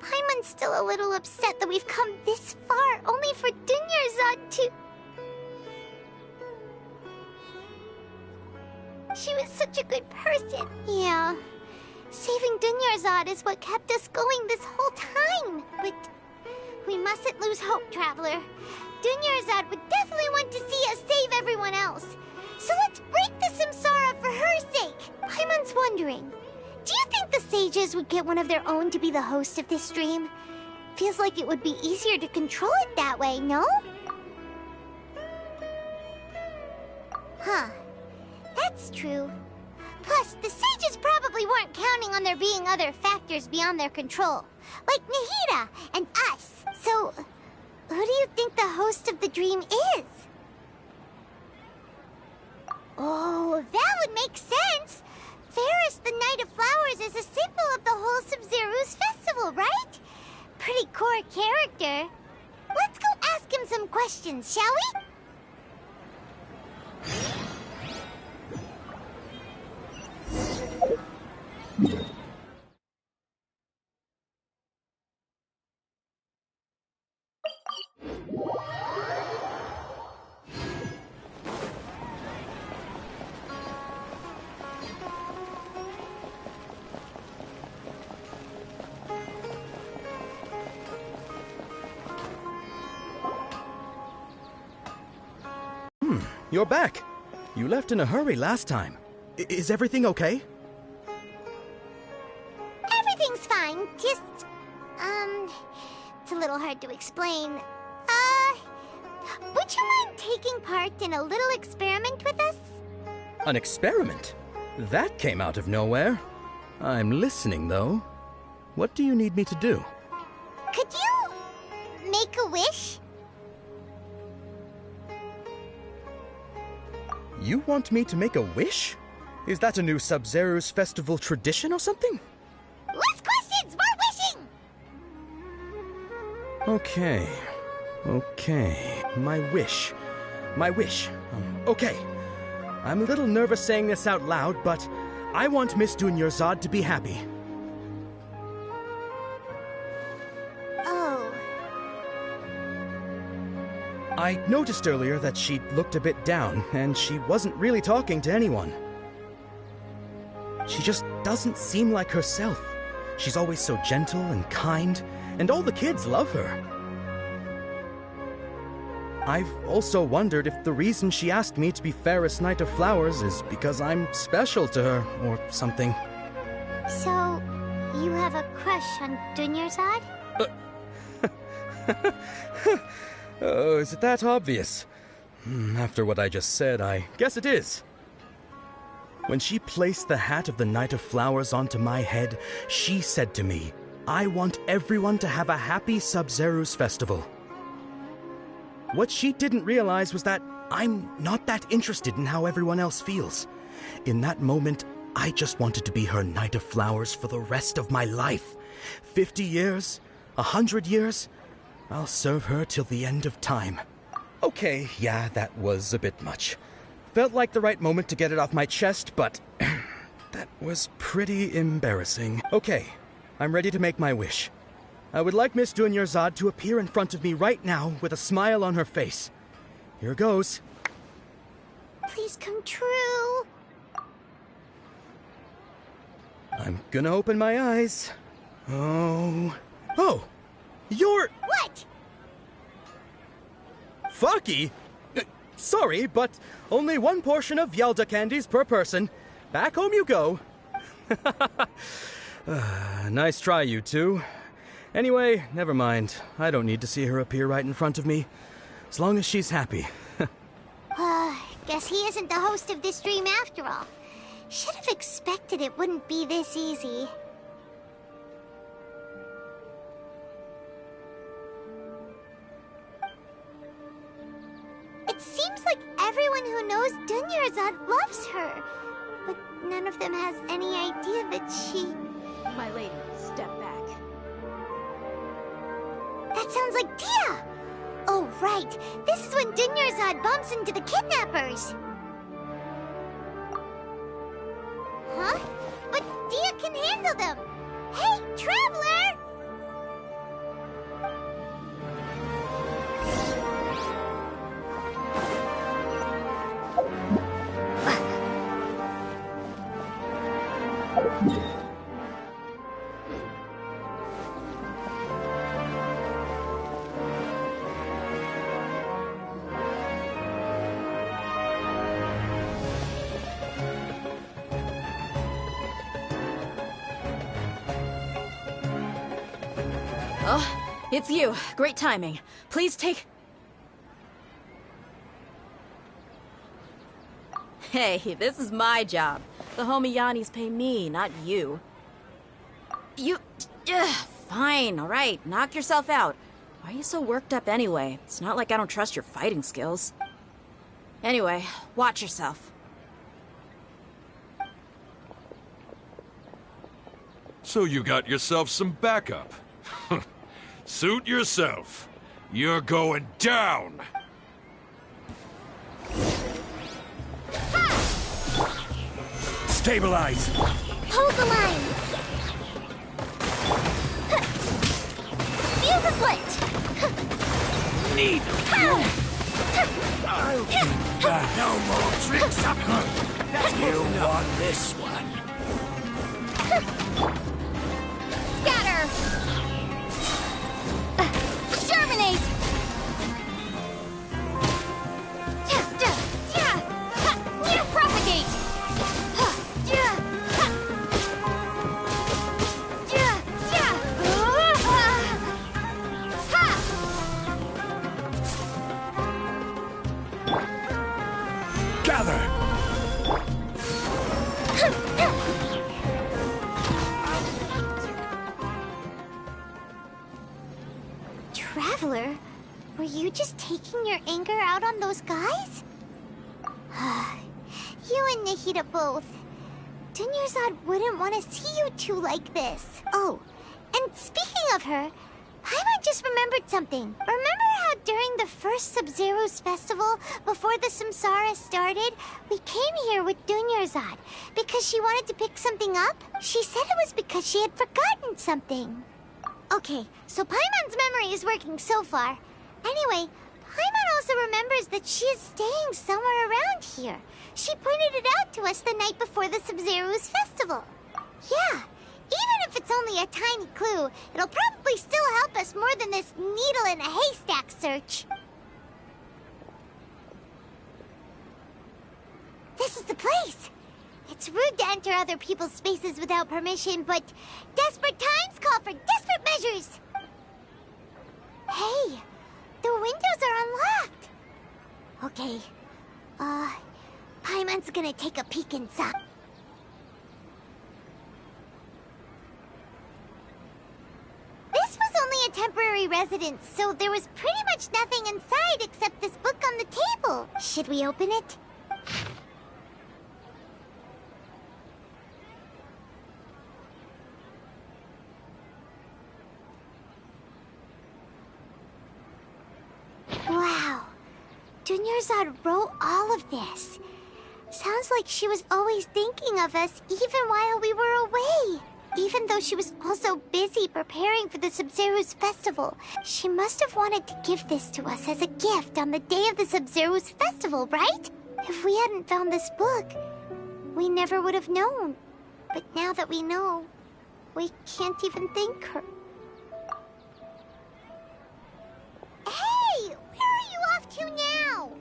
Paimon's still a little upset that we've come this far only for Dunyarzad to... She was such a good person. Yeah. Saving Dunyarzad is what kept us going this whole time. But we mustn't lose hope, Traveler. Dunyarzad would definitely want to see us save everyone else. So let's break the samsara for her sake. Paimon's wondering, do you think the sages would get one of their own to be the host of this stream? Feels like it would be easier to control it that way, no? Huh. That's true. Plus, the sages probably weren't counting on there being other factors beyond their control, like Nahida and us. So, who do you think the host of the dream is? Oh, that would make sense. Ferris, the Knight of Flowers, is a symbol of the whole Sub-Zero's festival, right? Pretty core character. Let's go ask him some questions, shall we? You're back. You left in a hurry last time. Is everything okay? Everything's fine. Just, it's a little hard to explain. Would you mind taking part in a little experiment with us? An experiment? That came out of nowhere. I'm listening, though. What do you need me to do? Could you make a wish? You want me to make a wish? Is that a new Sub-Zero's festival tradition or something? Less questions, more wishing! Okay. My wish. Okay. I'm a little nervous saying this out loud, but I want Miss Dunyarzad to be happy. Oh. I noticed earlier that she looked a bit down, and she wasn't really talking to anyone. She just doesn't seem like herself. She's always so gentle and kind, and all the kids love her. I've also wondered if the reason she asked me to be Fairest Knight of Flowers is because I'm special to her, or something. So, you have a crush on Dunyarzad? Oh, is it that obvious? After what I just said, I guess it is. When she placed the hat of the Knight of Flowers onto my head, she said to me, I want everyone to have a happy Sub-Zero's festival. What she didn't realize was that I'm not that interested in how everyone else feels. In that moment, I just wanted to be her Knight of Flowers for the rest of my life. 50 years? 100 years? I'll serve her till the end of time. Okay, yeah, that was a bit much. Felt like the right moment to get it off my chest, but that was pretty embarrassing. Okay, I'm ready to make my wish. I would like Miss Dunyarzad to appear in front of me right now with a smile on her face. Here goes. Please come true. I'm gonna open my eyes. Oh, you're... What? Fucky? Sorry, but only one portion of Yalda candies per person. Back home you go. Nice try, you two. Anyway, never mind. I don't need to see her appear right in front of me. As long as she's happy. Guess he isn't the host of this dream after all. Should have expected it wouldn't be this easy. It seems like everyone who knows Dunyarzad loves her. But none of them has any idea that she... My lady, step back. That sounds like Dia! Oh, right. This is when Dunyarzad bumps into the kidnappers. Huh? But Dia can handle them. Hey, Traveler! Oh, it's you. Great timing. Please take... Hey, this is my job. The homie Yannis pay me, not you. You... fine, alright. Knock yourself out. Why are you so worked up anyway? It's not like I don't trust your fighting skills. Anyway, watch yourself. So you got yourself some backup. Suit yourself. You're going down. Stabilize. Hold the line. Fuse is lit. Need I'll do that. No more tricks up here. You want this one. Scatter. Germinate. Propagate. gather! Traveler, were you just taking your anger out on those guys? You and Nahida both. Dunyarzad wouldn't want to see you two like this. Oh, and speaking of her, Paimon just remembered something. Remember how during the first Sub-Zero's festival, before the Samsara started, we came here with Dunyarzad because she wanted to pick something up? She said it was because she had forgotten something. Okay, so Paimon's memory is working so far. Anyway, Paimon also remembers that she is staying somewhere around here. She pointed it out to us the night before the Sub-Zero's festival. Yeah, even if it's only a tiny clue, it'll probably still help us more than this needle in a haystack search. This is the place. It's rude to enter other people's spaces without permission, but desperate times call for desperate measures. Hey, the windows are unlocked. Okay, Paimon's gonna take a peek inside. This was only a temporary residence, so there was pretty much nothing inside except this book on the table. Should we open it? Wow. Dunyarzad wrote all of this. Sounds like she was always thinking of us even while we were away. Even though she was also busy preparing for the Sub-Zero's festival, she must have wanted to give this to us as a gift on the day of the Sub-Zero's festival, right? If we hadn't found this book, we never would have known. But now that we know, we can't even thank her. Hey! Where are you off to now?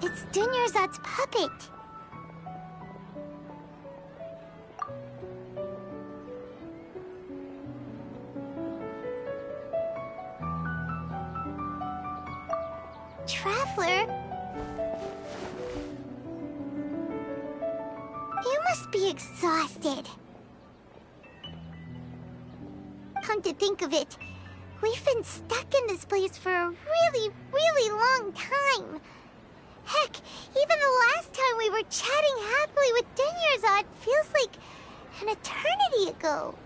It's Dunyarzad's puppet. Traveler? You must be exhausted. Come to think of it, we've been stuck in this place for a really, really long time. Heck, even the last time we were chatting happily with Dunyarzad feels like an eternity ago.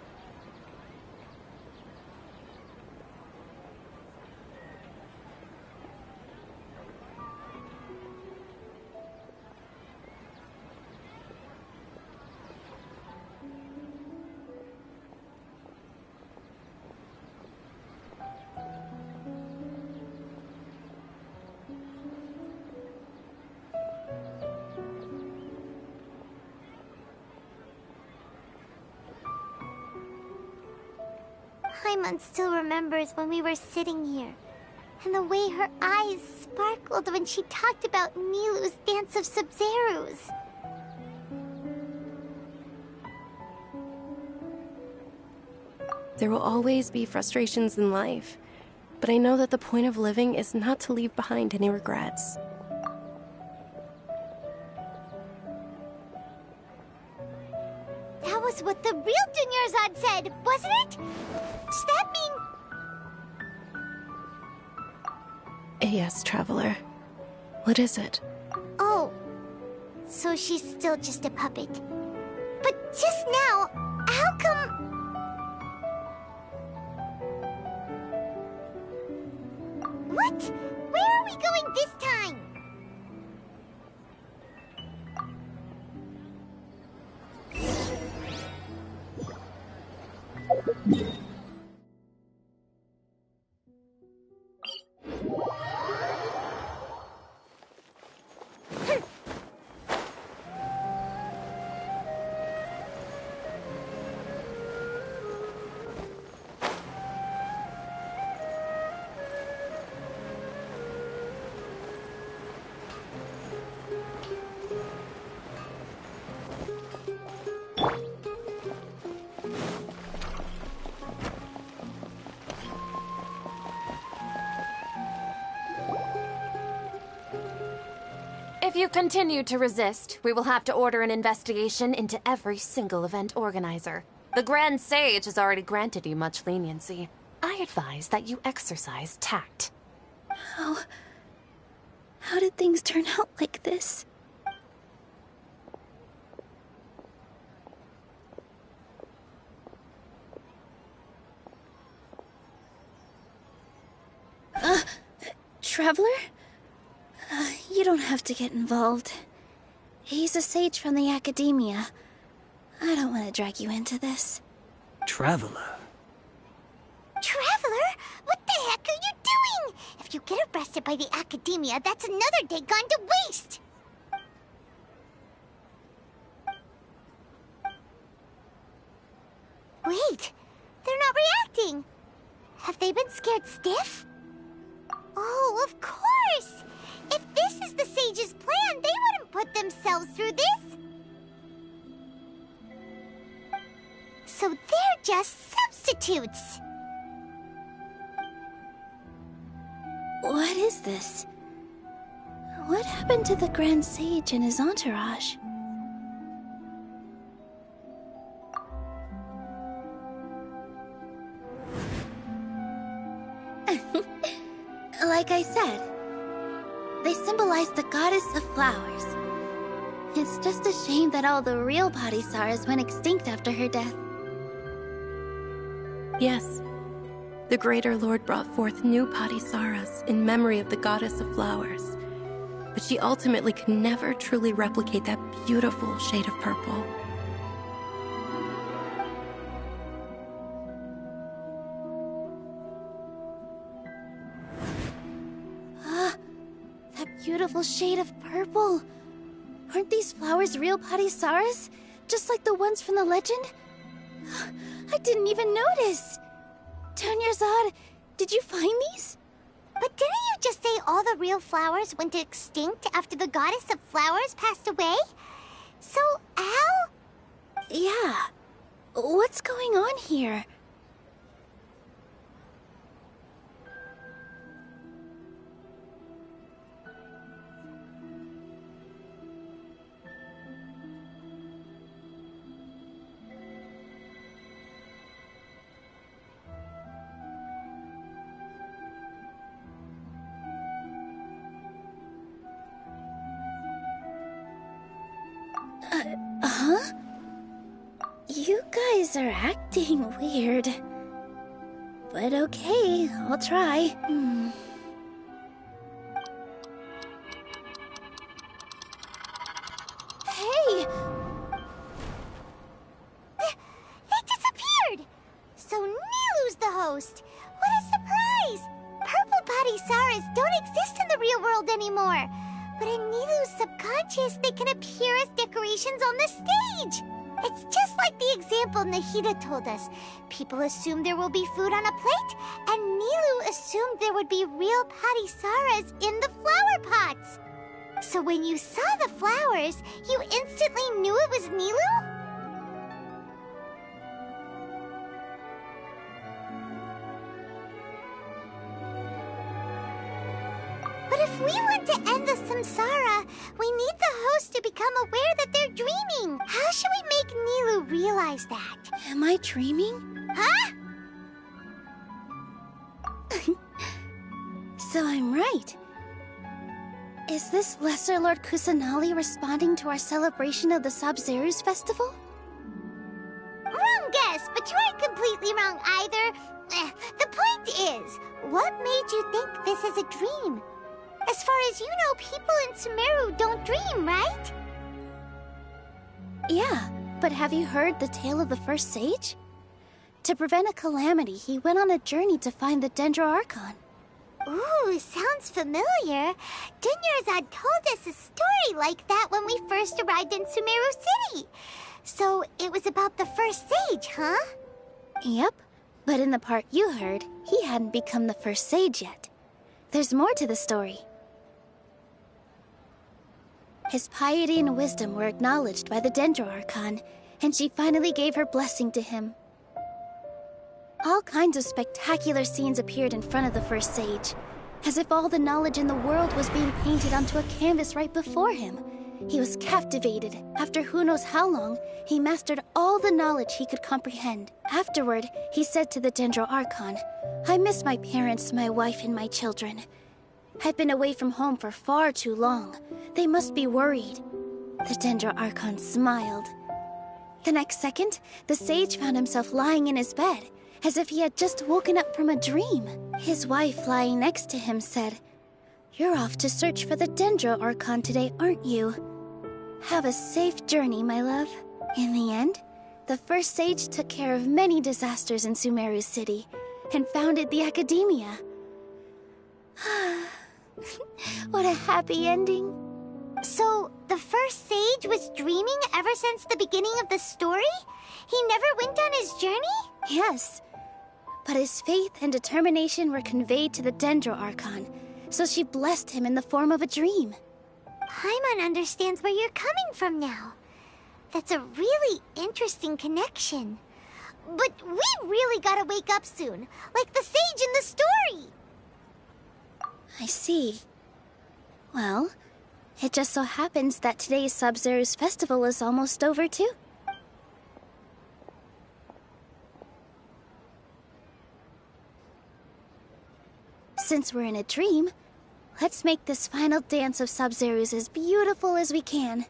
Paimon still remembers when we were sitting here, and the way her eyes sparkled when she talked about Nilou's Dance of Sub-Zeros. There will always be frustrations in life, but I know that the point of living is not to leave behind any regrets. That was what the real Dunyarzad said, wasn't it? Does that mean... Yes, Traveler. What is it? Oh, so she's still just a puppet. But just now, how come... What? Where are we going this time? If you continue to resist, we will have to order an investigation into every single event organizer. The Grand Sage has already granted you much leniency. I advise that you exercise tact. How did things turn out like this? Traveler? You don't have to get involved. He's a sage from the Academia. I don't want to drag you into this. Traveler? Traveler? What the heck are you doing? If you get arrested by the Academia, that's another day gone to waste! Wait, they're not reacting. Have they been scared stiff? Oh, of course! If this is the Sage's plan, they wouldn't put themselves through this! So they're just substitutes! What is this? What happened to the Grand Sage and his entourage? Like I said, they symbolize the goddess of flowers. It's just a shame that all the real Patisaras went extinct after her death. Yes. The Greater Lord brought forth new Patisaras in memory of the goddess of flowers. But she ultimately could never truly replicate that beautiful shade of purple. That beautiful shade of purple. Aren't these flowers real Patisaras? Just like the ones from the legend? I didn't even notice. Dunyarzad, did you find these? But didn't you just say all the real flowers went extinct after the goddess of flowers passed away? So, how? Yeah. What's going on here? Huh? You guys are acting weird. But okay, I'll try. Hey! They disappeared! So Nilu's the host! What a surprise! Purple Patisaras don't exist in the real world anymore! But in Nilu's subconscious, they can appear as decorations on the stage! It's just like the example Nahida told us. People assumed there will be food on a plate, and Nilu assumed there would be real Patisaras in the flower pots. So when you saw the flowers, you instantly knew it was Nilu? But if we want to end the samsara, we need the host to become aware that they're dreaming. How should we make Nilu realize that? Am I dreaming? Huh? So I'm right. Is this Lesser Lord Kusanali responding to our celebration of the Sabzeruz festival? Wrong guess, but you aren't completely wrong either. The point is, what made you think this is a dream? As far as you know, people in Sumeru don't dream, right? Yeah, but have you heard the tale of the first sage? To prevent a calamity, he went on a journey to find the Dendro Archon. Ooh, sounds familiar. Dunyarzad told us a story like that when we first arrived in Sumeru City. So it was about the first sage, huh? Yep, but in the part you heard, he hadn't become the first sage yet. There's more to the story. His piety and wisdom were acknowledged by the Dendro Archon, and she finally gave her blessing to him. All kinds of spectacular scenes appeared in front of the first sage. as if all the knowledge in the world was being painted onto a canvas right before him. He was captivated. After who knows how long, he mastered all the knowledge he could comprehend. Afterward, he said to the Dendro Archon, "I miss my parents, my wife, and my children. I've been away from home for far too long. They must be worried." The Dendro Archon smiled. The next second, the sage found himself lying in his bed, as if he had just woken up from a dream. His wife, lying next to him, said, "You're off to search for the Dendro Archon today, aren't you? Have a safe journey, my love." In the end, the first sage took care of many disasters in Sumeru City and founded the Academia. What a happy ending. So, the first sage was dreaming ever since the beginning of the story? He never went on his journey? Yes. But his faith and determination were conveyed to the Dendro Archon, so she blessed him in the form of a dream. Paimon understands where you're coming from now. That's a really interesting connection. But we really gotta wake up soon, like the sage in the story. I see. Well, it just so happens that today's Sub-Zero's festival is almost over too. Since we're in a dream, let's make this final dance of Sub-Zero's as beautiful as we can.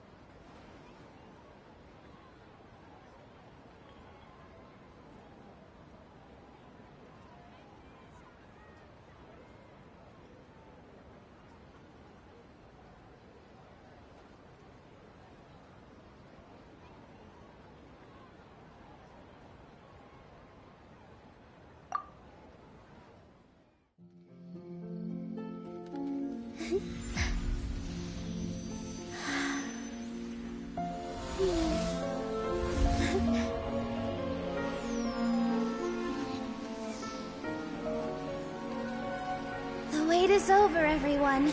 The wait is over, everyone.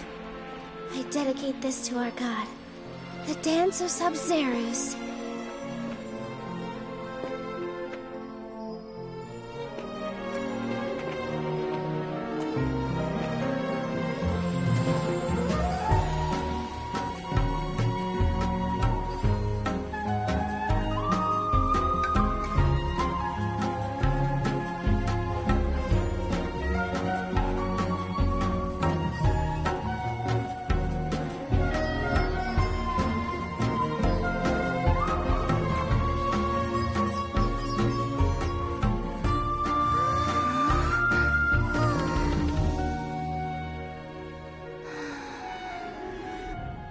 I dedicate this to our god, the Dance of Sub-Zeros.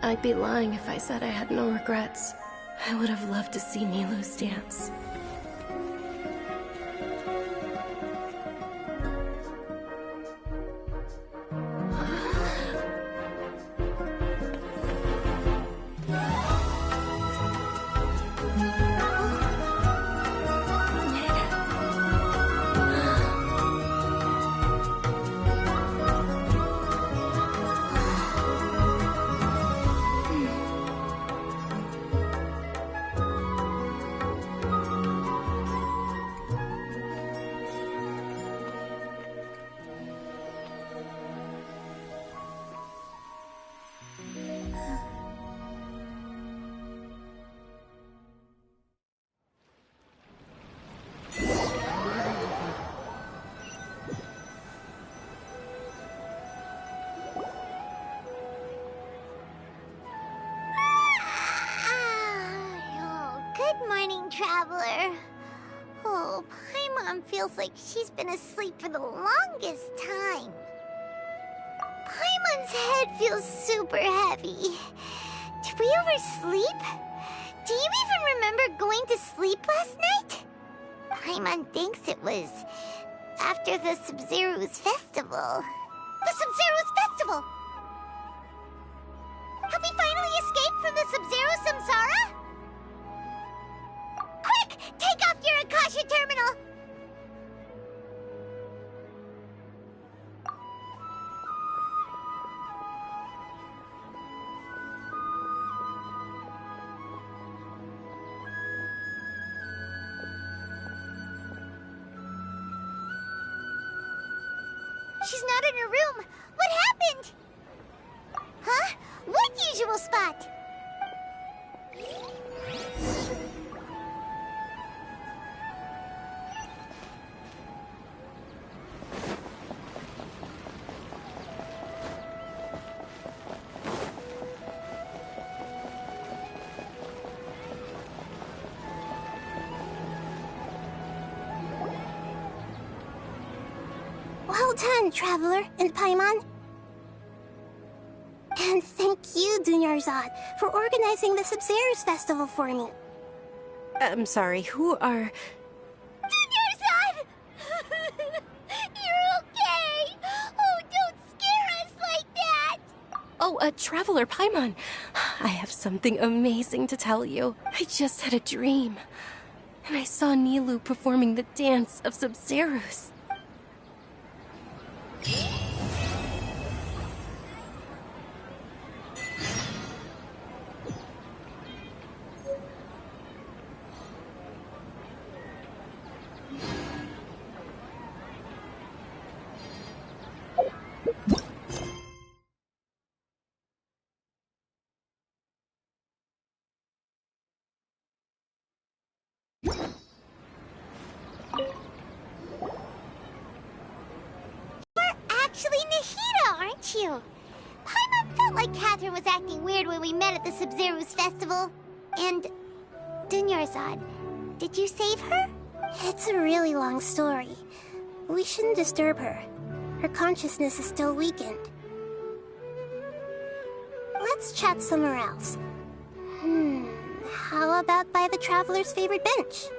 I'd be lying if I said I had no regrets. I would have loved to see Nilou's dance. Good morning, traveler. Oh, Paimon feels like she's been asleep for the longest time. Paimon's head feels super heavy. Did we oversleep? Do you even remember going to sleep last night? Paimon thinks it was after the Sub-Zero's festival. The Sub-Zero's festival! Have we finally escaped from the Sub-Zero Samsara? Quick! Take off your Akasha terminal! She's not in her room. What happened? Huh? What usual spot? Well done, Traveler and Paimon. And thank you, Dunyarzad, for organizing the Sub-Zero's festival for me. I'm sorry, who are... Dunyarzad! You're okay! Oh, don't scare us like that! Oh, Traveler Paimon. I have something amazing to tell you. I just had a dream. And I saw Nilou performing the dance of Sub-Zero's. Actually Nahida, aren't you? Paimon felt like Catherine was acting weird when we met at the Sub-Zero's festival. And... Dunyarzad, did you save her? It's a really long story. We shouldn't disturb her. Her consciousness is still weakened. Let's chat somewhere else. How about by the Traveler's favorite bench?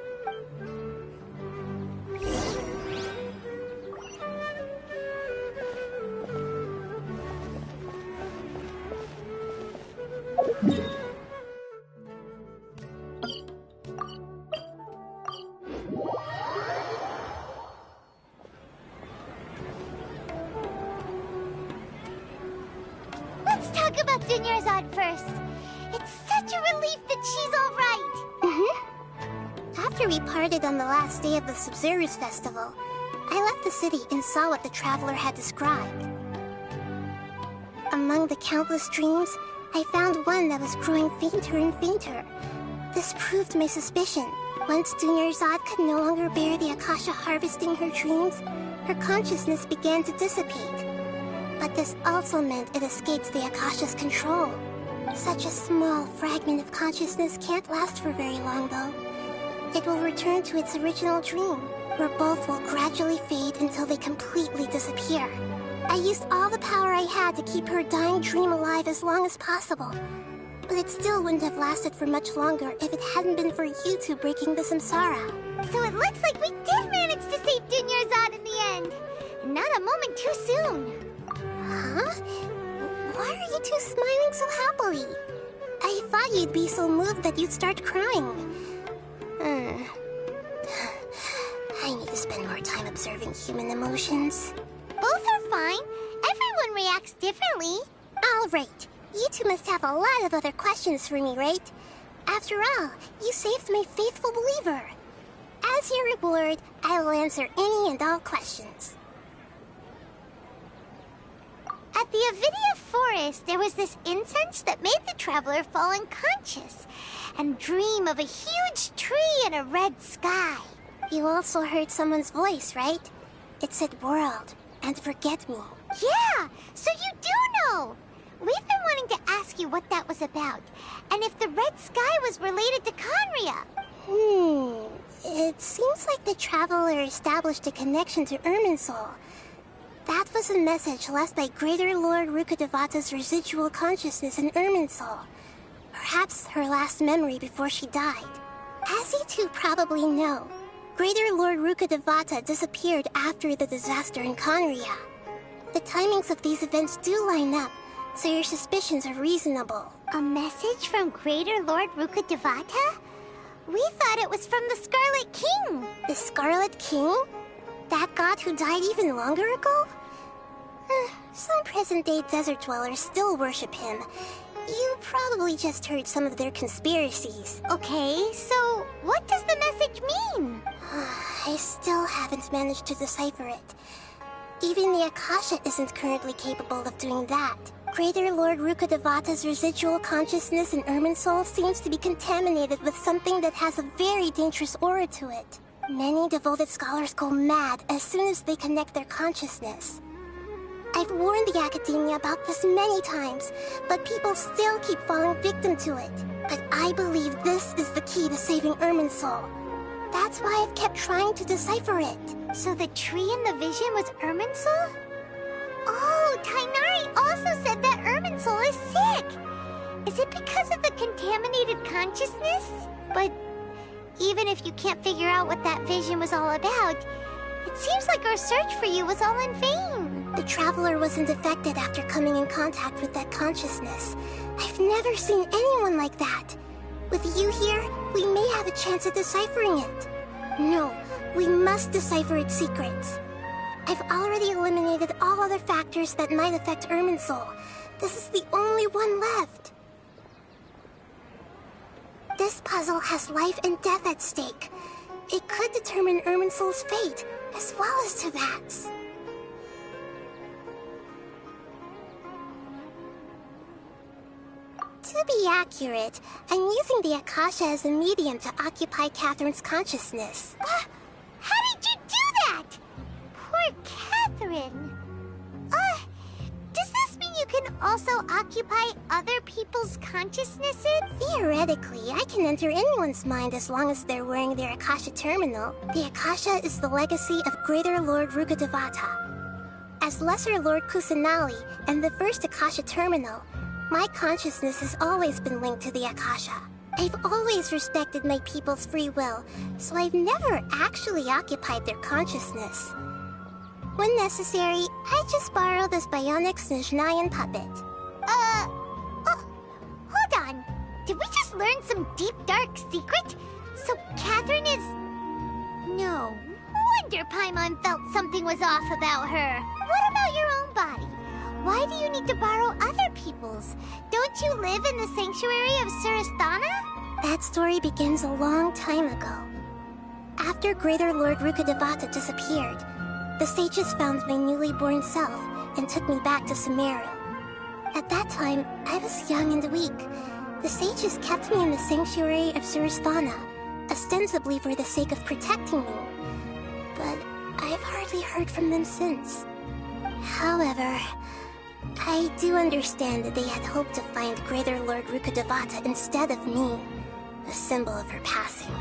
Let's talk about Dunyarzad first. It's such a relief that she's all right. After we parted on the last day of the Sub-Zero's festival, I left the city and saw what the Traveler had described. Among the countless dreams, I found one that was growing fainter and fainter. This proved my suspicion. Once Dunyarzad could no longer bear the Akasha harvesting her dreams, her consciousness began to dissipate. But this also meant it escaped the Akasha's control. Such a small fragment of consciousness can't last for very long, though. It will return to its original dream, where both will gradually fade until they completely disappear. I used all the power I had to keep her dying dream alive as long as possible. But it still wouldn't have lasted for much longer if it hadn't been for you two breaking the samsara. So it looks like we did manage to save Dunyarzad in the end. And not a moment too soon. Huh? Why are you two smiling so happily? I thought you'd be so moved that you'd start crying. I need to spend more time observing human emotions. Both are fine. Everyone reacts differently. All right. You two must have a lot of other questions for me, right? After all, you saved my faithful believer. As your reward, I will answer any and all questions. At the Avidia forest, there was this incense that made the Traveler fall unconscious and dream of a huge tree and a red sky. You also heard someone's voice, right? It said world and forget me. Yeah, so you do know. We've been wanting to ask you what that was about, and if the red sky was related to Conria. It seems like the Traveler established a connection to Irminsul. That was a message left by Greater Lord Rukkhadevata's residual consciousness in Irminsul. Perhaps her last memory before she died. As you two probably know, Greater Lord Rukkhadevata disappeared after the disaster in Conria. The timings of these events do line up, so your suspicions are reasonable. A message from Greater Lord Rukkhadevata? We thought it was from the Scarlet King. The Scarlet King? That god who died even longer ago? Some present-day desert dwellers still worship him. You probably just heard some of their conspiracies. Okay, so what does the message mean? I still haven't managed to decipher it. Even the Akasha isn't currently capable of doing that. Greater Lord Rukkhadevata's residual consciousness in Irminsul seems to be contaminated with something that has a very dangerous aura to it. Many devoted scholars go mad as soon as they connect their consciousness. I've warned the Academia about this many times, but people still keep falling victim to it. But I believe this is the key to saving Irminsul. That's why I've kept trying to decipher it. So the tree in the vision was Irminsul? Oh, Tainari also said that Irminsul is sick! Is it because of the contaminated consciousness? But even if you can't figure out what that vision was all about, it seems like our search for you was all in vain. The Traveler wasn't affected after coming in contact with that consciousness. I've never seen anyone like that. With you here, we may have a chance at deciphering it. No, we must decipher its secrets. I've already eliminated all other factors that might affect Irminsul. This is the only one left. This puzzle has life and death at stake. It could determine Irminsul's fate, as well as Tevat's. To be accurate, I'm using the Akasha as a medium to occupy Catherine's consciousness. How did you do that? Poor Catherine. Does this mean you can also occupy other people's consciousnesses? Theoretically, I can enter anyone's mind as long as they're wearing their Akasha terminal. The Akasha is the legacy of Greater Lord Rukkhadevata. As Lesser Lord Kusanali and the first Akasha terminal, my consciousness has always been linked to the Akasha. I've always respected my people's free will, so I've never actually occupied their consciousness. When necessary, I just borrow this bionic Snezhnayan puppet. Hold on. Did we just learn some deep, dark secret? So Catherine is... No wonder Paimon felt something was off about her. What about your own body? Why do you need to borrow other people's? Don't you live in the sanctuary of Surasthana? That story begins a long time ago. After Greater Lord Rukkhadevata disappeared, the sages found my newly born self and took me back to Sumeru. At that time, I was young and weak. The sages kept me in the sanctuary of Surasthana, ostensibly for the sake of protecting me. But I've hardly heard from them since. However, I do understand that they had hoped to find Greater Lord Rukkhadevata instead of me, a symbol of her passing.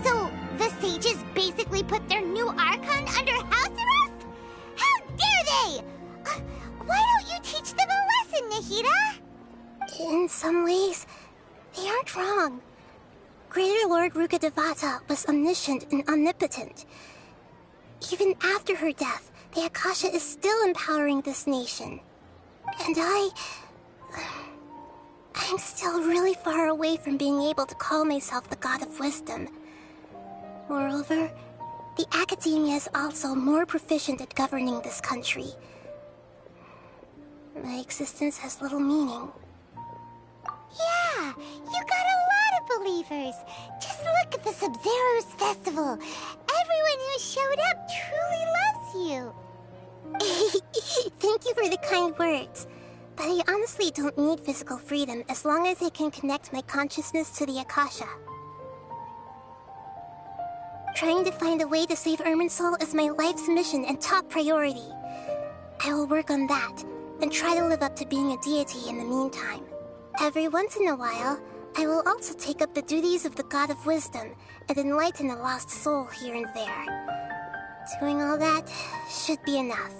So, the sages basically put their new Archon under house arrest? How dare they! Why don't you teach them a lesson, Nahida? In some ways, they aren't wrong. Greater Lord Rukkhadevata was omniscient and omnipotent. Even after her death, the Akasha is still empowering this nation. And I'm still really far away from being able to call myself the God of Wisdom. Moreover, the Academia is also more proficient at governing this country. My existence has little meaning. Yeah, you got a lot of believers. Just look at the Sub-Zero's festival. Everyone who showed up truly loves you. Thank you for the kind words. But I honestly don't need physical freedom as long as I can connect my consciousness to the Akasha. Trying to find a way to save Irminsul is my life's mission and top priority. I will work on that, and try to live up to being a deity in the meantime. Every once in a while, I will also take up the duties of the God of Wisdom and enlighten a lost soul here and there. Doing all that should be enough.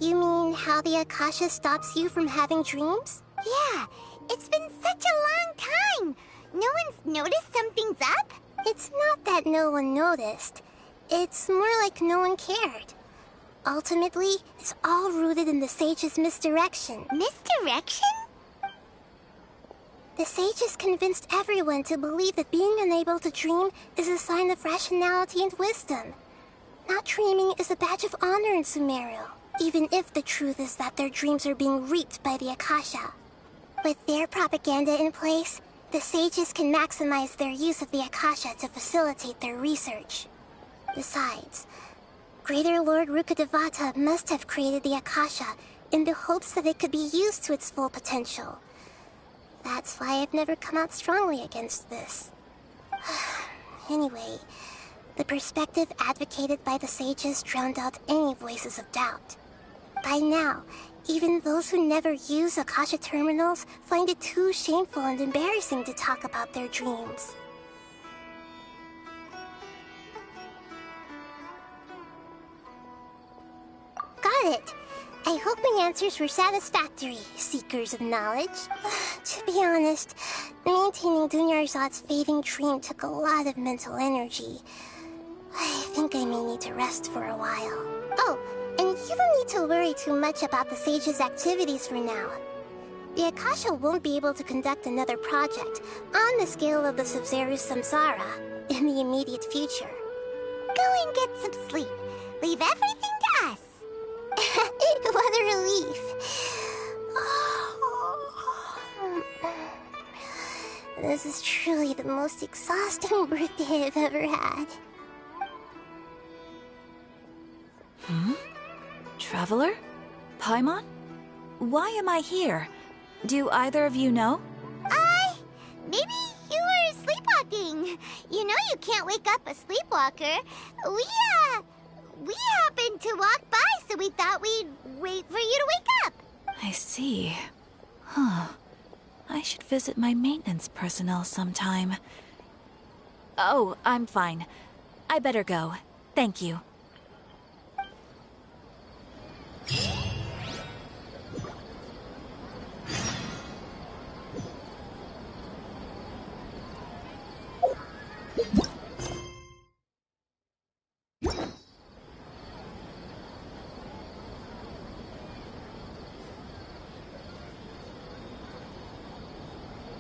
You mean how the Akasha stops you from having dreams? Yeah, it's been such a long time. No one's noticed something's up? It's not that no one noticed. It's more like no one cared. Ultimately, it's all rooted in the sage's misdirection. Misdirection? The sages convinced everyone to believe that being unable to dream is a sign of rationality and wisdom. Not dreaming is a badge of honor in Sumeru, even if the truth is that their dreams are being reaped by the Akasha. With their propaganda in place, The sages can maximize their use of the Akasha to facilitate their research. Besides, Greater Lord Rukkhadevata must have created the Akasha in the hopes that it could be used to its full potential. That's why I've never come out strongly against this. Anyway, the perspective advocated by the sages drowned out any voices of doubt. By now, even those who never use Akasha terminals find it too shameful and embarrassing to talk about their dreams. Got it. I hope my answers were satisfactory, seekers of knowledge. To be honest, maintaining Dunyarzad's fading dream took a lot of mental energy. I think I may need to rest for a while. Oh, and you don't need to worry too much about the sage's activities for now. The Akasha won't be able to conduct another project on the scale of the Sub-Zero's Samsara in the immediate future. Go and get some sleep. Leave everything to us. What a relief. This is truly the most exhausting birthday I've ever had. Traveler? Paimon? Why am I here? Do either of you know? Maybe you were sleepwalking. You know you can't wake up a sleepwalker. We happened to walk by, so we thought we'd wait for you to wake up. I see. Huh. I should visit my maintenance personnel sometime. Oh, I'm fine. I better go. Thank you.